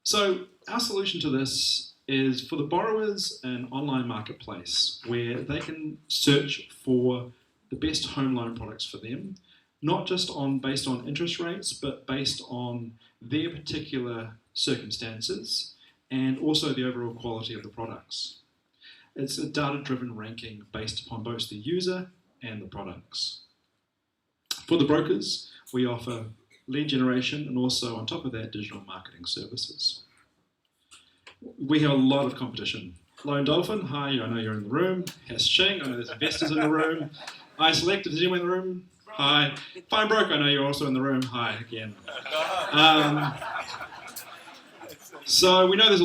[SPEAKER 19] So our solution to this is for the borrowers an online marketplace where they can search for the best home loan products for them, not just based on interest rates, but based on their particular circumstances and also the overall quality of the products. It's a data-driven ranking based upon both the user and the products. For the brokers, we offer lead generation and also on top of that digital marketing services. We have a lot of competition. Lone Dolphin, hi, I know you're in the room. Hess Ching, I know there's investors in the room. iSelect, is anyone in the room? Hi. Fine Broker, I know you're also in the room. Hi again. So we know there's a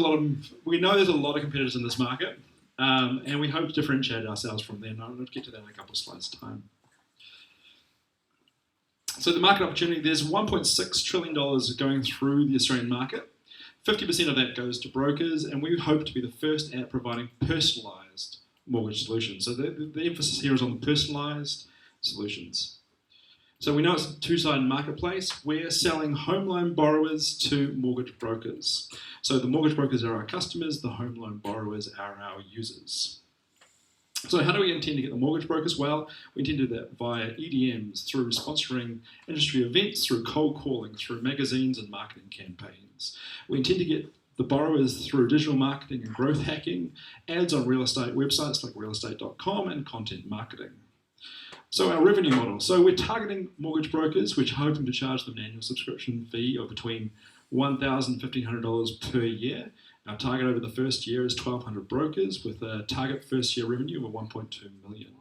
[SPEAKER 19] lot of competitors in this market, and we hope to differentiate ourselves from them. I'll get to that in a couple of slides' time. So the market opportunity, there's $1.6 trillion going through the Australian market. 50% of that goes to brokers, and we hope to be the first at providing personalised mortgage solutions. So the emphasis here is on the personalised solutions. So we know it's a two-sided marketplace. We're selling home loan borrowers to mortgage brokers. So the mortgage brokers are our customers, the home loan borrowers are our users. So how do we intend to get the mortgage brokers? Well, we intend to do that via EDMs, through sponsoring industry events, through cold calling, through magazines and marketing campaigns. We intend to get the borrowers through digital marketing and growth hacking, ads on real estate websites like realestate.com, and content marketing. So our revenue model. So we're targeting mortgage brokers, which are hoping to charge them an annual subscription fee of between $1,000 and $1,500 per year. Our target over the first year is 1,200 brokers with a target first year revenue of 1.2 million.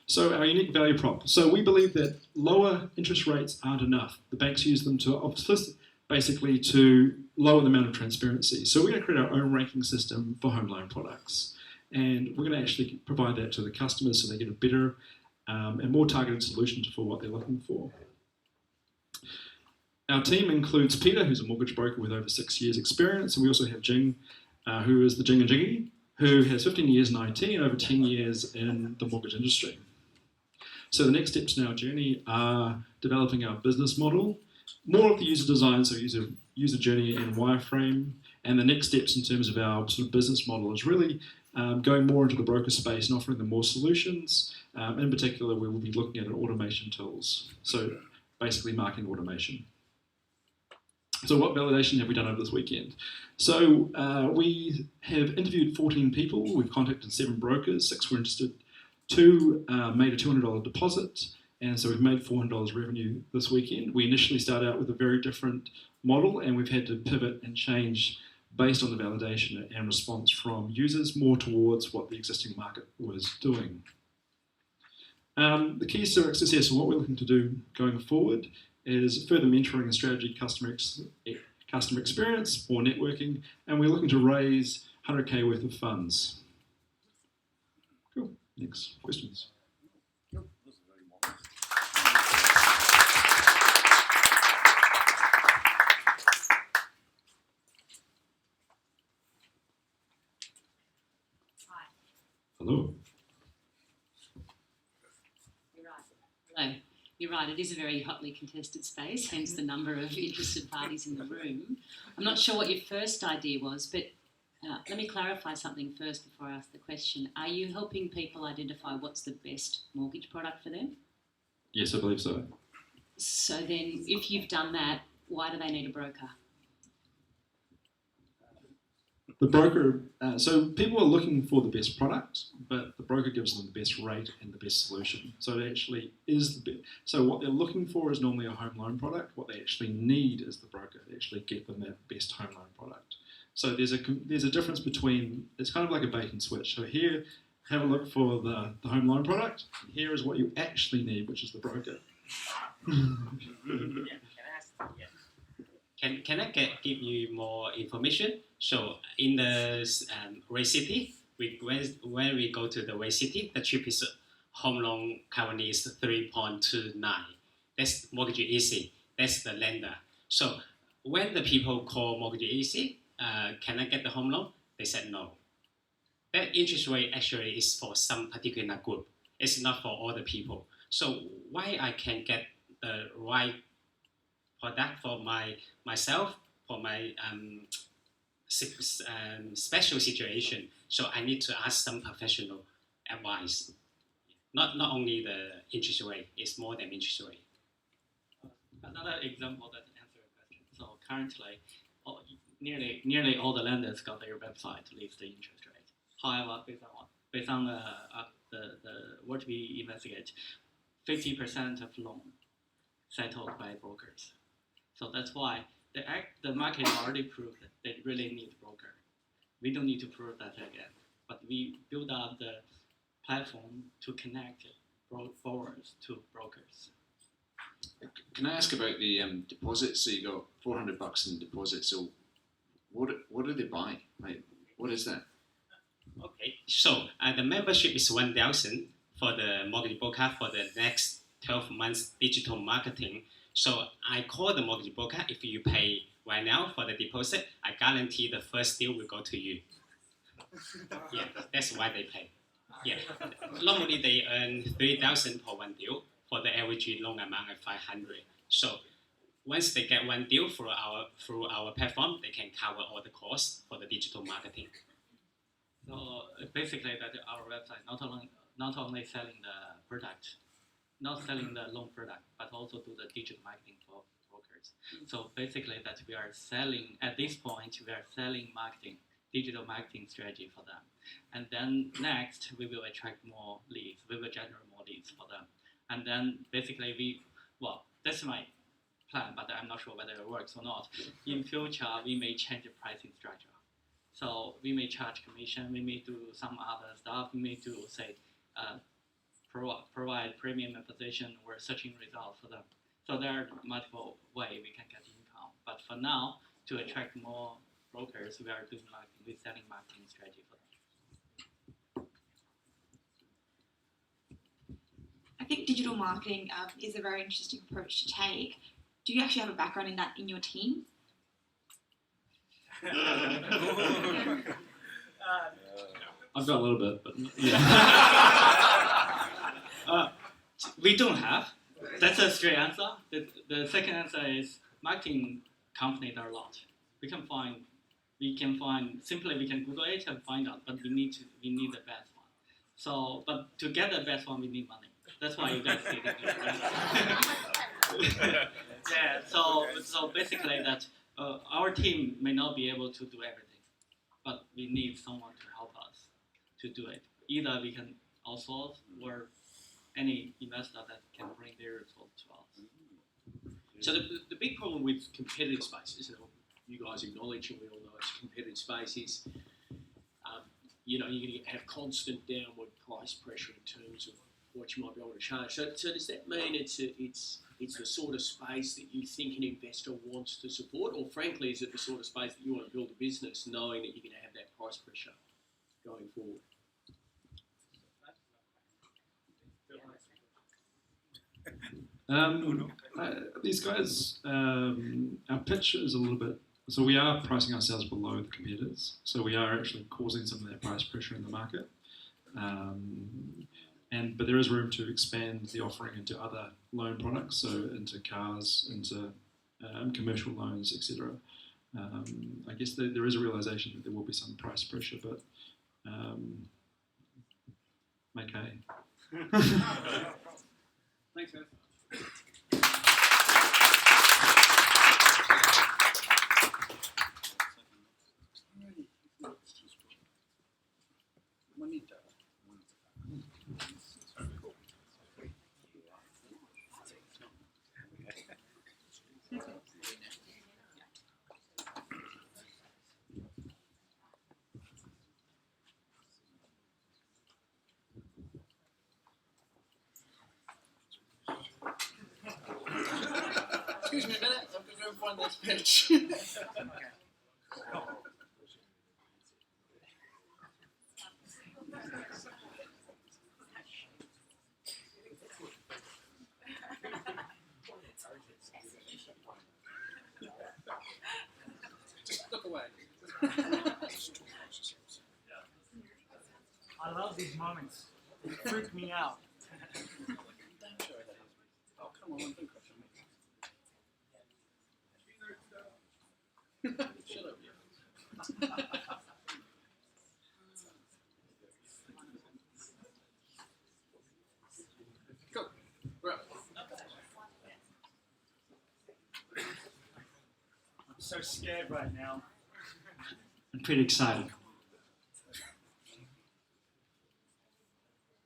[SPEAKER 19] So our unique value prop. So we believe that lower interest rates aren't enough. The banks use them to basically to lower the amount of transparency. So we're going to create our own ranking system for home loan products. And we're going to actually provide that to the customers so they get a better and more targeted solution for what they're looking for. Our team includes Peter, who's a mortgage broker with over 6 years experience. And we also have Jing, who is the Jing and Jingy, who has 15 years in IT and over 10 years in the mortgage industry. So the next steps in our journey are developing our business model, more of the user design, so user journey and wireframe. And the next steps in terms of our sort of business model is really going more into the broker space and offering them more solutions. In particular, we will be looking at automation tools. So basically marketing automation. So what validation have we done over this weekend? So we have interviewed 14 people. We've contacted 7 brokers, 6 were interested. 2 made a $200 deposit, and so we've made $400 revenue this weekend. We initially started out with a very different model, and we've had to pivot and change based on the validation and response from users more towards what the existing market was doing. The keys to our success and what we're looking to do going forward is further mentoring and strategy, customer experience, or networking, and we're looking to raise 100K worth of funds. Cool. Next, questions. Hello.
[SPEAKER 18] Hello. You're right, it is a very hotly contested space, hence the number of interested parties in the room. I'm not sure what your first idea was, but let me clarify something first before I ask the question. Are you helping people identify what's the best mortgage product for them?
[SPEAKER 19] Yes, I believe so.
[SPEAKER 18] So then, if you've done that, why do they need a broker?
[SPEAKER 19] The broker, so people are looking for the best product, but the broker gives them the best rate and the best solution. So it actually is the best. So what they're looking for is normally a home loan product. What they actually need is the broker to actually get them that best home loan product. So there's a difference between, it's kind of like a bait and switch. So here, have a look for the home loan product. Here is what you actually need, which is the broker.
[SPEAKER 9] Can I give you more information? So in the Ray City, when we go to the Ray City, the cheapest home loan currently is 3.29. That's Mortgage Easy. That's the lender. So when the people call Mortgage Easy, can I get the home loan? They said no. That interest rate actually is for some particular group. It's not for all the people. So why I can get the right product for myself, for my special situation. So I need to ask some professional advice. Not only the interest rate, it's more than interest rate.
[SPEAKER 21] Another example that answers your question. So currently, nearly all the lenders got their website to list the interest rate. However, based on the what we investigate, 50% of loan settled by brokers. So that's why the market already proved that they really need a broker. We don't need to prove that again. But we build up the platform to connect borrowers to brokers.
[SPEAKER 14] Can I ask about the deposits? So you got $400 in deposits. So what do they buy? Like, what is that?
[SPEAKER 9] Okay, so the membership is 1,000 for the mortgage broker for the next 12 months digital marketing. So I call the mortgage broker. If you pay right now for the deposit, I guarantee the first deal will go to you. Yeah, that's why they pay. Yeah, normally they earn 3,000 per one deal. For the average loan amount of 500. So once they get one deal through our platform, they can cover all the costs for the digital marketing.
[SPEAKER 21] So basically, that our website not only selling the product, not selling the loan product, but also do the digital marketing for brokers. brokers. So basically that we are selling, at this point, we are selling marketing, digital marketing strategy for them. And then next, we will attract more leads. We will generate more leads for them. And then basically that's my plan, but I'm not sure whether it works or not. In future, we may change the pricing structure. So we may charge commission, we may do some other stuff, we may do, say, provide premium position or searching results for them. So there are multiple ways we can get income. But for now, to attract more brokers, we are doing marketing, we're selling marketing strategy for them.
[SPEAKER 20] I think digital marketing is a very interesting approach to take. Do you actually have a background in that in your team?
[SPEAKER 21] I've got a little bit, but yeah. We don't have. That's a straight answer. The second answer is marketing companies are a lot. We can Google it and find out, but we need the best one. So, but to get the best one, we need money. That's why you guys see it. Yeah. So basically that our team may not be able to do everything, but we need someone to help us to do it. Either we can outsource or any investor that can bring their results to us.
[SPEAKER 16] So the big problem with competitive spaces, and you guys acknowledge, and we all know it's a competitive space, is you're going to have constant downward price pressure in terms of what you might be able to charge. So does that mean it's the sort of space that you think an investor wants to support, or frankly, is it the sort of space that you want to build a business knowing that you're going to have that price pressure going forward?
[SPEAKER 19] These guys, our pitch is a little bit, so we are pricing ourselves below the competitors, so we are actually causing some of that price pressure in the market, but there is room to expand the offering into other loan products, so into cars, into commercial loans, etc. I guess there is a realization that there will be some price pressure, but okay.
[SPEAKER 16] Thanks, guys.
[SPEAKER 2] Excuse me a minute, I'm going to go and find this pitch. Just look away.
[SPEAKER 8] I love these moments. They freak me out.
[SPEAKER 2] Oh, come on, don't crush on me. Shut up, Go. We're up.
[SPEAKER 8] I'm so scared right now.
[SPEAKER 6] I'm pretty excited.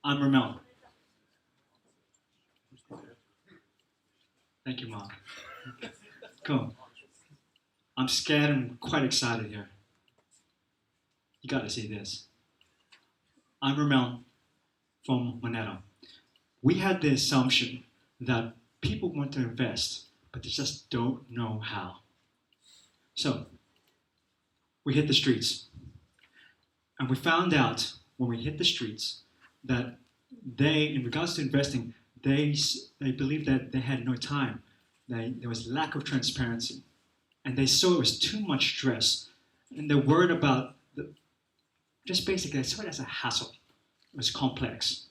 [SPEAKER 6] I'm Ramon. Thank you, Mark. Cool. I'm scared and quite excited here. You gotta see this. I'm Ramon from Monero. We had the assumption that people want to invest, but they just don't know how. So, we hit the streets. And we found out when we hit the streets that they, in regards to investing, they believed that they had no time. There was lack of transparency. And they saw it was too much stress. And they're worried about, just basically, they saw it as a hassle. It was complex.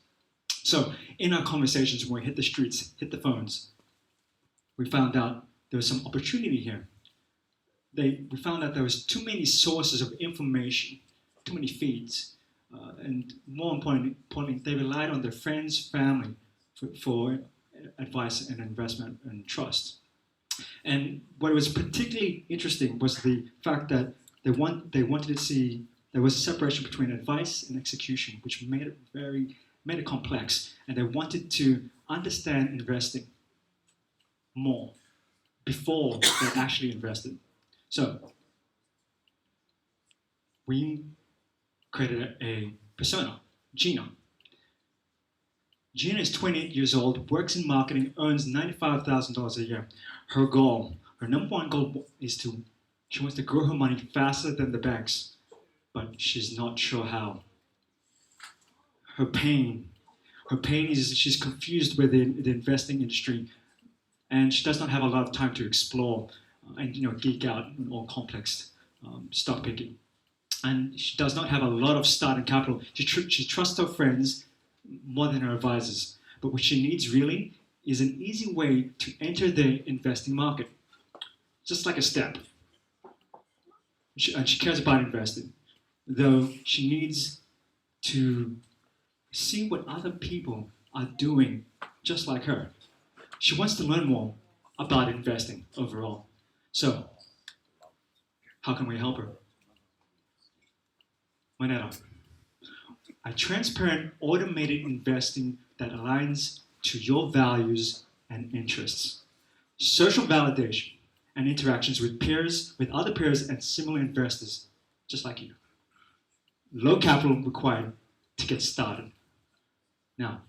[SPEAKER 6] So in our conversations, when we hit the streets, hit the phones, we found out there was some opportunity here. We found out there was too many sources of information, too many feeds. And more importantly, they relied on their friends, family for advice and investment and trust. And what was particularly interesting was the fact that they wanted to see there was a separation between advice and execution, which made it complex. And they wanted to understand investing more before they actually invested. So we created a persona, Gina. Gina is 28 years old, works in marketing, earns $95,000 a year. Her goal, her number one goal is she wants to grow her money faster than the banks, but she's not sure how. Her pain is she's confused with the investing industry, and she does not have a lot of time to explore and geek out on more complex stock picking. And she does not have a lot of starting capital. She trusts her friends more than her advisors. But what she needs really is an easy way to enter the investing market. Just like a step. And she cares about investing. Though she needs to see what other people are doing just like her. She wants to learn more about investing overall. So, how can we help her? Moneta. A transparent, automated investing that aligns to your values and interests. Social validation and interactions with peers, with other peers and similar investors, just like you. Low capital required to get started. Now,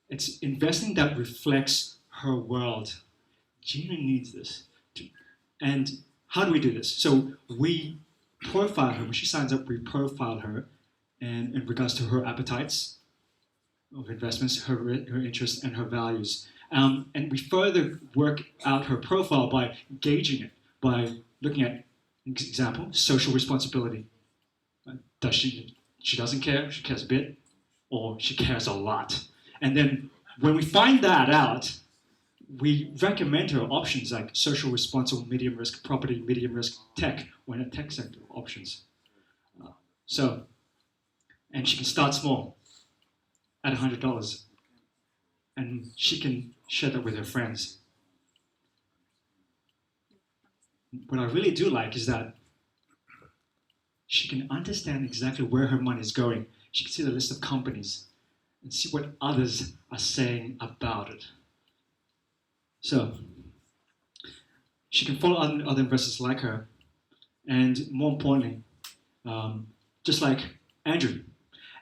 [SPEAKER 6] it's investing that reflects her world. Gina needs this. And how do we do this? So we profile her. When she signs up, we profile her and in regards to her appetites of investments, her interests, and her values. And we further work out her profile by gauging it, by looking at, example, social responsibility. Does she doesn't care, she cares a bit, or she cares a lot. And then when we find that out, we recommend her options like social responsible, medium risk property, medium risk tech, or in a tech sector options. And she can start small at $100, and she can share that with her friends. What I really do like is that she can understand exactly where her money is going. She can see the list of companies and see what others are saying about it. So, she can follow other investors like her, and more importantly, just like Andrew.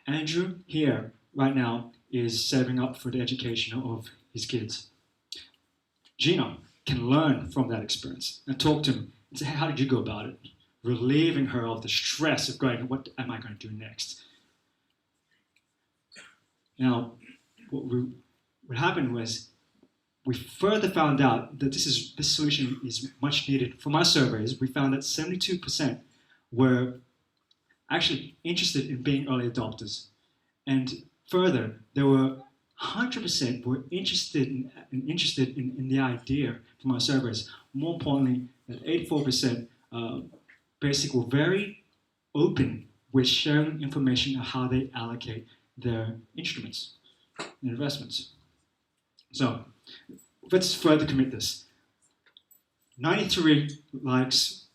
[SPEAKER 6] Andrew here right now is saving up for the education of his kids. Gina can learn from that experience and talk to him and say, hey, how did you go about it? Relieving her of the stress of going, what am I going to do next? Now, what happened was we further found out that this solution is much needed. From our surveys, we found that 72% were actually interested in being early adopters. And further, there were 100% were interested in the idea from our surveys. More importantly, that 84% basically were very open with sharing information on how they allocate their instruments and investments. So let's further commit this. 93 likes,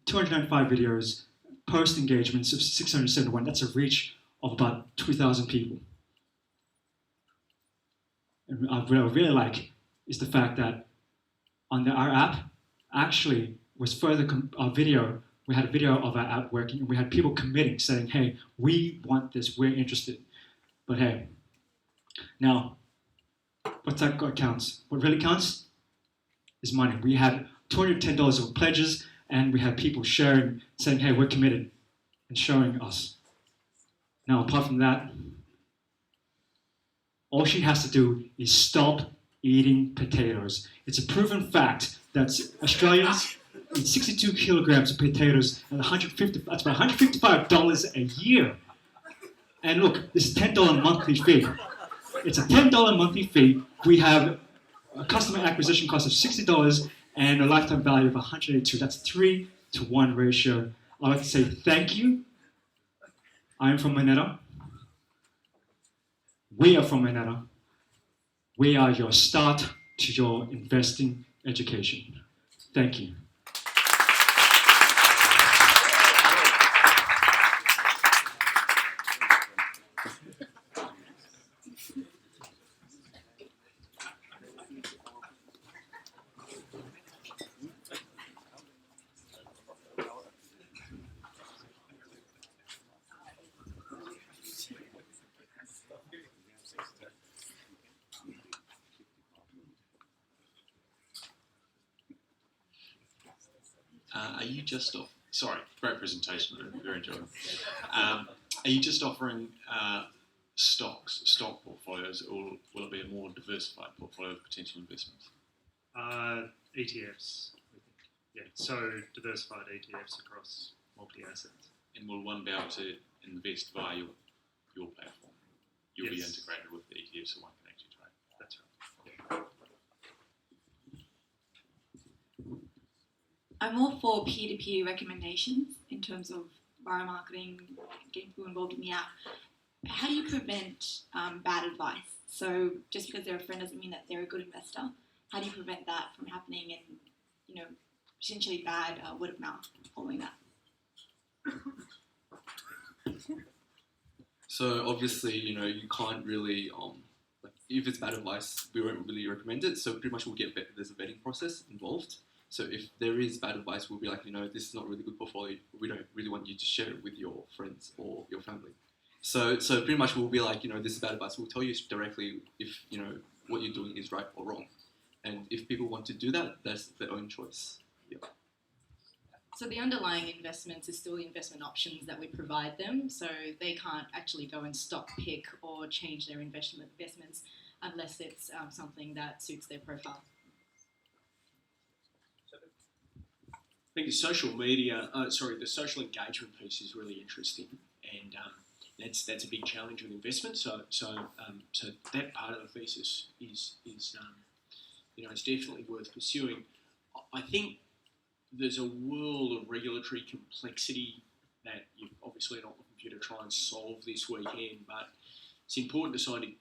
[SPEAKER 6] 295 videos, post engagements of 671. That's a reach of about 2,000 people. And what I really like is the fact that on our app actually was further our video. We had a video of our app working, and we had people committing, saying, hey, we want this, we're interested. But hey, now, what's that counts? What really counts is money. We had $210 of pledges, and we had people sharing, saying, hey, we're committed, and showing us. Now, apart from that, all she has to do is stop eating potatoes. It's a proven fact that Australians eat 62 kilograms of potatoes and that's about $155 a year. And look, this is a $10 monthly fee. It's a $10 monthly fee. We have a customer acquisition cost of $60 and a lifetime value of $182. That's 3-to-1 ratio. I'd like to say thank you. I'm from Moneta. We are from Moneta. We are your start to your investing education. Thank you.
[SPEAKER 4] Are you just sorry, great presentation, very enjoyable. Are you just offering stock portfolios, or will it be a more diversified portfolio of potential investments?
[SPEAKER 11] ETFs, I think. Yeah, so diversified ETFs across multi-assets.
[SPEAKER 4] And will one be able to invest via your platform? You'll be
[SPEAKER 11] Yes.
[SPEAKER 4] integrated with the ETF, so one can actually trade.
[SPEAKER 11] That's right.
[SPEAKER 20] I'm all for peer-to-peer recommendations in terms of borrow marketing, getting people involved in the app. How do you prevent bad advice? So just because they're a friend doesn't mean that they're a good investor. How do you prevent that from happening and, potentially bad word of mouth following that?
[SPEAKER 15] So obviously, you can't really, if it's bad advice, we won't really recommend it. So pretty much there's a vetting process involved. So if there is bad advice, we'll be like, this is not really good portfolio. We don't really want you to share it with your friends or your family. So pretty much we'll be like, this is bad advice. We'll tell you directly if, what you're doing is right or wrong. And if people want to do that, that's their own choice. Yeah.
[SPEAKER 22] So the underlying investments is still the investment options that we provide them. So they can't actually go and stock pick or change their investments unless it's something that suits their profile.
[SPEAKER 16] I think the social engagement piece is really interesting, and that's a big challenge with investment. So that part of the thesis is it's definitely worth pursuing. I think there's a world of regulatory complexity that you're obviously not looking for you to try and solve this weekend, but it's important to sort of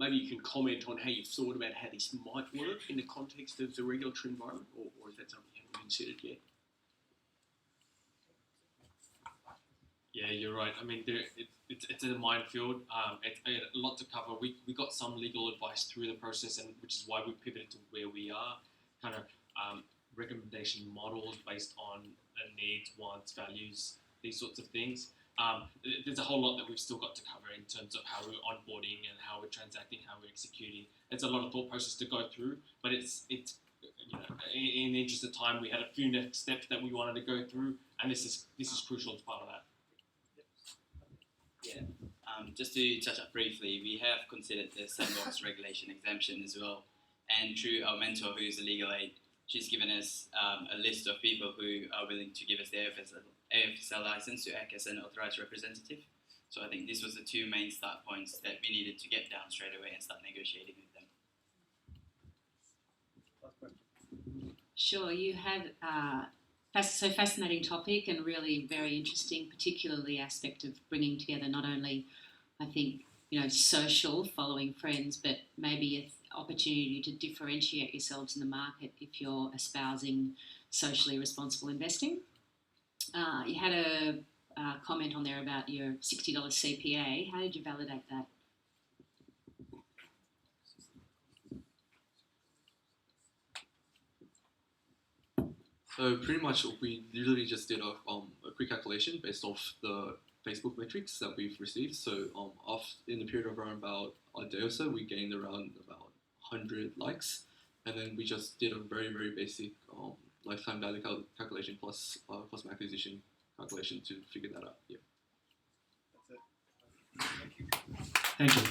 [SPEAKER 16] maybe you can comment on how you've thought about how this might work in the context of the regulatory environment, or is that something you haven't considered yet?
[SPEAKER 9] Yeah, you're right. I mean, it's a minefield. It's a lot to cover. We got some legal advice through the process, and which is why we pivoted to where we are. Kind of recommendation models based on needs, wants, values, these sorts of things. There's a whole lot that we've still got to cover in terms of how we're onboarding and how we're transacting, how we're executing. It's a lot of thought process to go through, but it's in the interest of time, we had a few next steps that we wanted to go through, and this is crucial as part of that.
[SPEAKER 23] Yeah. Just to touch up briefly, we have considered the sandbox regulation exemption as well, and through our mentor, who is a legal aid, she's given us a list of people who are willing to give us the AFSL license to act as an authorized representative. So I think this was the two main start points that we needed to get down straight away and start negotiating with them.
[SPEAKER 18] Sure, you had fascinating topic and really very interesting, particularly aspect of bringing together not only, I think, social following friends, but maybe an opportunity to differentiate yourselves in the market if you're espousing socially responsible investing. You had a comment on there about your $60 CPA. How did you validate that?
[SPEAKER 15] So pretty much we literally just did a quick calculation based off the Facebook metrics that we've received. So in the period of around about a day or so, we gained around about 100 likes, and then we just did a very, very basic lifetime value calculation plus customer acquisition calculation to figure that out. Yeah.
[SPEAKER 6] Thank you.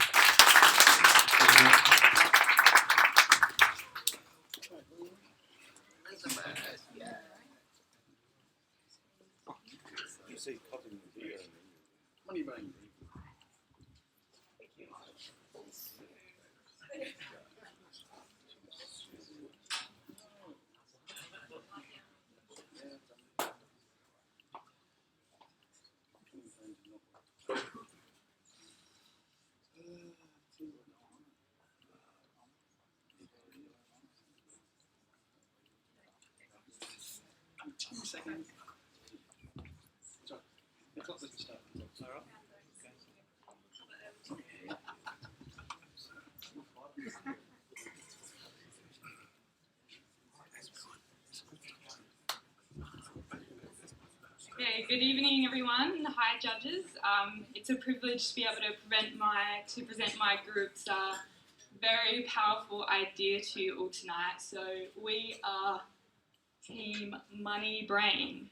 [SPEAKER 2] Money bank. seconds. Sorry, the clock doesn't start. All right.
[SPEAKER 3] Okay, good evening, everyone. Hi, judges. It's a privilege to be able to present my group's very powerful idea to you all tonight. So we are Team Money Brain.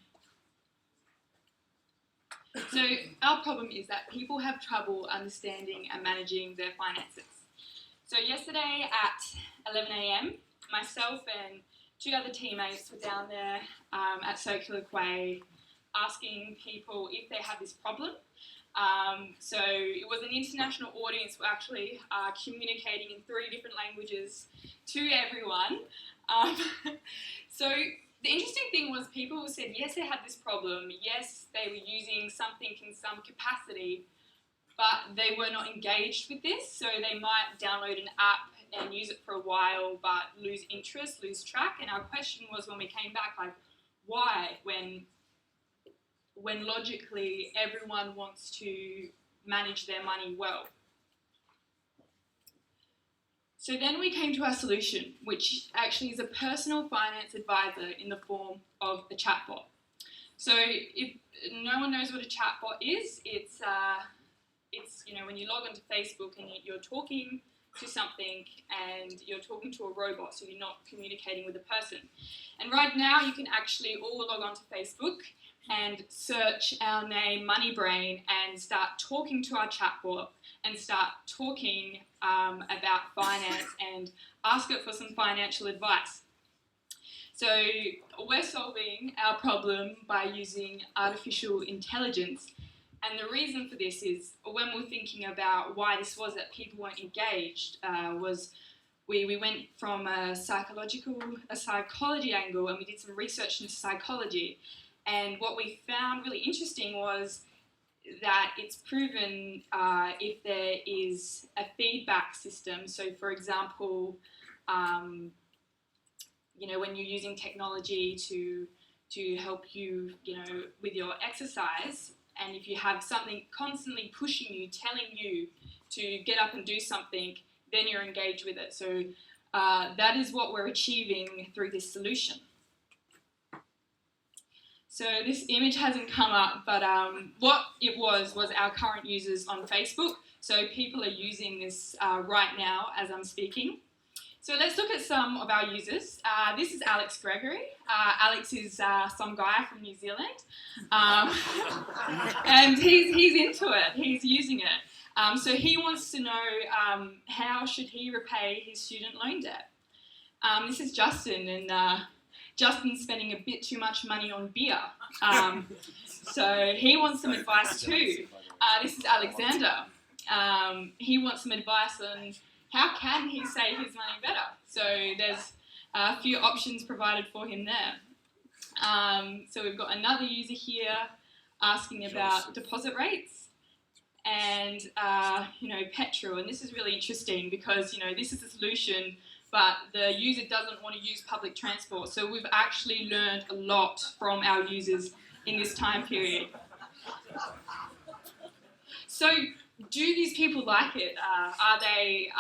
[SPEAKER 3] So our problem is that people have trouble understanding and managing their finances. So yesterday at 11 a.m, myself and two other teammates were down there at Circular Quay asking people if they have this problem. So it was an international audience. We're actually communicating in 3 different languages to everyone. So the interesting thing was people said yes, they had this problem. Yes, they were using something in some capacity, but they were not engaged with this. So they might download an app and use it for a while, but lose interest, lose track. And our question was when we came back, like, why? When logically everyone wants to manage their money well. So then we came to our solution, which actually is a personal finance advisor in the form of a chatbot. So if no one knows what a chatbot is, it's when you log onto Facebook and you're talking to something and you're talking to a robot, so you're not communicating with a person. And right now you can actually all log onto Facebook and search our name, Money Brain, and start talking to our chatbot and start talking about finance and ask it for some financial advice. So we're solving our problem by using artificial intelligence. And the reason for this is when we're thinking about why this was that people weren't engaged, was we went from a psychology angle and we did some research into psychology. And what we found really interesting was that it's proven if there is a feedback system. So, for example, when you're using technology to help you, with your exercise, and if you have something constantly pushing you, telling you to get up and do something, then you're engaged with it. So that is what we're achieving through this solution. So this image hasn't come up, but what it was our current users on Facebook. So people are using this right now as I'm speaking. So let's look at some of our users. This is Alex Gregory. Alex is some guy from New Zealand. And he's into it. He's using it. So he wants to know how should he repay his student loan debt. This is Justin, and Justin's spending a bit too much money on beer. So he wants some advice too. This is Alexander. He wants some advice on how can he save his money better. So there's a few options provided for him there. So we've got another user here asking about deposit rates and petrol. And this is really interesting because this is a solution, but the user doesn't want to use public transport. So we've actually learned a lot from our users in this time period. So do these people like it? Are they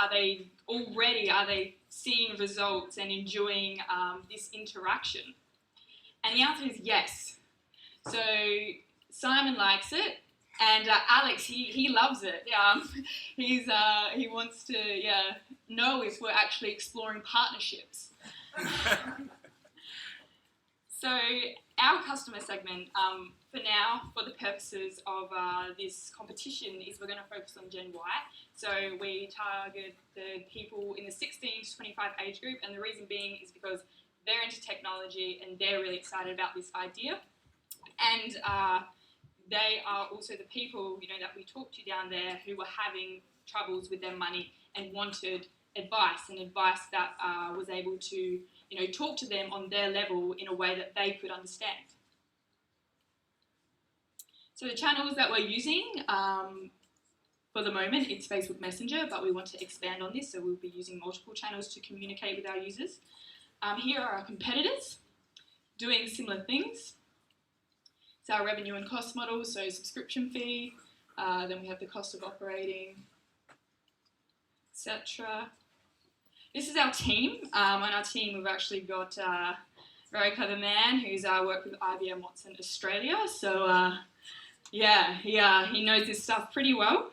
[SPEAKER 3] seeing results and enjoying this interaction? And the answer is yes. So Simon likes it, and Alex, he loves it. He wants to know if we're actually exploring partnerships. So our customer segment, for now, for the purposes of this competition, is we're going to focus on Gen Y. So we target the people in the 16 to 25 age group, and the reason being is because they're into technology and they're really excited about this idea. And they are also the people, that we talked to down there who were having troubles with their money and wanted advice that was able to, talk to them on their level in a way that they could understand. So the channels that we're using, for the moment, it's Facebook Messenger, but we want to expand on this, so we'll be using multiple channels to communicate with our users. Here are our competitors doing similar things. It's our revenue and cost model, so subscription fee, then we have the cost of operating, etc. This is our team. On our team, we've actually got a very clever man who's worked with IBM Watson Australia. So, he knows this stuff pretty well.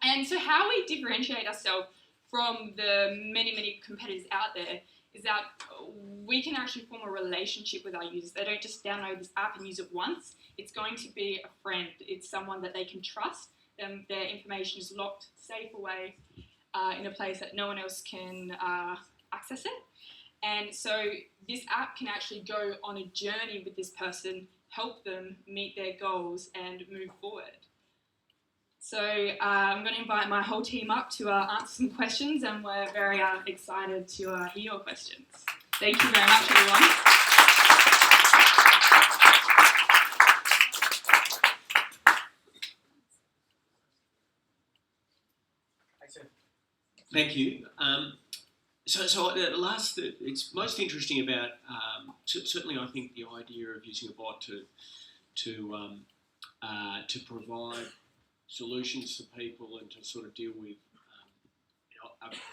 [SPEAKER 3] And so how we differentiate ourselves from the many competitors out there is that we can actually form a relationship with our users. They don't just download this app and use it once. It's going to be a friend. It's someone that they can trust. Their information is locked, safe away in a place that no one else can access it. And so this app can actually go on a journey with this person, help them meet their goals and move forward. So I'm going to invite my whole team up to answer some questions, and we're very excited to hear your questions. Thank you very much, everyone.
[SPEAKER 16] Thank you. So the last, it's most interesting about, certainly I think the idea of using a bot to provide solutions to people and to sort of deal with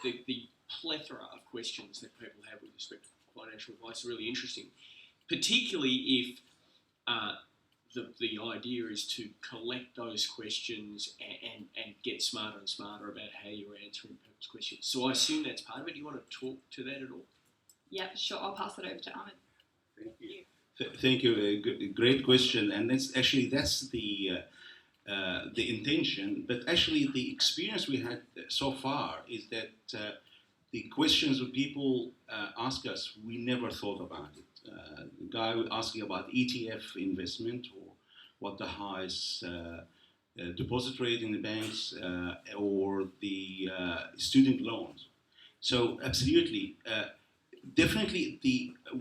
[SPEAKER 16] the plethora of questions that people have with respect to financial advice is really interesting, particularly if the idea is to collect those questions and get smarter and smarter about how you're answering people's questions. So I assume that's part of it. Do you want to talk to that at all?
[SPEAKER 3] Yeah, sure. I'll pass it over to Ahmed.
[SPEAKER 10] Thank you. Thank you. Great question. And that's the intention. But actually, the experience we had so far is that the questions that people ask us, we never thought about it. The guy asking about ETF investment or what the highest deposit rate in the banks or the student loans. So absolutely, definitely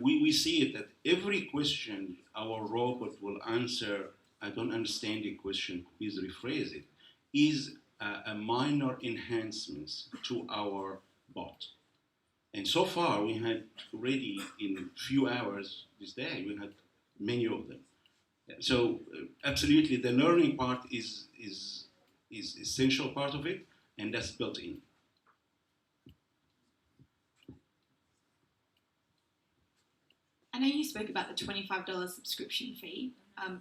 [SPEAKER 10] we see it that every question our robot will answer, I don't understand the question, please rephrase it, is a minor enhancements to our bot. And so far, we had already in few hours this day, we had many of them. So absolutely, the learning part is essential part of it, and that's built in.
[SPEAKER 20] I know you spoke about the $25 subscription fee,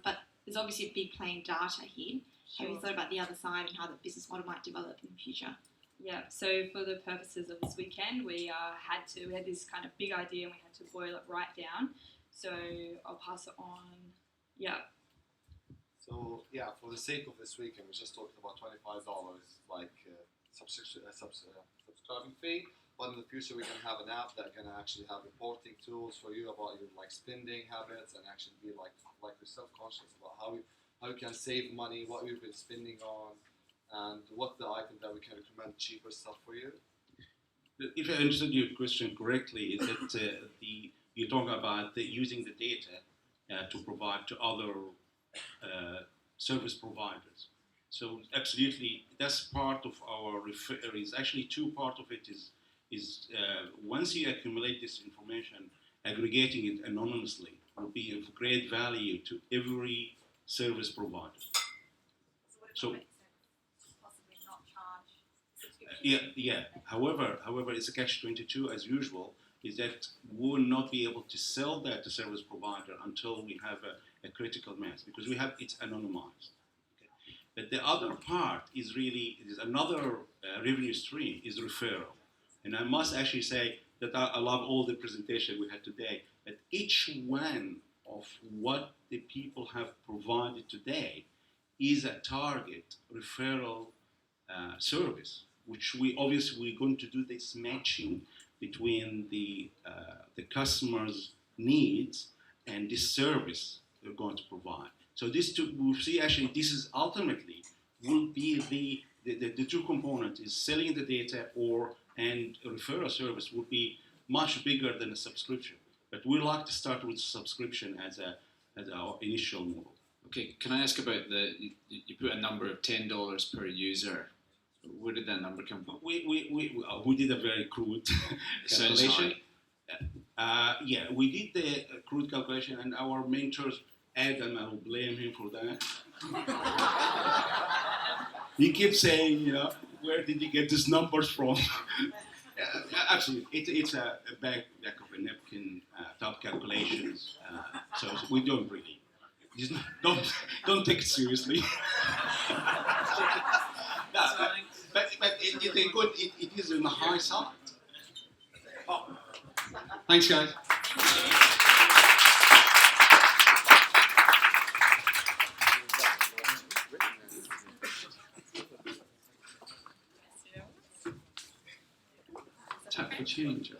[SPEAKER 20] but there's obviously a big play in data here.
[SPEAKER 3] Sure.
[SPEAKER 20] Have you thought about the other side and how the business model might develop in the future?
[SPEAKER 3] Yeah, so for the purposes of this weekend, we had this kind of big idea and we had to boil it right down. So I'll pass it on. Yeah.
[SPEAKER 12] So yeah, for the sake of this weekend, we just talked about $25 like subscribing fee. But in the future, we can have an app that can actually have reporting tools for you about your like spending habits and actually be like you're self-conscious about how you can save money, what you've been spending on, and what the item that we can recommend cheaper stuff for you.
[SPEAKER 10] If I understood your question correctly, is that you're talking about using the data to provide to other service providers. So absolutely, that's part of our is actually two part of it is once you accumulate this information, aggregating it anonymously will be of great value to every service provider. So yeah. However, it's a catch-22 as usual. Is that we will not be able to sell that to service provider until we have a critical mass because it's anonymized. Okay? But the other part is another revenue stream is referral, and I must actually say that I love all the presentation we had today. That each one of what the people have provided today is a target referral service, which we're going to do this matching between the customer's needs and this service they're going to provide. So we see actually this is ultimately will be the two components is selling the data and a referral service will be much bigger than a subscription. But we like to start with subscription as our initial model.
[SPEAKER 14] Okay, can I ask about you put a number of $10 per user. Where did that number come from?
[SPEAKER 10] We did a very crude calculation. We did the crude calculation, and our mentors Adam, I will blame him for that. He keeps saying, where did you get these numbers from? Absolutely, it's a back of a napkin top calculations. So we don't really, don't take it seriously. No, but it is on the high side. Oh.
[SPEAKER 6] Thanks, guys.
[SPEAKER 4] Tap for change.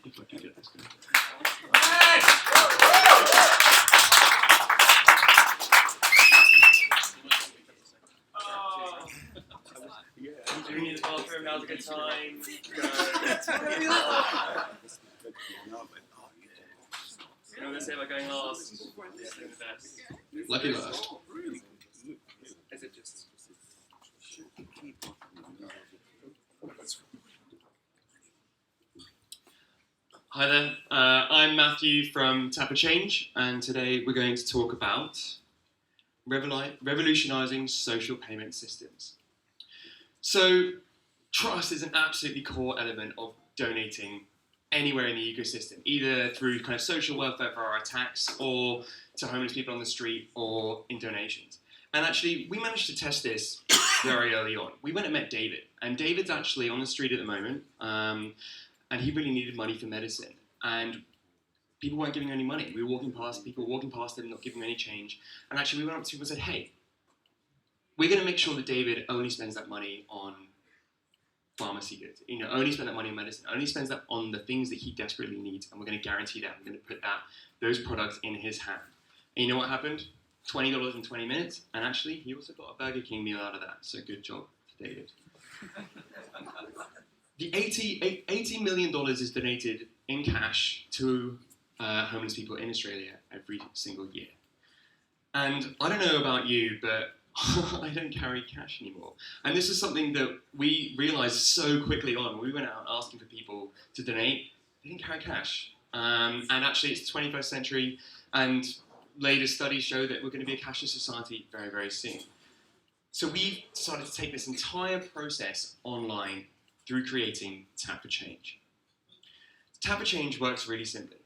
[SPEAKER 4] If I can get this going.
[SPEAKER 2] Do we need a bathroom? Now's a good time. You know, they say about going last. This thing the best.
[SPEAKER 4] Lucky last.
[SPEAKER 2] Is it just? Hi there, I'm Matthew from Tap a Change, and today we're going to talk about revolutionising social payment systems. So, trust is an absolutely core element of donating anywhere in the ecosystem, either through kind of social welfare for our tax, or to homeless people on the street, or in donations. And actually, we managed to test this very early on. We went and met David, and David's actually on the street at the moment, and he really needed money for medicine. And people weren't giving him any money. We were walking past, people were walking past him, not giving him any change. And actually, we went up to people and said, hey, we're going to make sure that David only spends that money on pharmacy goods, only spend that money on medicine, only spends that on the things that he desperately needs, and we're going to guarantee that. We're going to put those products in his hand. And you know what happened? $20 in 20 minutes, and actually, he also got a Burger King meal out of that, so good job, David. The $80 million is donated in cash to homeless people in Australia every single year. And I don't know about you, but I don't carry cash anymore. And this is something that we realized so quickly on. When we went out asking for people to donate, they didn't carry cash. And actually, it's the 21st century, and latest studies show that we're going to be a cashless society very, very soon. So we've decided to take this entire process online through creating Tap for Change. Tap for Change works really simply.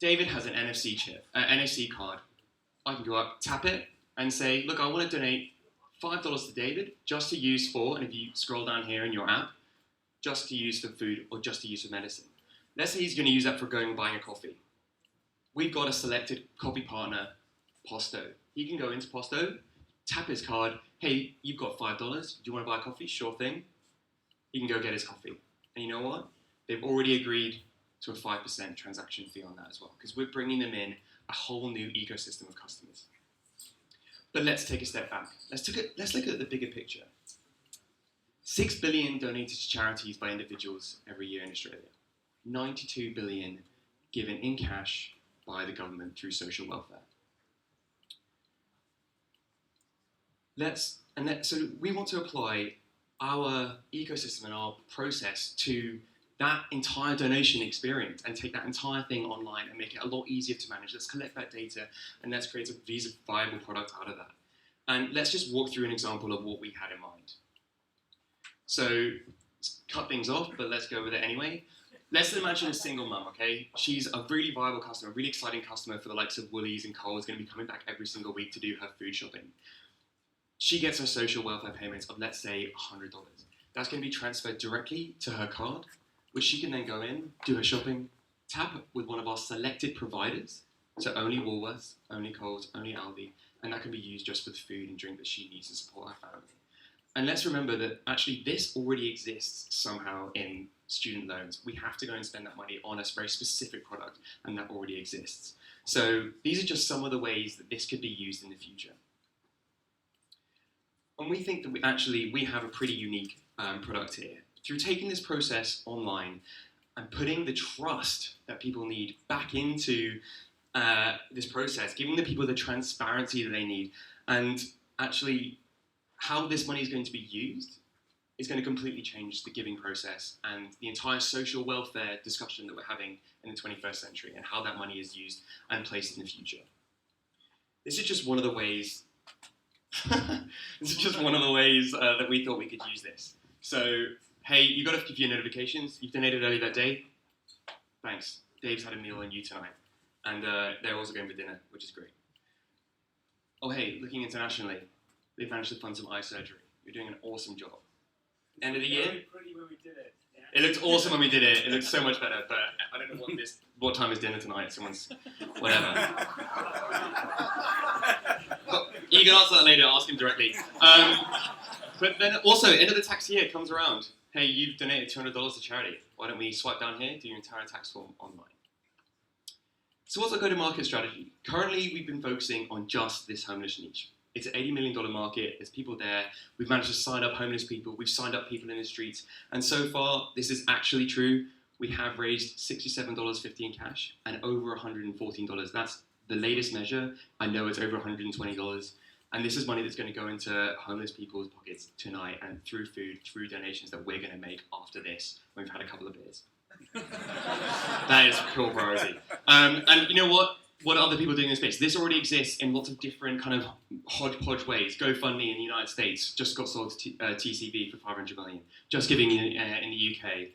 [SPEAKER 2] David has an NFC card. I can go up, tap it, and say, look, I want to donate $5 to David just to use for, and if you scroll down here in your app, just to use for food or just to use for medicine. Let's say he's going to use that for going and buying a coffee. We've got a selected coffee partner, Posto. He can go into Posto, tap his card, hey, you've got $5, do you want to buy a coffee? Sure thing. He can go get his coffee. And you know what? They've already agreed to a 5% transaction fee on that as well, because we're bringing them in a whole new ecosystem of customers. But let's take a step back. Let's look at the bigger picture. 6 billion donated to charities by individuals every year in Australia. 92 billion given in cash by the government through social welfare. So we want to apply our ecosystem and our process to that entire donation experience and take that entire thing online and make it a lot easier to manage. Let's collect that data and let's create a viable product out of that. And let's just walk through an example of what we had in mind. So let's cut things off, but let's go with it anyway. Let's imagine a single mum, okay? She's a really viable customer, a really exciting customer for the likes of Woolies and Coles, going to be coming back every single week to do her food shopping. She gets her social welfare payments of, let's say, $100. That's going to be transferred directly to her card, which she can then go in, do her shopping, tap with one of our selected providers, so only Woolworths, only Coles, only Aldi, and that can be used just for the food and drink that she needs to support her family. And let's remember that actually this already exists somehow in student loans. We have to go and spend that money on a very specific product, and that already exists. So these are just some of the ways that this could be used in the future. And we think that we have a pretty unique product here. Through taking this process online and putting the trust that people need back into this process, giving the people the transparency that they need, and actually how this money is going to be used, is going to completely change the giving process and the entire social welfare discussion that we're having in the 21st century and how that money is used and placed in the future. This is just one of the ways. This is just one of the ways that we thought we could use this. So, hey, you got a few notifications. You've donated early that day. Thanks. Dave's had a meal on you tonight, and they're also going for dinner, which is great. Oh, hey, looking internationally, they've managed to fund some eye surgery. You're doing an awesome job. End of the year.
[SPEAKER 8] Pretty when we did it. Yeah.
[SPEAKER 2] It looked awesome when we did it. It looked so much better, but I don't know what time is dinner tonight. Someone's whatever. But you can answer that later. Ask him directly. But then also, end of the tax year comes around. Hey, you've donated $200 to charity. Why don't we swipe down here, do your entire tax form online? So what's our go-to-market strategy? Currently, we've been focusing on just this homeless niche. It's an $80 million market. There's people there. We've managed to sign up homeless people. We've signed up people in the streets. And so far, this is actually true. We have raised $67.50 in cash and over $114. That's the latest measure. I know it's over $120. And this is money that's going to go into homeless people's pockets tonight and through food, through donations that we're going to make after this when we've had a couple of beers. That is pure priority. And you know what? What are other people doing in this space? This already exists in lots of different kind of hodgepodge ways. GoFundMe in the United States just got sold to TCB for 500 million. Just Giving in the UK.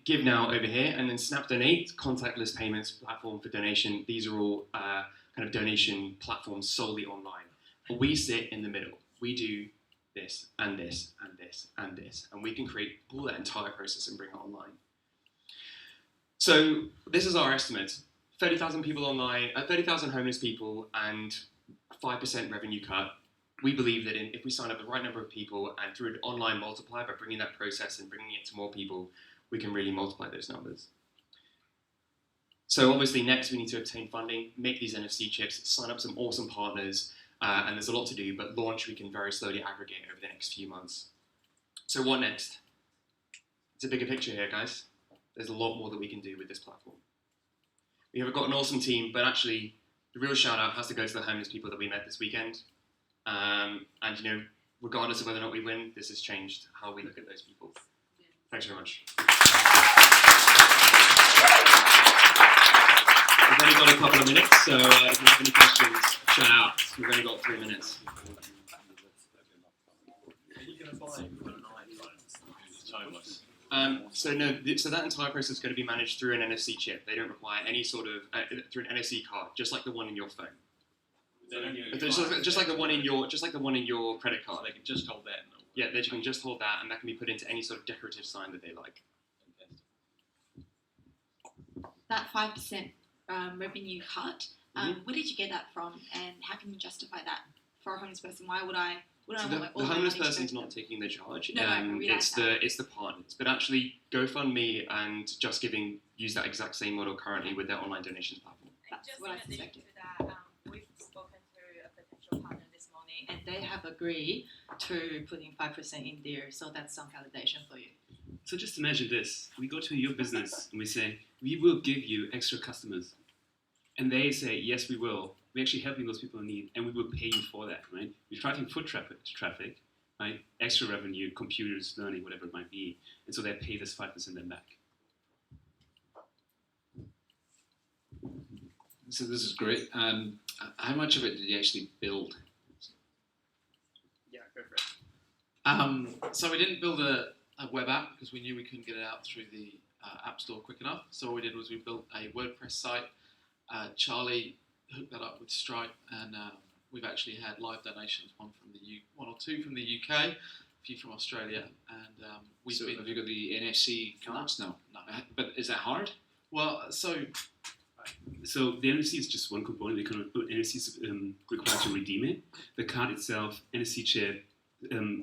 [SPEAKER 2] Give Now over here, and then Snap Donate, contactless payments platform for donation. These are all kind of donation platforms solely online. But we sit in the middle. We do this and this and this and this, and we can pull that entire process and bring it online. So this is our estimate. 30,000 people online, 30,000 homeless people, and 5% revenue cut. We believe that if we sign up the right number of people and through an online multiplier, by bringing that process and bringing it to more people, we can really multiply those numbers. So obviously next we need to obtain funding, make these NFC chips, sign up some awesome partners, and there's a lot to do, but launch we can very slowly aggregate over the next few months. So what next? It's a bigger picture here, guys. There's a lot more that we can do with this platform. We have got an awesome team, but actually the real shout out has to go to the homeless people that we met this weekend. And you know, regardless of whether or not we win, this has changed how we look at those people. Thanks very much. We've only got a couple of minutes, so if you have any questions, shout out. We've only got 3 minutes. So that entire process is going to be managed through an NFC chip. They don't require any sort of through an NFC card, just like the one in your phone. Just like the one in your credit card.
[SPEAKER 4] They can just hold that.
[SPEAKER 2] Yeah, they can just hold that, and that can be put into any sort of decorative sign that they like.
[SPEAKER 20] That 5% revenue cut. Where did you get that from, and how can you justify that for a homeless person? Why would I?
[SPEAKER 2] So the homeless person's not taking the charge.
[SPEAKER 20] No, I realise
[SPEAKER 2] it's the partners. But actually, GoFundMe and Just Giving use that exact same model currently with their online donations platform.
[SPEAKER 20] That's what I suspected.
[SPEAKER 1] We've spoken to a potential partner this morning, and they have agreed to putting 5% in there. So that's some validation for you.
[SPEAKER 7] So just imagine this: we go to your business and we say, "We will give you extra customers," and they say, "Yes, we will." We're actually helping those people in need, and we will pay you for that, right? We're tracking foot traffic, right? Extra revenue, computers, learning, whatever it might be, and so they pay this 5% then back.
[SPEAKER 14] So this is great. How much of it did you actually build?
[SPEAKER 11] Yeah, go for it.
[SPEAKER 17] So we didn't build a web app because we knew we couldn't get it out through the App Store quick enough. So what we did was we built a WordPress site. Charlie hooked that up with Stripe, and we've actually had live donations, one or two from the UK, a few from Australia, and
[SPEAKER 14] have you got the NFC cards? No. But is that hard?
[SPEAKER 17] Well, so
[SPEAKER 7] the NFC is just one component. NFC is required to redeem it. The card itself, NFC chip,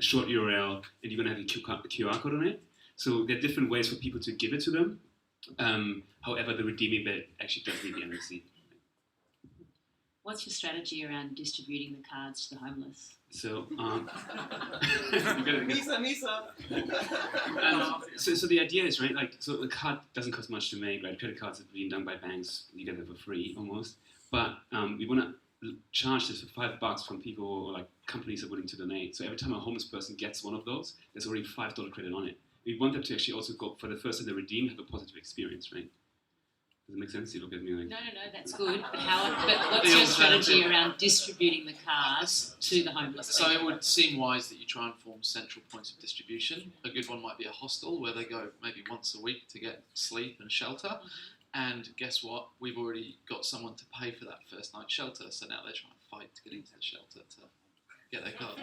[SPEAKER 7] short URL, and you're going to have a QR code on it. So there are different ways for people to give it to them. However, the redeeming bit actually does need the NFC.
[SPEAKER 18] What's your strategy around distributing the cards to the homeless?
[SPEAKER 7] So,
[SPEAKER 17] Misa.
[SPEAKER 7] So the idea is, right, like, so the card doesn't cost much to make, right? Credit cards are being done by banks, you get them for free almost. But we want to charge this for $5 from people or like companies that are willing to donate. So every time a homeless person gets one of those, there's already $5 credit on it. We want them to actually also go for the first time they redeem, have a positive experience, right? Does it make sense? You look at me like...
[SPEAKER 18] No, that's good. But what's your strategy around distributing the cards to the homeless
[SPEAKER 17] So
[SPEAKER 18] people?
[SPEAKER 17] it would seem wise that you try and form central points of distribution. A good one might be a hostel where they go maybe once a week to get sleep and shelter. And guess what? We've already got someone to pay for that first night shelter. So now they're trying to fight to get into the shelter to get their card.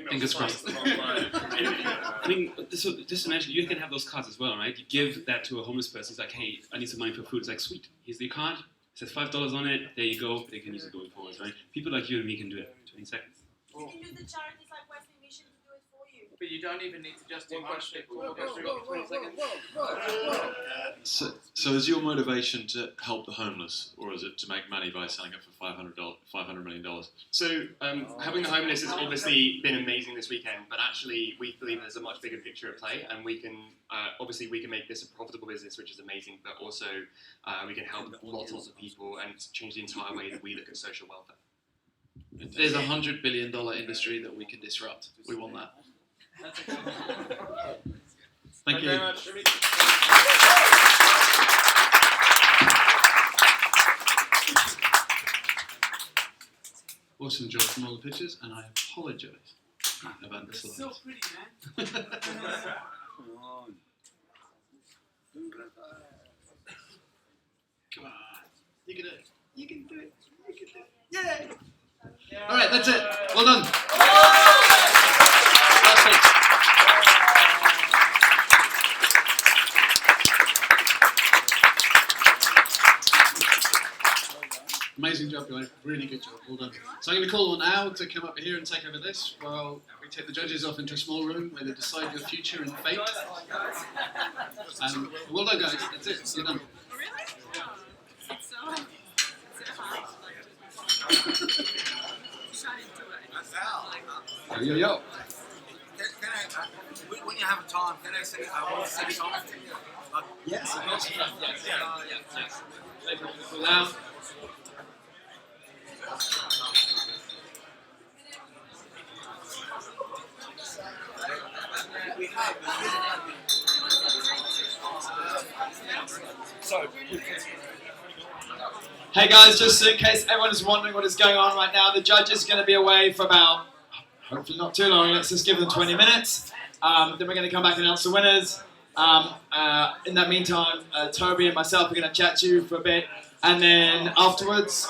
[SPEAKER 17] Fingers crossed.
[SPEAKER 7] I mean, just imagine you can have those cards as well, right? You give that to a homeless person. It's like, hey, I need some money for food. It's like, sweet. Here's the card. It says $5 on it. There you go. They can use it going forward, right? People like you and me can do it in 20 seconds.
[SPEAKER 5] You can use the charities like Western Mission to do it for you.
[SPEAKER 17] But you don't even need to just do one step.
[SPEAKER 4] So is your motivation to help the homeless, or is it to make money by selling it for $500 million?
[SPEAKER 2] So having the homeless has obviously been amazing this weekend, but actually we believe there's a much bigger picture at play, and we can obviously we can make this a profitable business, which is amazing, but also we can help lots of people and change the entire way that we look at social welfare.
[SPEAKER 17] There's a $100 billion industry that we can disrupt. We want that.
[SPEAKER 19] Thank you.
[SPEAKER 17] Very much.
[SPEAKER 11] Also enjoyed from all the pictures, and I apologise about the slides.
[SPEAKER 5] So pretty, man.
[SPEAKER 11] Come on, you can do it. You can do it. You can do it. Yay! All right, that's it. Well done. Perfect. Amazing job, guys. Really good job. Well done. So I'm going to call on Al to come up here and take over this while we take the judges off into a small room where they decide your future and fate. Well done, guys. That's it. You're done. Yo, yo, yo.
[SPEAKER 8] When you have time, can I say I want to say something?
[SPEAKER 11] Yes.
[SPEAKER 8] Yes.
[SPEAKER 11] Now, hey guys, just in case everyone is wondering what is going on right now, the judge is going to be away for about, hopefully not too long, let's just give them 20 minutes. Then we're going to come back and announce the winners. In that meantime, Toby and myself are going to chat to you for a bit. And then afterwards,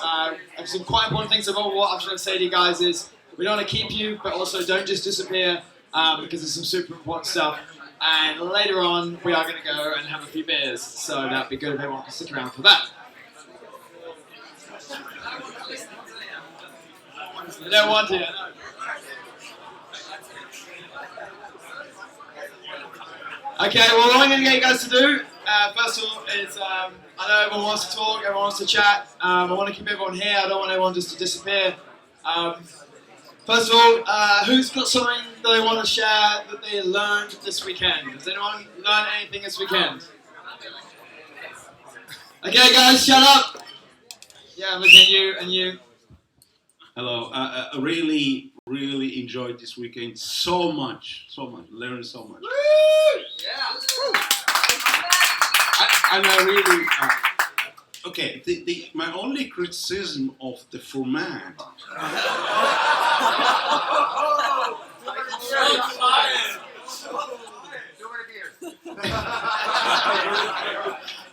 [SPEAKER 11] some quite important things about what I'm trying to say to you guys is we don't want to keep you, but also don't just disappear because there's some super important stuff. And later on, we are going to go and have a few beers. So that'd be good if everyone can stick around for that. I don't want to. Okay, well, what I'm going to get you guys to do, first of all, is I know everyone wants to talk, everyone wants to chat. I want to keep everyone here. I don't want everyone just to disappear. First of all, who's got something that they want to share that they learned this weekend? Has anyone learned anything this weekend? Okay, guys, shut up. Yeah, I'm looking at you and you.
[SPEAKER 10] Hello, I really enjoyed this weekend so much, learned so much.
[SPEAKER 5] Yeah.
[SPEAKER 10] And I really, okay, my only criticism of the format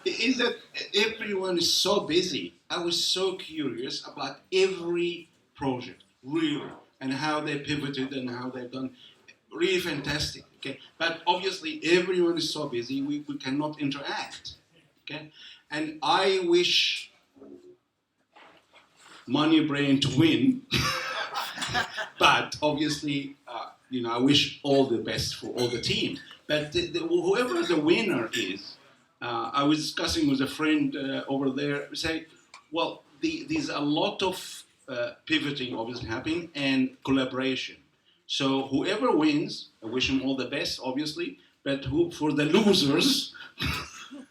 [SPEAKER 10] is that everyone is so busy. I was so curious about every project, really, and how they pivoted and how they've done really fantastic, okay? But obviously everyone is so busy, we cannot interact, okay? And I wish Money Brain to win, but obviously, I wish all the best for all the team. But whoever the winner is, I was discussing with a friend over there, say, well, there's a lot of pivoting obviously happening and collaboration. So whoever wins, I wish them all the best, obviously. But for the losers,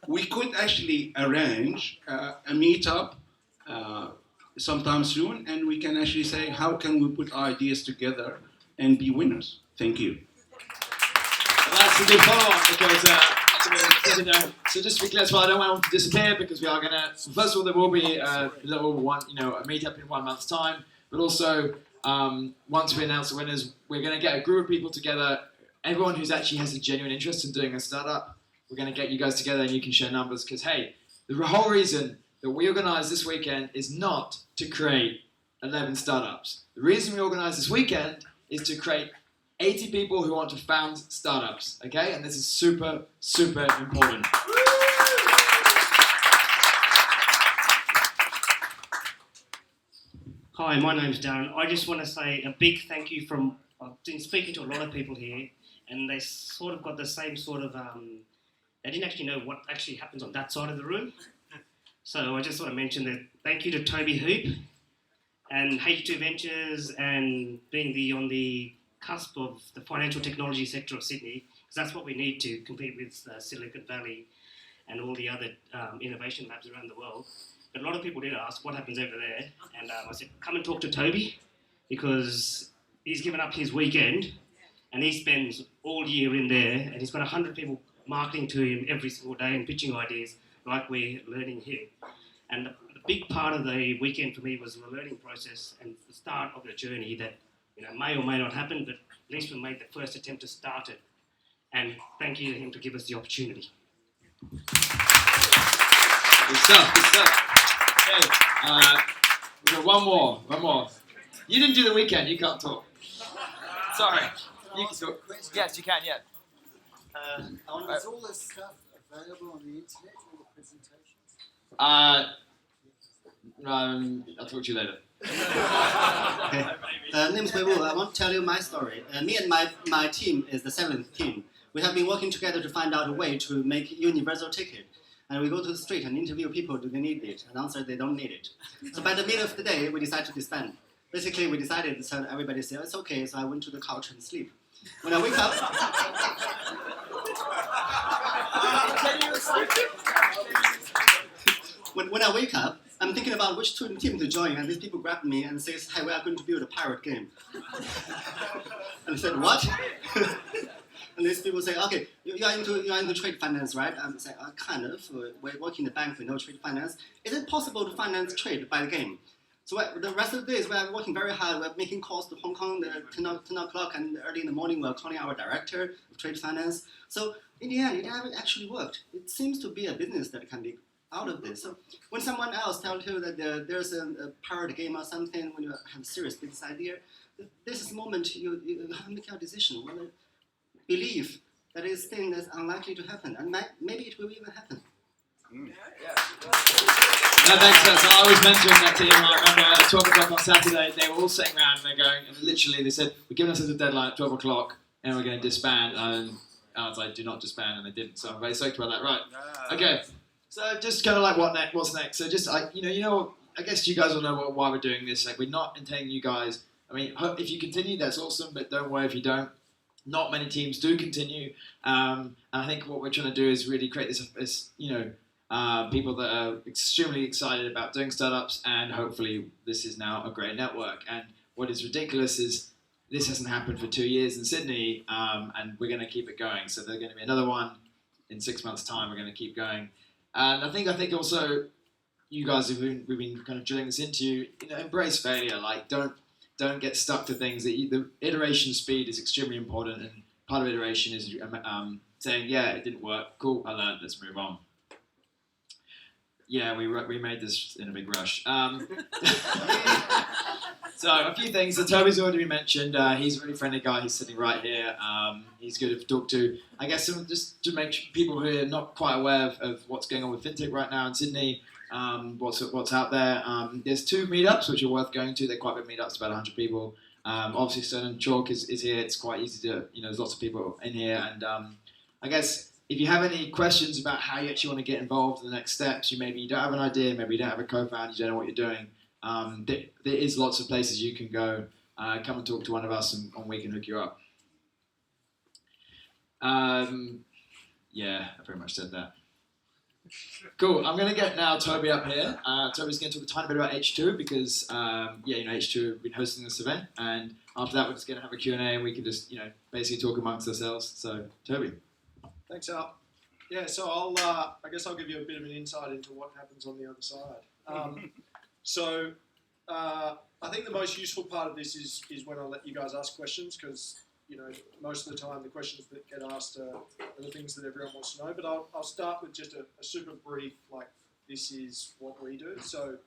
[SPEAKER 10] we could actually arrange a meetup sometime soon, and we can actually say how can we put our ideas together and be winners. Thank you.
[SPEAKER 11] Well, that's a good follow-up because so just to be clear, so I don't want to disappear because we are going to. First of all, there will be a little one, a meetup in 1 month's time. But also, once we announce the winners, we're going to get a group of people together. Everyone who's actually has a genuine interest in doing a startup, we're going to get you guys together and you can share numbers. Because hey, the whole reason that we organise this weekend is not to create 11 startups. The reason we organise this weekend is to create 80 people who want to found startups, okay? And this is super, super important.
[SPEAKER 13] Hi, my name's Darren. I just want to say a big thank you from, I've been speaking to a lot of people here, and they sort of got the same sort of, they didn't actually know what actually happens on that side of the room. So I just want to mention that thank you to Toby Hoop and H2 Ventures and being on the cusp of the financial technology sector of Sydney, because that's what we need to compete with Silicon Valley and all the other innovation labs around the world. But a lot of people did ask what happens over there, and I said, come and talk to Toby, because he's given up his weekend and he spends all year in there, and he's got 100 people marketing to him every single day and pitching ideas like we're learning here. And the big part of the weekend for me was the learning process and the start of the journey that may or may not happen, but at least we made the first attempt to start it. And thank you to him to give us the opportunity.
[SPEAKER 11] Good stuff, good stuff. Okay, we've got one more. You didn't do the weekend, you can't talk. Sorry, you can talk. Yes, you can, yeah.
[SPEAKER 21] Is all this stuff available on the internet, all the presentations?
[SPEAKER 11] I'll talk to you later.
[SPEAKER 22] Okay. Name's Weiwu. I want to tell you my story. Me and my team is the 7th team. We have been working together to find out a way to make universal ticket. And we go to the street and interview people, do they need it? And answer, they don't need it. So by the middle of the day, we decide to disband. Basically, we decided to tell everybody, say, it's okay, so I went to the couch and sleep. When I wake up... when I wake up, I'm thinking about which team to join, and these people grabbed me and says, hey, we are going to build a pirate game. And I said, what? And these people say, okay, you are into trade finance, right? I'm saying, kind of. We work in the bank, we know trade finance. Is it possible to finance trade by the game? So the rest of the days, we're working very hard. We're making calls to Hong Kong at 10 o'clock, and early in the morning, we're calling our director of trade finance. So in the end, it actually worked. It seems to be a business that can be out of this. So when someone else tells you that there's a pirate game or something, when you have a serious business idea, this is the moment you have to make your decision. Whether believe that is thing that's unlikely to happen, and maybe it will even happen.
[SPEAKER 11] That makes sense. I was mentoring that team. I remember at 12 o'clock on Saturday, they were all sitting around and they're going, and literally they said, we're giving us a deadline at 12 o'clock and we're going to disband. And I was like, do not disband, and they didn't. So I'm very stoked about that. Right. Okay. So just kind of like what's next? So just I guess you guys will know why we're doing this. Like, we're not intending you guys. I mean, if you continue, that's awesome, but don't worry if you don't. Not many teams do continue, and I think what we're trying to do is really create this people that are extremely excited about doing startups, and hopefully this is now a great network. And what is ridiculous is this hasn't happened for 2 years in Sydney, and we're going to keep it going. So there's going to be another one in 6 months' time. We're going to keep going, and I think also you guys we've been kind of drilling this into, embrace failure. Like don't get stuck to things. The iteration speed is extremely important, and part of iteration is saying, yeah, it didn't work. Cool, I learned. Let's move on. Yeah, we made this in a big rush. So a few things. So Toby's already been mentioned. He's a really friendly guy. He's sitting right here. He's good to talk to. I guess just to make people who are not quite aware of what's going on with Fintech right now in Sydney, what's out there. There's 2 meetups which are worth going to. They're quite big meetups, about 100 people. Obviously, Stone and Chalk is here. It's quite easy to, there's lots of people in here. And I guess if you have any questions about how you actually want to get involved in the next steps, maybe you don't have an idea, maybe you don't have a co-founder, you don't know what you're doing, there is lots of places you can go. Come and talk to one of us and we can hook you up. Yeah, I pretty much said that. Cool. I'm going to get now Toby up here. Toby's going to talk a tiny bit about H2 because, H2 have been hosting this event, and after that we're just going to have a Q&A and we can just, basically talk amongst ourselves. So, Toby.
[SPEAKER 9] Thanks, Al. Yeah, so I guess I'll give you a bit of an insight into what happens on the other side. I think the most useful part of this is when I let you guys ask questions because, most of the time the questions that get asked are the things that everyone wants to know. But I'll start with just a super brief, this is what we do. So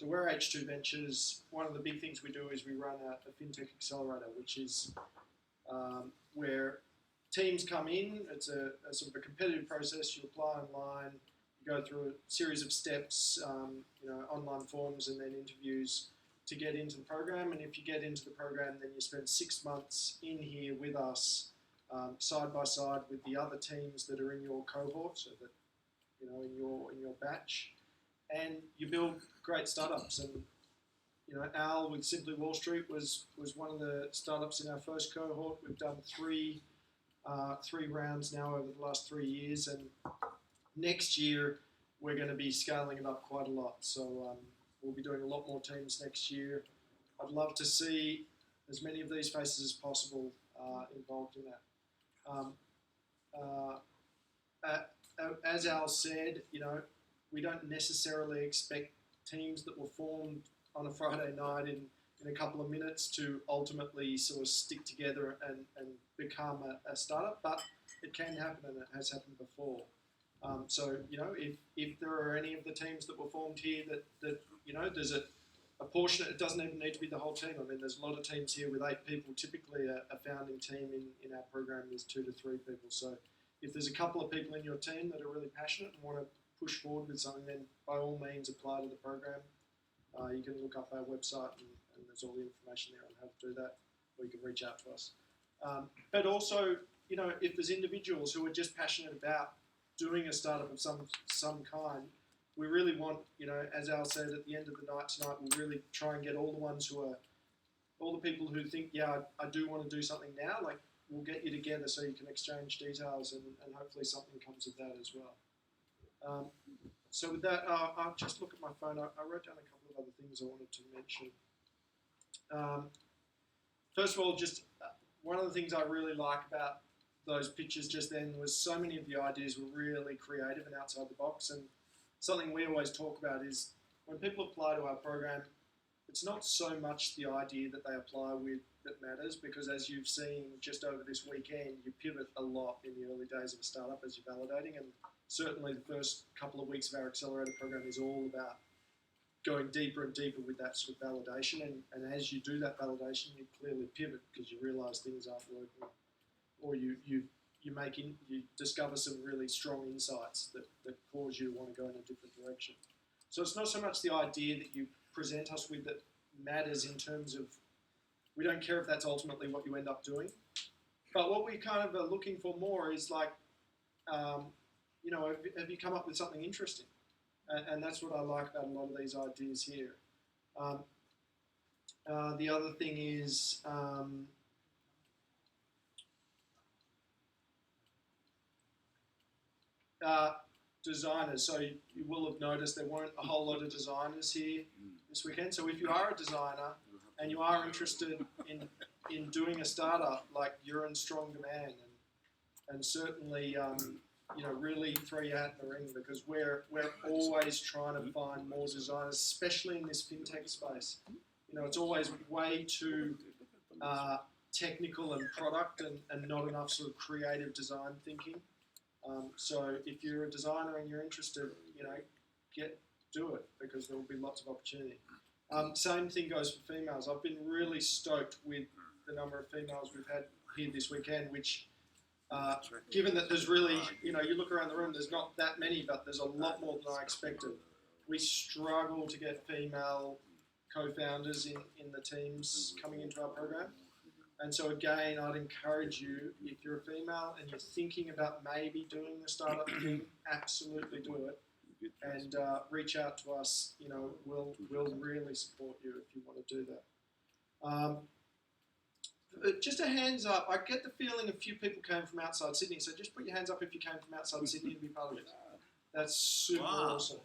[SPEAKER 9] we're H2 Ventures. One of the big things we do is we run a Fintech accelerator, which is where teams come in. It's a sort of a competitive process. You apply online, you go through a series of steps, online forms and then interviews to get into the program. And if you get into the program, then you spend 6 months in here with us, side by side with the other teams that are in your cohort, so that in your batch, and you build great startups. And Al with Simply Wall Street was one of the startups in our first cohort. We've done three rounds now over the last 3 years, and next year we're going to be scaling it up quite a lot. So we'll be doing a lot more teams next year. I'd love to see as many of these faces as possible involved in that. As Al said, we don't necessarily expect teams that were formed on a Friday night in a couple of minutes to ultimately sort of stick together and become a startup, but it can happen, and it has happened before. If there are any of the teams that were formed here that there's a portion, it doesn't even need to be the whole team. I mean, there's a lot of teams here with 8 people. Typically, a founding team in our program is 2 to 3 people. So if there's a couple of people in your team that are really passionate and want to push forward with something, then by all means apply to the program. You can look up our website and there's all the information there on how to do that, or you can reach out to us. But also, if there's individuals who are just passionate about doing a startup of some kind, we really want, as Al said, at the end of the night tonight, we'll really try and get all the people who think, I do want to do something now, we'll get you together so you can exchange details and hopefully something comes of that as well. So with that, I'll just look at my phone. I wrote down a couple of other things I wanted to mention. First of all, just one of the things I really like about those pictures just then was so many of the ideas were really creative and outside the box. And something we always talk about is when people apply to our program, it's not so much the idea that they apply with that matters, because as you've seen just over this weekend, you pivot a lot in the early days of a startup as you're validating. And certainly the first couple of weeks of our accelerator program is all about going deeper and deeper with that sort of validation. And as you do that validation, you clearly pivot because you realise things aren't working, or you discover some really strong insights that cause you to want to go in a different direction. So it's not so much the idea that you present us with that matters in terms of, we don't care if that's ultimately what you end up doing, but what we kind of are looking for more is have you come up with something interesting? And that's what I like about a lot of these ideas here. The other thing is, designers. So you will have noticed there weren't a whole lot of designers here this weekend. So if you are a designer and you are interested in doing a startup, you're in strong demand, and certainly really throw your hat in the ring, because we're always trying to find more designers, especially in this fintech space. It's always way too technical and product and not enough sort of creative design thinking. So if you're a designer and you're interested, do it, because there will be lots of opportunity. Same thing goes for females. I've been really stoked with the number of females we've had here this weekend, which, given that there's really, you look around the room, there's not that many, but there's a lot more than I expected. We struggle to get female co-founders in the teams coming into our program. And so again, I'd encourage you, if you're a female and you're thinking about maybe doing the startup thing, absolutely do it. And reach out to us. We'll really support you if you want to do that. Just a hands up. I get the feeling a few people came from outside Sydney, so just put your hands up if you came from outside Sydney to be part of it. That's super awesome.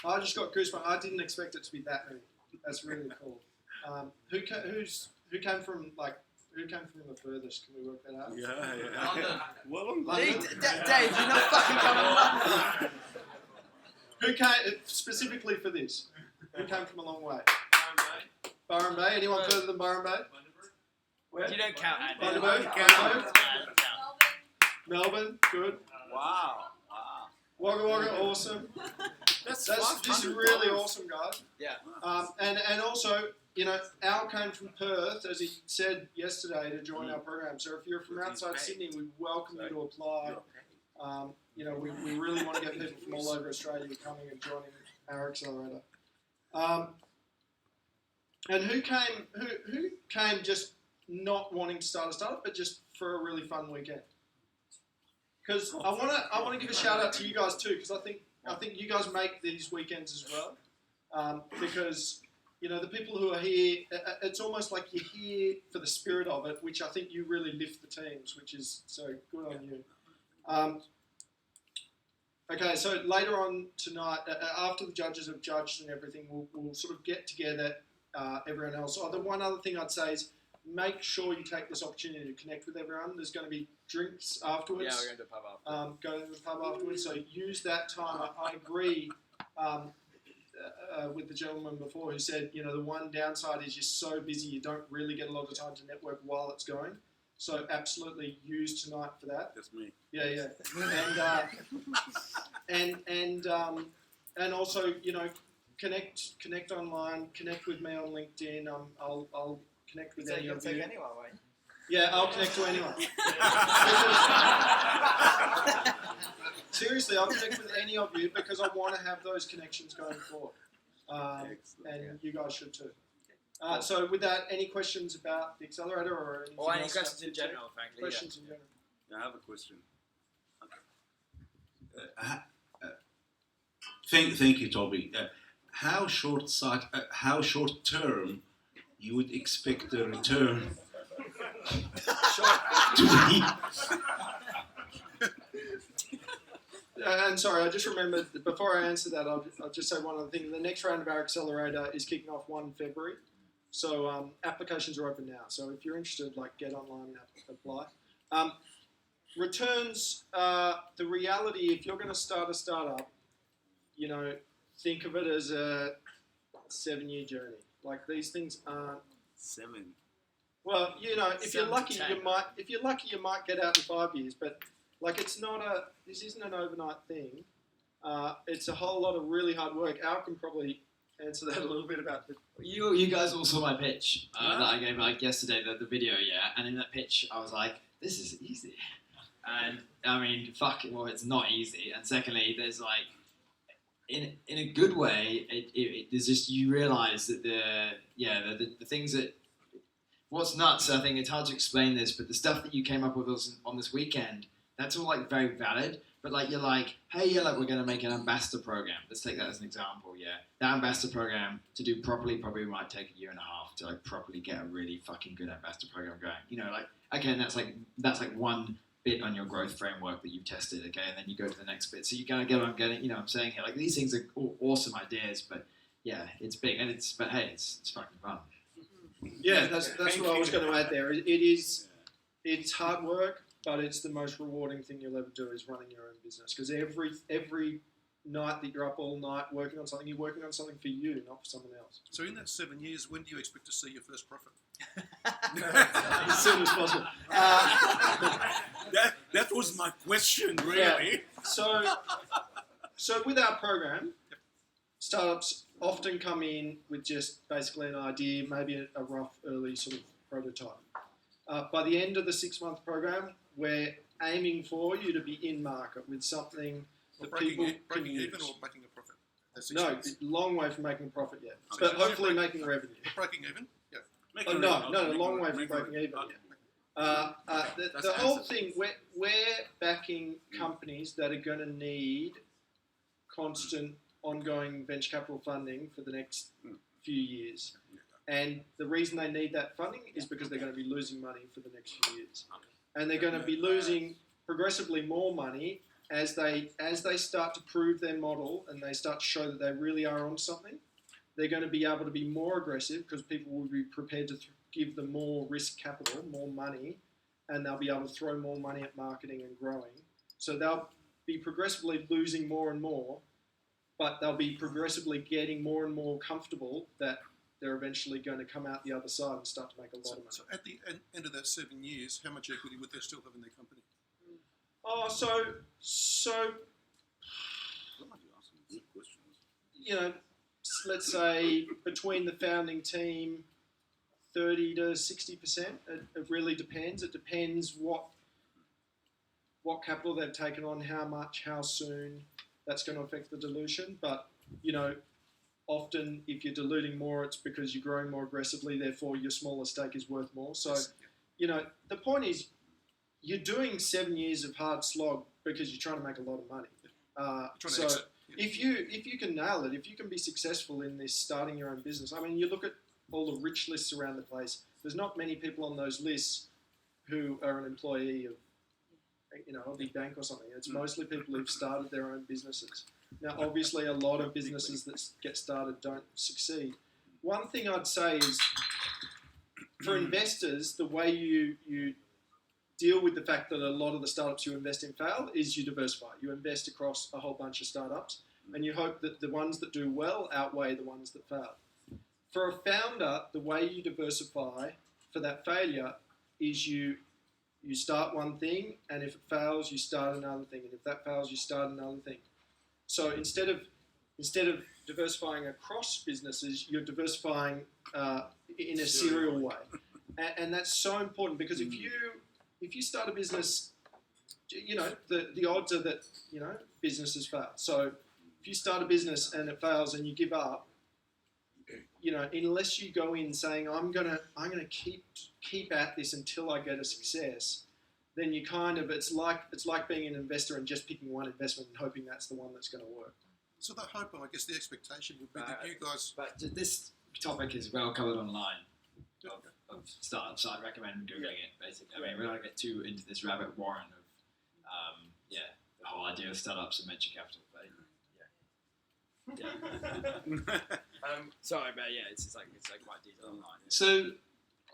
[SPEAKER 9] I just got goosebumps. I didn't expect it to be that many. That's really cool. Who came from the furthest? Can we work that out?
[SPEAKER 10] Yeah. Well,
[SPEAKER 9] London?
[SPEAKER 11] Dave, you're not fucking coming London.
[SPEAKER 9] Who came specifically for this? Who came from a long way? Byron Bay. Anyone further than Byron Bay? Where?
[SPEAKER 11] You don't count, Andy.
[SPEAKER 9] Bundaberg? Melbourne. Good.
[SPEAKER 10] Wow.
[SPEAKER 9] Wagga Wagga. Awesome. This is really awesome, guys.
[SPEAKER 11] Yeah.
[SPEAKER 9] And also, you know, Al came from Perth, as he said yesterday, to join our program. So if you're from outside Sydney, we welcome you to apply. You know, we really want to get people from all over Australia coming and joining our accelerator. And who came just not wanting to start a startup, but just for a really fun weekend? Because I want to give a shout out to you guys too, because I think you guys make these weekends as well. Because you know the people who are here, it's almost like you're here for the spirit of it, which I think you really lift the teams, which is so good on you. Okay, so later on tonight, after the judges have judged and everything, we'll sort of get together, everyone else. Oh, the one other thing I'd say is make sure you take this opportunity to connect with everyone. There's going to be drinks afterwards.
[SPEAKER 11] Yeah, we're going to the pub afterwards.
[SPEAKER 9] Go to the pub afterwards, so use that time. I agree with the gentleman before who said, you know, the one downside is you're so busy you don't really get a lot of time to network while it's going. So absolutely use tonight for that.
[SPEAKER 10] That's me.
[SPEAKER 9] Yeah. And also, you know, connect online, connect with me on LinkedIn. I'll connect with any of you.
[SPEAKER 11] Anyone, right?
[SPEAKER 9] Yeah, I'll connect to anyone. Seriously, I'll connect with any of you because I want to have those connections going forward. And you guys should too. So with that, any questions about the accelerator or anything
[SPEAKER 11] Or any
[SPEAKER 9] else
[SPEAKER 11] questions in general, frankly.
[SPEAKER 9] Questions in general.
[SPEAKER 10] Yeah, I have a question. Thank you, Toby. How short term you would expect the return to be?
[SPEAKER 9] And sorry, I just remembered, before I answer that, I'll just say one other thing. The next round of our accelerator is kicking off 1 February. So applications are open now. So if you're interested, like get online and apply. Returns, the reality, if you're going to start a startup, you know, think of it as a 7-year journey. Like these things aren't
[SPEAKER 10] 7.
[SPEAKER 9] Well, you know, if you're
[SPEAKER 11] 7 to
[SPEAKER 9] lucky,
[SPEAKER 11] 10.
[SPEAKER 9] you might get out in 5 years. But like, this isn't an overnight thing. It's a whole lot of really hard work. Al can probably answer that a little bit about the.
[SPEAKER 11] You guys all saw my pitch that I gave like yesterday, the video, yeah. And in that pitch, I was like, this is easy. And I mean, well, it's not easy. And secondly, there's like, in a good way, there's just, you realise that the things that, what's nuts, I think it's hard to explain this, but the stuff that you came up with on this weekend, that's all like very valid. But like, you're like, hey, yeah, like we're going to make an ambassador program. Let's take that as an example, yeah. That ambassador program, to do properly, probably might take 1.5 years to like properly get a really fucking good ambassador program going. You know, like, okay, and that's like one bit on your growth framework that you've tested, okay, and then you go to the next bit. So you're going to get on getting, you know what I'm saying here, like these things are all awesome ideas, but yeah, it's big, and but hey, it's fucking fun.
[SPEAKER 9] Yeah, that's what I was going to add there. It's hard work, but it's the most rewarding thing you'll ever do is running your own business. Because every night that you're up all night working on something, you're working on something for you, not for someone else.
[SPEAKER 15] So in that 7 years, when do you expect to see your first profit?
[SPEAKER 9] As soon as possible.
[SPEAKER 15] That was my question, really.
[SPEAKER 9] Yeah. So with our program, startups often come in with just basically an idea, maybe a rough early sort of prototype. By the end of the 6-month program, we're aiming for you to be in market with something that people
[SPEAKER 15] breaking
[SPEAKER 9] can use.
[SPEAKER 15] even or making a profit?
[SPEAKER 9] No, long way from making a profit yet, but hopefully making revenue.
[SPEAKER 15] Breaking even? Yeah.
[SPEAKER 9] No, long way from breaking even yet. The whole thing, we're backing companies that are going to need constant, ongoing venture capital funding for the next few years. And the reason they need that funding is because they're going to be losing money for the next few years. And they're going to be losing progressively more money as they start to prove their model and they start to show that they really are on something. They're going to be able to be more aggressive because people will be prepared to give them more risk capital, more money, and they'll be able to throw more money at marketing and growing. So they'll be progressively losing more and more, but they'll be progressively getting more and more comfortable that they're eventually going to come out the other side and start to make a lot of money.
[SPEAKER 15] So at the end of that 7 years, how much equity would they still have in their company?
[SPEAKER 9] Oh, so you know, let's say between the founding team, 30 to 60%. It really depends. It depends what capital they've taken on, how much, how soon. That's going to affect the dilution. But you know, often if you're diluting more, it's because you're growing more aggressively. Therefore, your smaller stake is worth more. So, you know, the point is, you're doing 7 years of hard slog because you're trying to make a lot of money. So if you can nail it, if you can be successful in this starting your own business, I mean, you look at all the rich lists around the place. There's not many people on those lists who are an employee of, you know, a big bank or something. It's mostly people who've started their own businesses. Now, obviously, a lot of businesses that get started don't succeed. One thing I'd say is, for investors, the way you deal with the fact that a lot of the startups you invest in fail is you diversify. You invest across a whole bunch of startups, and you hope that the ones that do well outweigh the ones that fail. For a founder, the way you diversify for that failure is you start one thing, and if it fails, you start another thing, and if that fails, you start another thing. So instead of diversifying across businesses, you're diversifying in a serial way, and that's so important because if you start a business, you know, the odds are that, you know, businesses fail. So if you start a business and it fails and you give up, you know, unless you go in saying I'm gonna keep at this until I get a success, then you kind of it's like being an investor and just picking one investment and hoping that's the one that's going to work.
[SPEAKER 15] So the hope, and I guess the expectation would be that you guys.
[SPEAKER 11] But this topic is well covered online of startups, so I recommend googling it. Basically, I mean, we're not going to get too into this rabbit warren of the whole idea of startups and venture capital. But sorry, but yeah, it's like quite detailed online.
[SPEAKER 2] So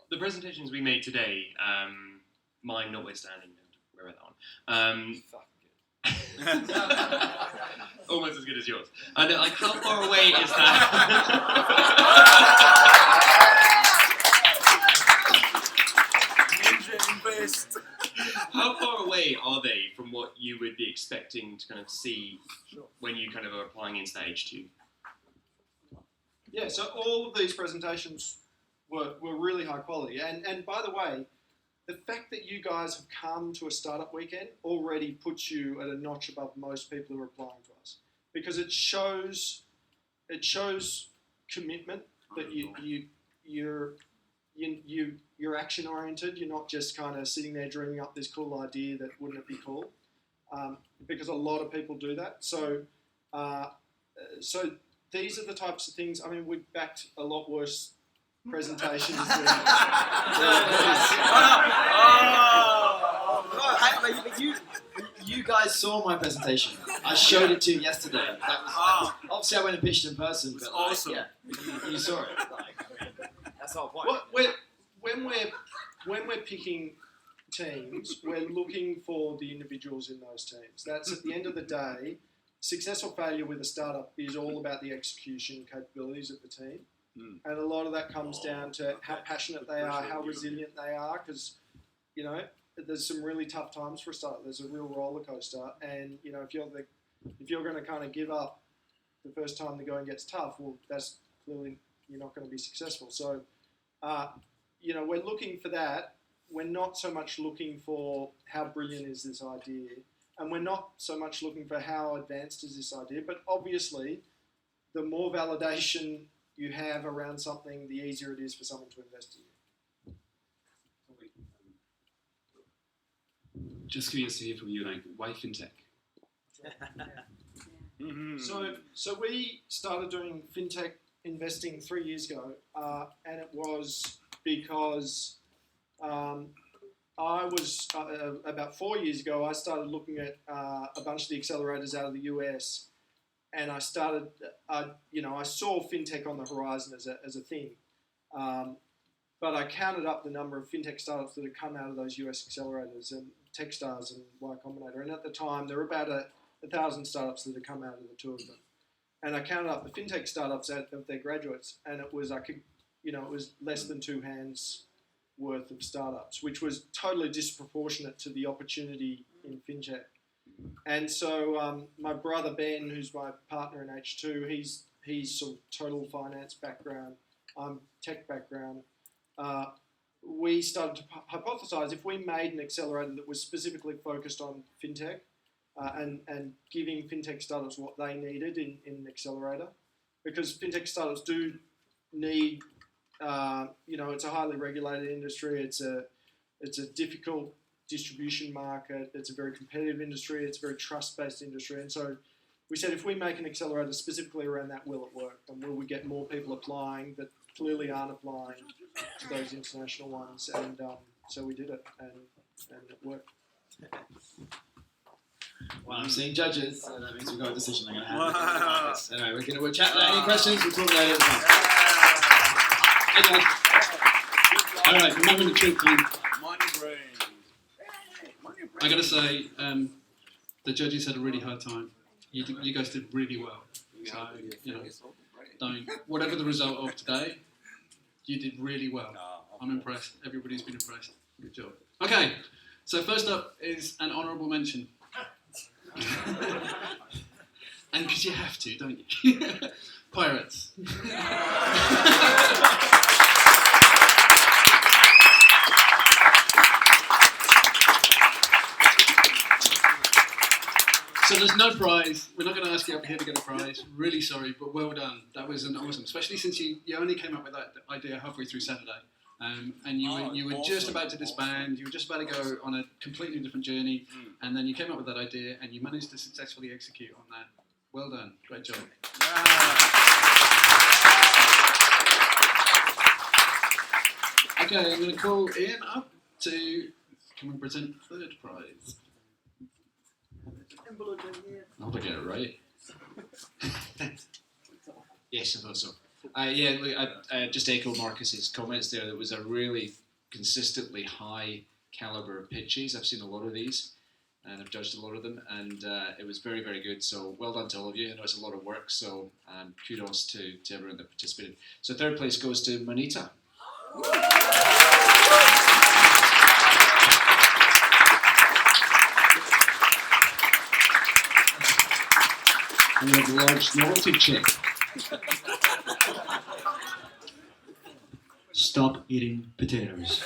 [SPEAKER 2] the presentations we made today, mine notwithstanding, and we're at that one. Almost as good as yours. And like, how far away is that? How far away are they from what you would be expecting to kind of see when you kind of are applying in stage 2?
[SPEAKER 9] Yeah, so all of these presentations were really high quality. And by the way, the fact that you guys have come to a startup weekend already puts you at a notch above most people who are applying to us, because it shows commitment, that you're action oriented. You're not just kind of sitting there dreaming up this cool idea that wouldn't it be cool, because a lot of people do that. So these are the types of things. I mean, we've backed a lot worse presentations.
[SPEAKER 11] You guys saw my presentation. I showed it to you yesterday. That was, obviously, I went and pitched in person, but
[SPEAKER 15] awesome.
[SPEAKER 11] Yeah, you saw it. That's the whole point.
[SPEAKER 9] When we're picking teams, we're looking for the individuals in those teams. That's at the end of the day. Success or failure with a startup is all about the execution capabilities of the team. And a lot of that comes down to how passionate they are, how resilient they are, because, you know, there's some really tough times for a startup. There's a real roller coaster, and you know, if you're going to kind of give up the first time the going gets tough, well, that's clearly you're not going to be successful. So, you know, we're looking for that. We're not so much looking for how brilliant is this idea, and we're not so much looking for how advanced is this idea. But obviously, the more validation you have around something, the easier it is for someone to invest in you.
[SPEAKER 7] Just curious to hear from you, like, why Fintech?
[SPEAKER 9] So we started doing Fintech investing 3 years ago, and it was because I was about 4 years ago. I started looking at a bunch of the accelerators out of the US, and I started. I saw fintech on the horizon as a thing, but I counted up the number of fintech startups that had come out of those US accelerators and Techstars and Y Combinator, and at the time there were about 1,000 startups that had come out of the two of them. And I counted up the fintech startups of their graduates, and it was it was less than 2 hands worth of startups, which was totally disproportionate to the opportunity in fintech. And so my brother Ben, who's my partner in H2, he's sort of total finance background, I'm tech background. We started to hypothesize if we made an accelerator that was specifically focused on fintech and giving fintech startups what they needed in an accelerator, because fintech startups do need, it's a highly regulated industry. It's a difficult distribution market. It's a very competitive industry. It's a very trust-based industry. And so we said, if we make an accelerator specifically around that, will it work? And will we get more people applying that clearly aren't applying to those international ones? And so we did it, and it worked.
[SPEAKER 11] Well, I'm seeing judges, so that means we've got a decision. I'm going to have it. Anyway, we'll chat. Any questions? We'll talk later.
[SPEAKER 7] All right, the moment of truth.
[SPEAKER 15] Mind your brain.
[SPEAKER 7] I got to say, the judges had a really hard time. You guys did really well. So, don't, whatever the result of today, you did really well. I'm impressed. Everybody's been impressed. Good job. Okay, so first up is an honourable mention. And because you have to, don't you? Pirates. So there's no prize. We're not going to ask you up here to get a prize. Really sorry, but well done. That was an awesome, especially since you only came up with that idea halfway through Saturday. And you were just about to disband, you were just about to go on a completely different journey, and then you came up with that idea and you managed to successfully execute on that. Well done. Great job. Okay, I'm going to call Ian up to come and present third prize. I hope I get it right.
[SPEAKER 14] Yes, I thought so. I just echo Marcus's comments there. There was a really consistently high caliber of pitches. I've seen a lot of these, and I've judged a lot of them, and it was very, very good. So well done to all of you. I know it's a lot of work, so kudos to everyone that participated. So third place goes to Manita. And we have a large novelty check.
[SPEAKER 6] Stop eating potatoes.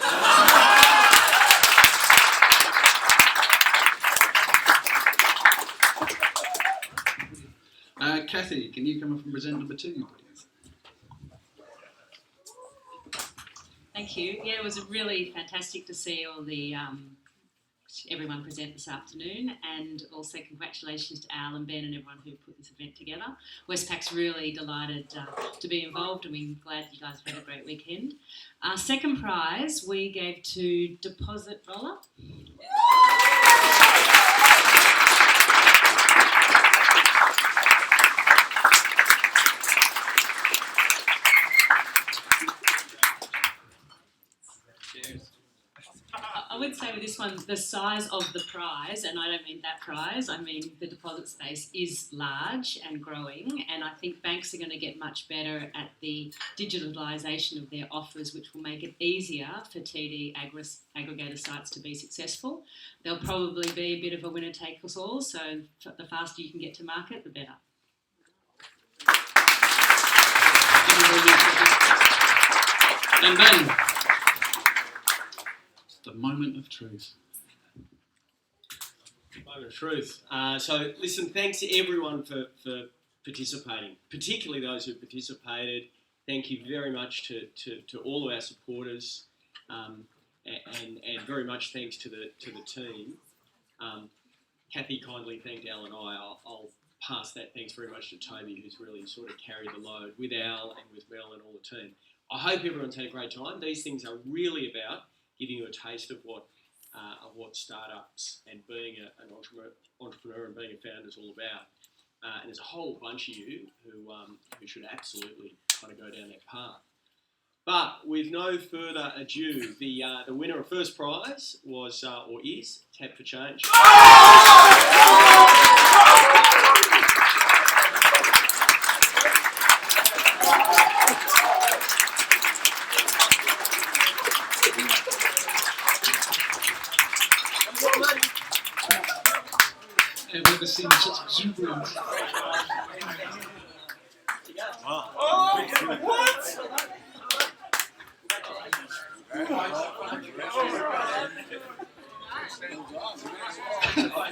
[SPEAKER 7] Kathy, can you come up and present number 2, please?
[SPEAKER 18] Thank you. Yeah, it was really fantastic to see all the everyone present this afternoon, and also congratulations to Al and Ben and everyone who put this event together. Westpac's really delighted to be involved, and we're glad you guys had a great weekend. Our second prize we gave to Deposit Roller. I would say with this one, the size of the prize, and I don't mean that prize, I mean the deposit space is large and growing, and I think banks are going to get much better at the digitalisation of their offers, which will make it easier for TD aggregator sites to be successful. There'll probably be a bit of a winner take us all, so the faster you can get to market, the better.
[SPEAKER 7] And then, the moment of truth.
[SPEAKER 3] Moment of truth. So, listen, thanks to everyone for participating, particularly those who participated. Thank you very much to all of our supporters, and very much thanks to the team. Kathy kindly thanked Al and I. I'll pass that thanks very much to Toby, who's really sort of carried the load with Al and with Mel and all the team. I hope everyone's had a great time. These things are really about giving you a taste of what startups and being an entrepreneur and being a founder is all about. And there's a whole bunch of you who should absolutely kind of go down that path. But with no further ado, the winner of first prize was or is Tap for Change.
[SPEAKER 12] I've never seen such exuberance.
[SPEAKER 15] Wow.
[SPEAKER 12] Oh, what?
[SPEAKER 11] Come on.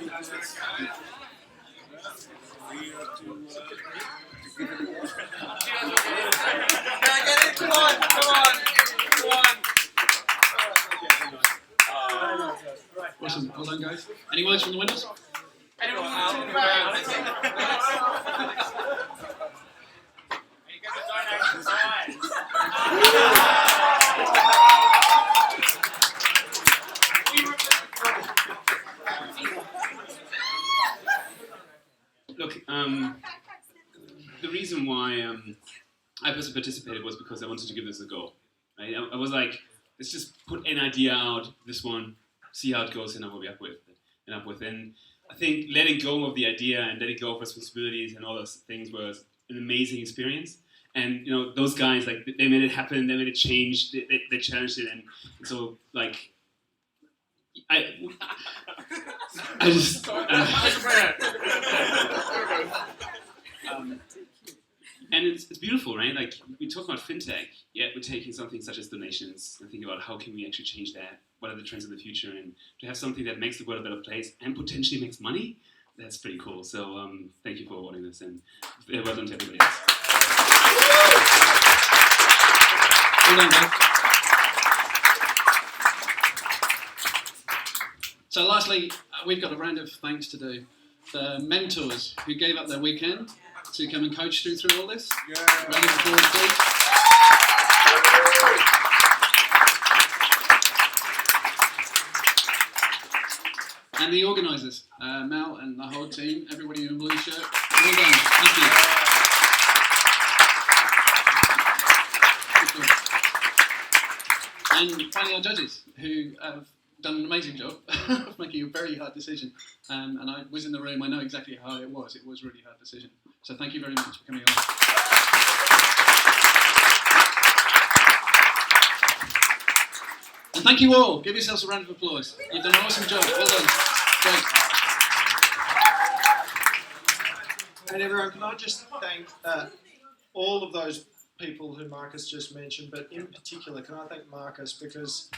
[SPEAKER 12] Awesome. Well done, guys. Any words from the winners?
[SPEAKER 11] Anyone
[SPEAKER 12] want
[SPEAKER 11] to
[SPEAKER 12] to
[SPEAKER 7] Look, the reason why I personally participated was because I wanted to give this a go. Right? I was like, let's just put an idea out, this one, see how it goes, and I will be up with. And I think letting go of the idea and letting go of responsibilities and all those things was an amazing experience. And you know, those guys, like, they made it happen, they made it change, they challenged it, and so like, I just. And it's beautiful, right? Like, we talk about fintech, yet we're taking something such as donations and thinking about how can we actually change that? What are the trends of the future? And to have something that makes the world a better place and potentially makes money, that's pretty cool. So thank you for awarding this, and well done to everybody else.
[SPEAKER 12] Well done, guys. So lastly, we've got a round of thanks to do. The mentors who gave up their weekend to come and coach through all this. Yeah. Round of applause, please. And the organisers, Mel and the whole team, everybody in a blue shirt. Well done. Thank you. And finally, our judges, who have done an amazing job of making a very hard decision. And I was in the room, I know exactly how it was. It was a really hard decision. So thank you very much for coming along. And thank you all. Give yourselves a round of applause. You've done an awesome job. Well done. Great.
[SPEAKER 9] And everyone, can I just thank all of those people who Marcus just mentioned, but in particular, can I thank Marcus because...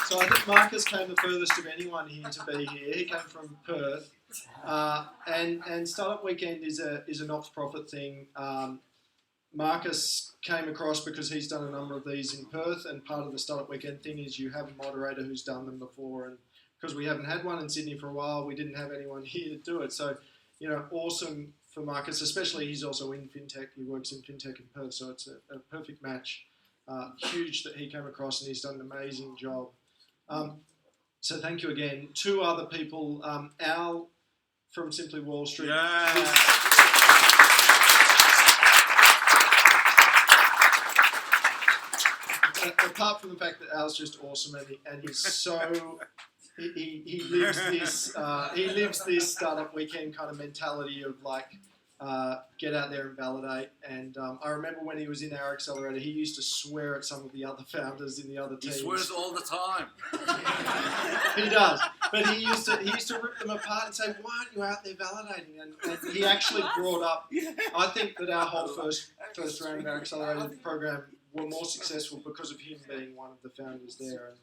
[SPEAKER 9] So I think Marcus came the furthest of anyone here to be here. He came from Perth. And Startup Weekend is a not-for-profit thing. Marcus came across because he's done a number of these in Perth, and part of the Startup Weekend thing is you have a moderator who's done them before, and because we haven't had one in Sydney for a while, we didn't have anyone here to do it. So, you know, awesome for Marcus, especially he's also in Fintech. He works in Fintech in Perth, so it's a perfect match. Huge that he came across, and he's done an amazing job. So thank you again. Two other people, Al from Simply Wall Street. Apart from the fact that Al's just awesome and he's so he lives this Startup Weekend kind of mentality of like get out there and validate. And I remember when he was in our accelerator, he used to swear at some of the other founders in the other teams.
[SPEAKER 15] He swears all the time.
[SPEAKER 9] He does, but he used to rip them apart and say, "Why aren't you out there validating?" And he actually brought up. I think that our whole first round of our accelerator program were more successful because of him being one of the founders there.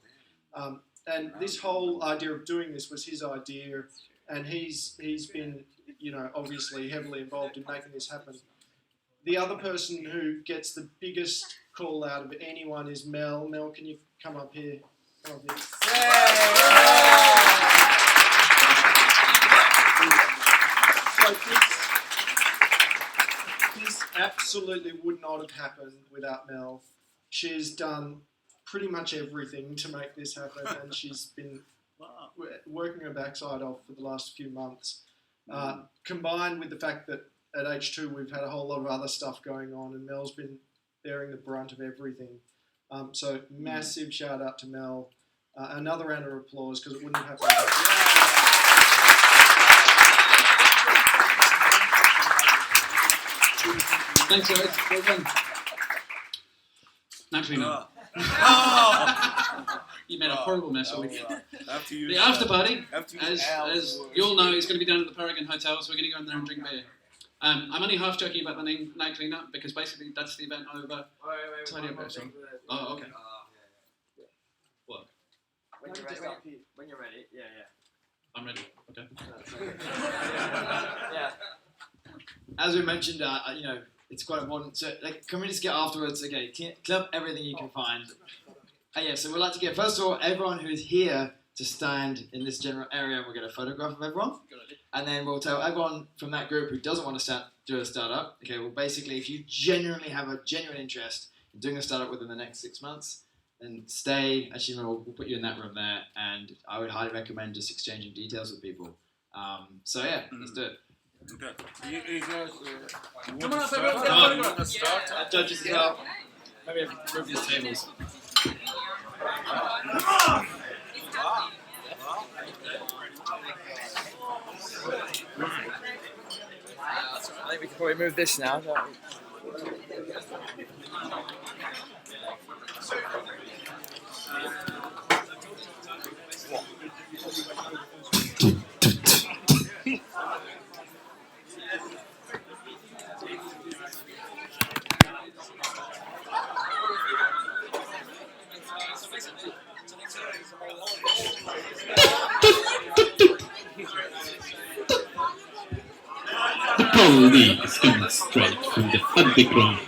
[SPEAKER 9] And this whole idea of doing this was his idea, and he's been, you know, obviously heavily involved in making this happen. The other person who gets the biggest call out of anyone is Mel. Mel, can you come up here? of this. So this absolutely would not have happened without Mel. She's done pretty much everything to make this happen, and she's been working her backside off for the last few months. Combined with the fact that at H2 we've had a whole lot of other stuff going on, and Mel's been bearing the brunt of everything. So massive shout out to Mel. Another round of applause because it wouldn't have happened.
[SPEAKER 12] Thanks, guys. Well done. Naturally not. You made a horrible mess of it. The after party, as you all know, is going to be down at the Paragon Hotel, so we're going to go in there and drink beer. I'm only half joking about the night cleanup because basically that's the event over. Tidy up everything. Oh, okay. What?
[SPEAKER 11] When you're ready, yeah.
[SPEAKER 12] I'm ready. Okay.
[SPEAKER 11] Yeah. As we mentioned, it's quite important. So, can we just get afterwards? Okay, clean up everything you can find. So we'd like to get, first of all, everyone who is here to stand in this general area, and we'll get a photograph of everyone. And then we'll tell everyone from that group who doesn't want to do a startup, okay, well, basically, if you genuinely have a genuine interest in doing a startup within the next 6 months, then stay. Actually, we'll put you in that room there, and I would highly recommend just exchanging details with people. Let's do it.
[SPEAKER 15] Okay. You guys,
[SPEAKER 11] Come on up, everyone. Judges as well. Maybe move these tables. I think we can probably move this now.
[SPEAKER 16] The police coming straight from the underground.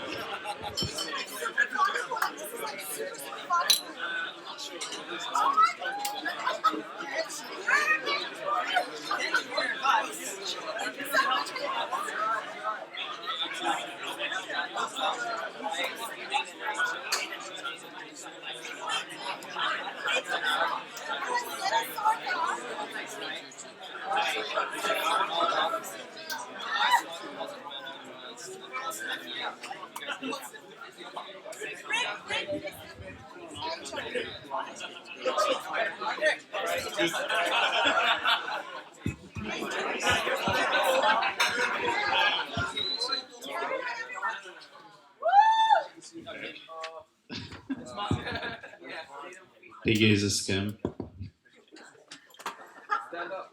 [SPEAKER 16] Big is a scam.
[SPEAKER 11] Stand up.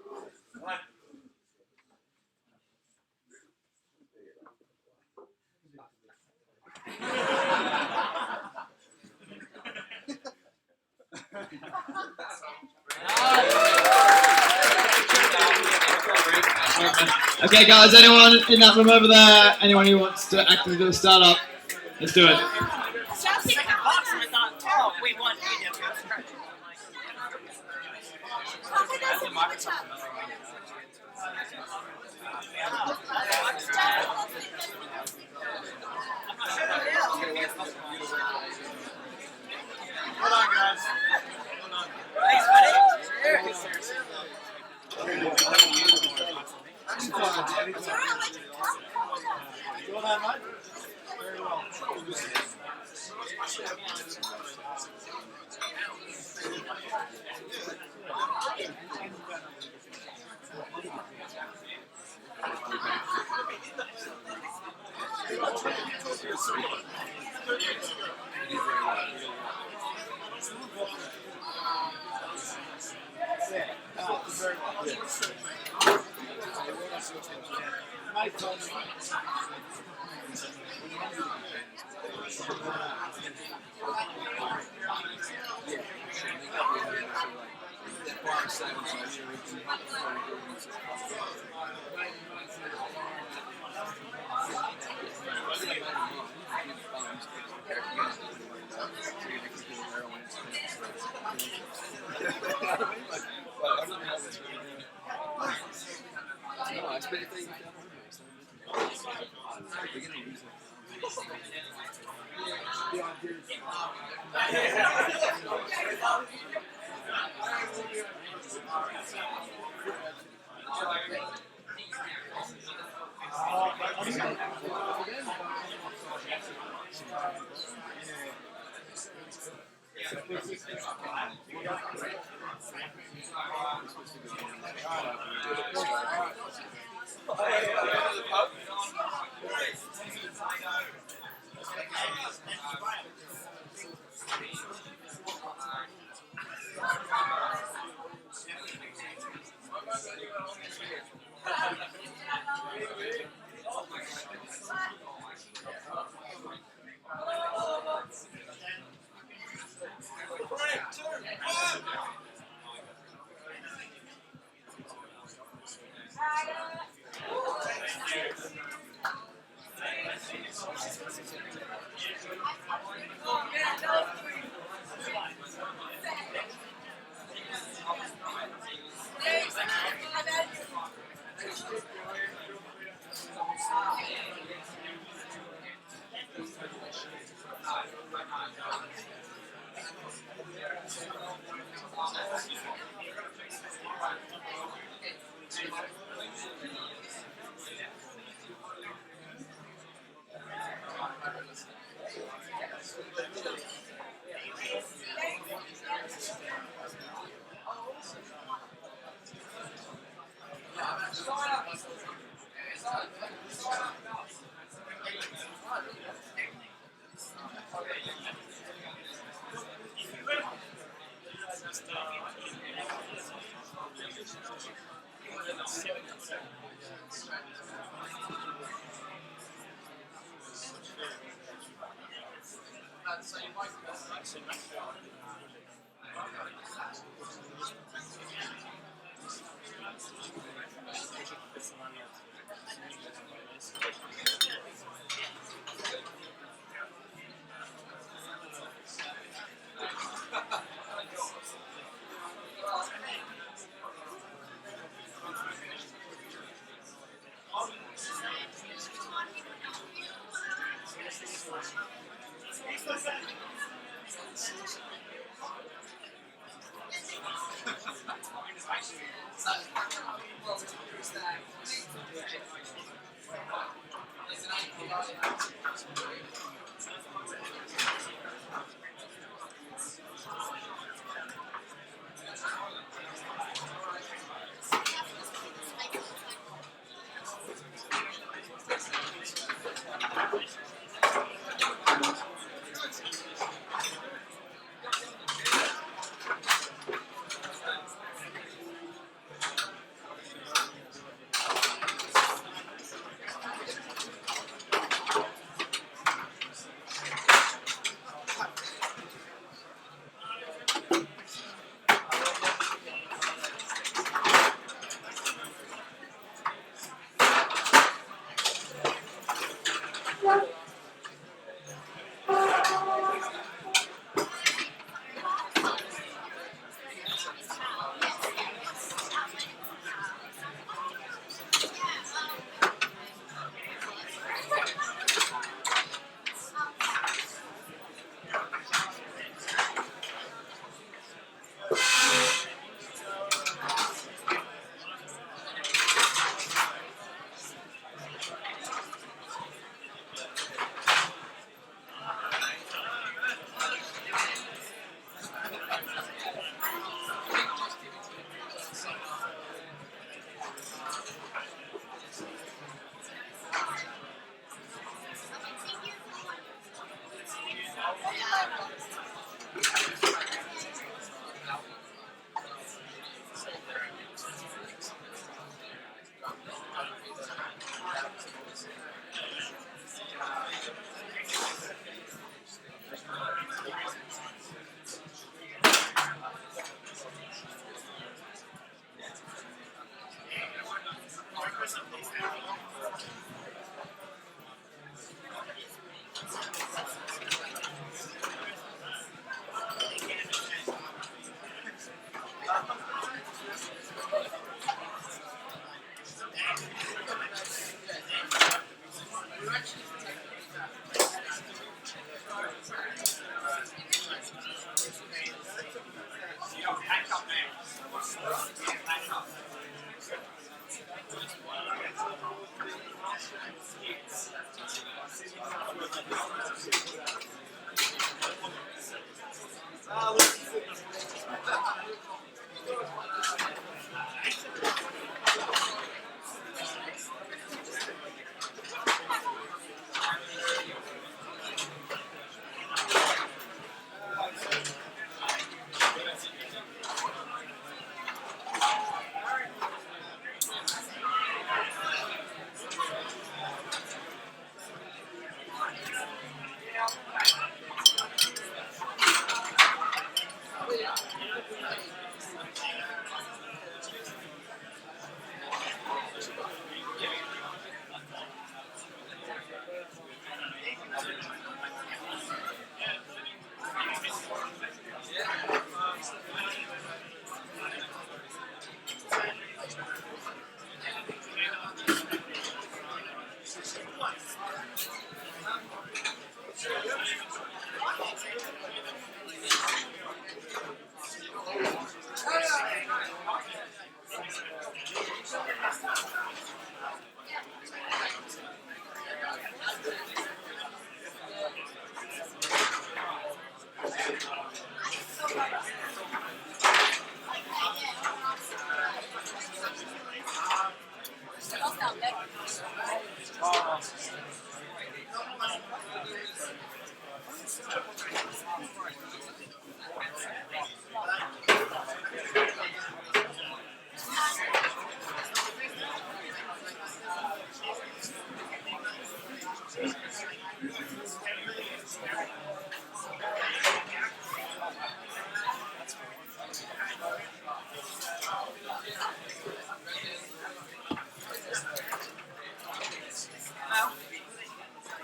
[SPEAKER 11] Okay, guys, anyone in that room over there? Anyone who wants to actively do a startup? Let's do it.
[SPEAKER 9] Hold on, guys. Hold on.
[SPEAKER 11] Thanks,
[SPEAKER 9] You all that, mate? Very well.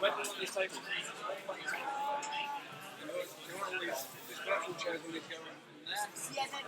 [SPEAKER 1] Where do you want these tables? These virtual chairs will need to go around from there.
[SPEAKER 5] Yeah, then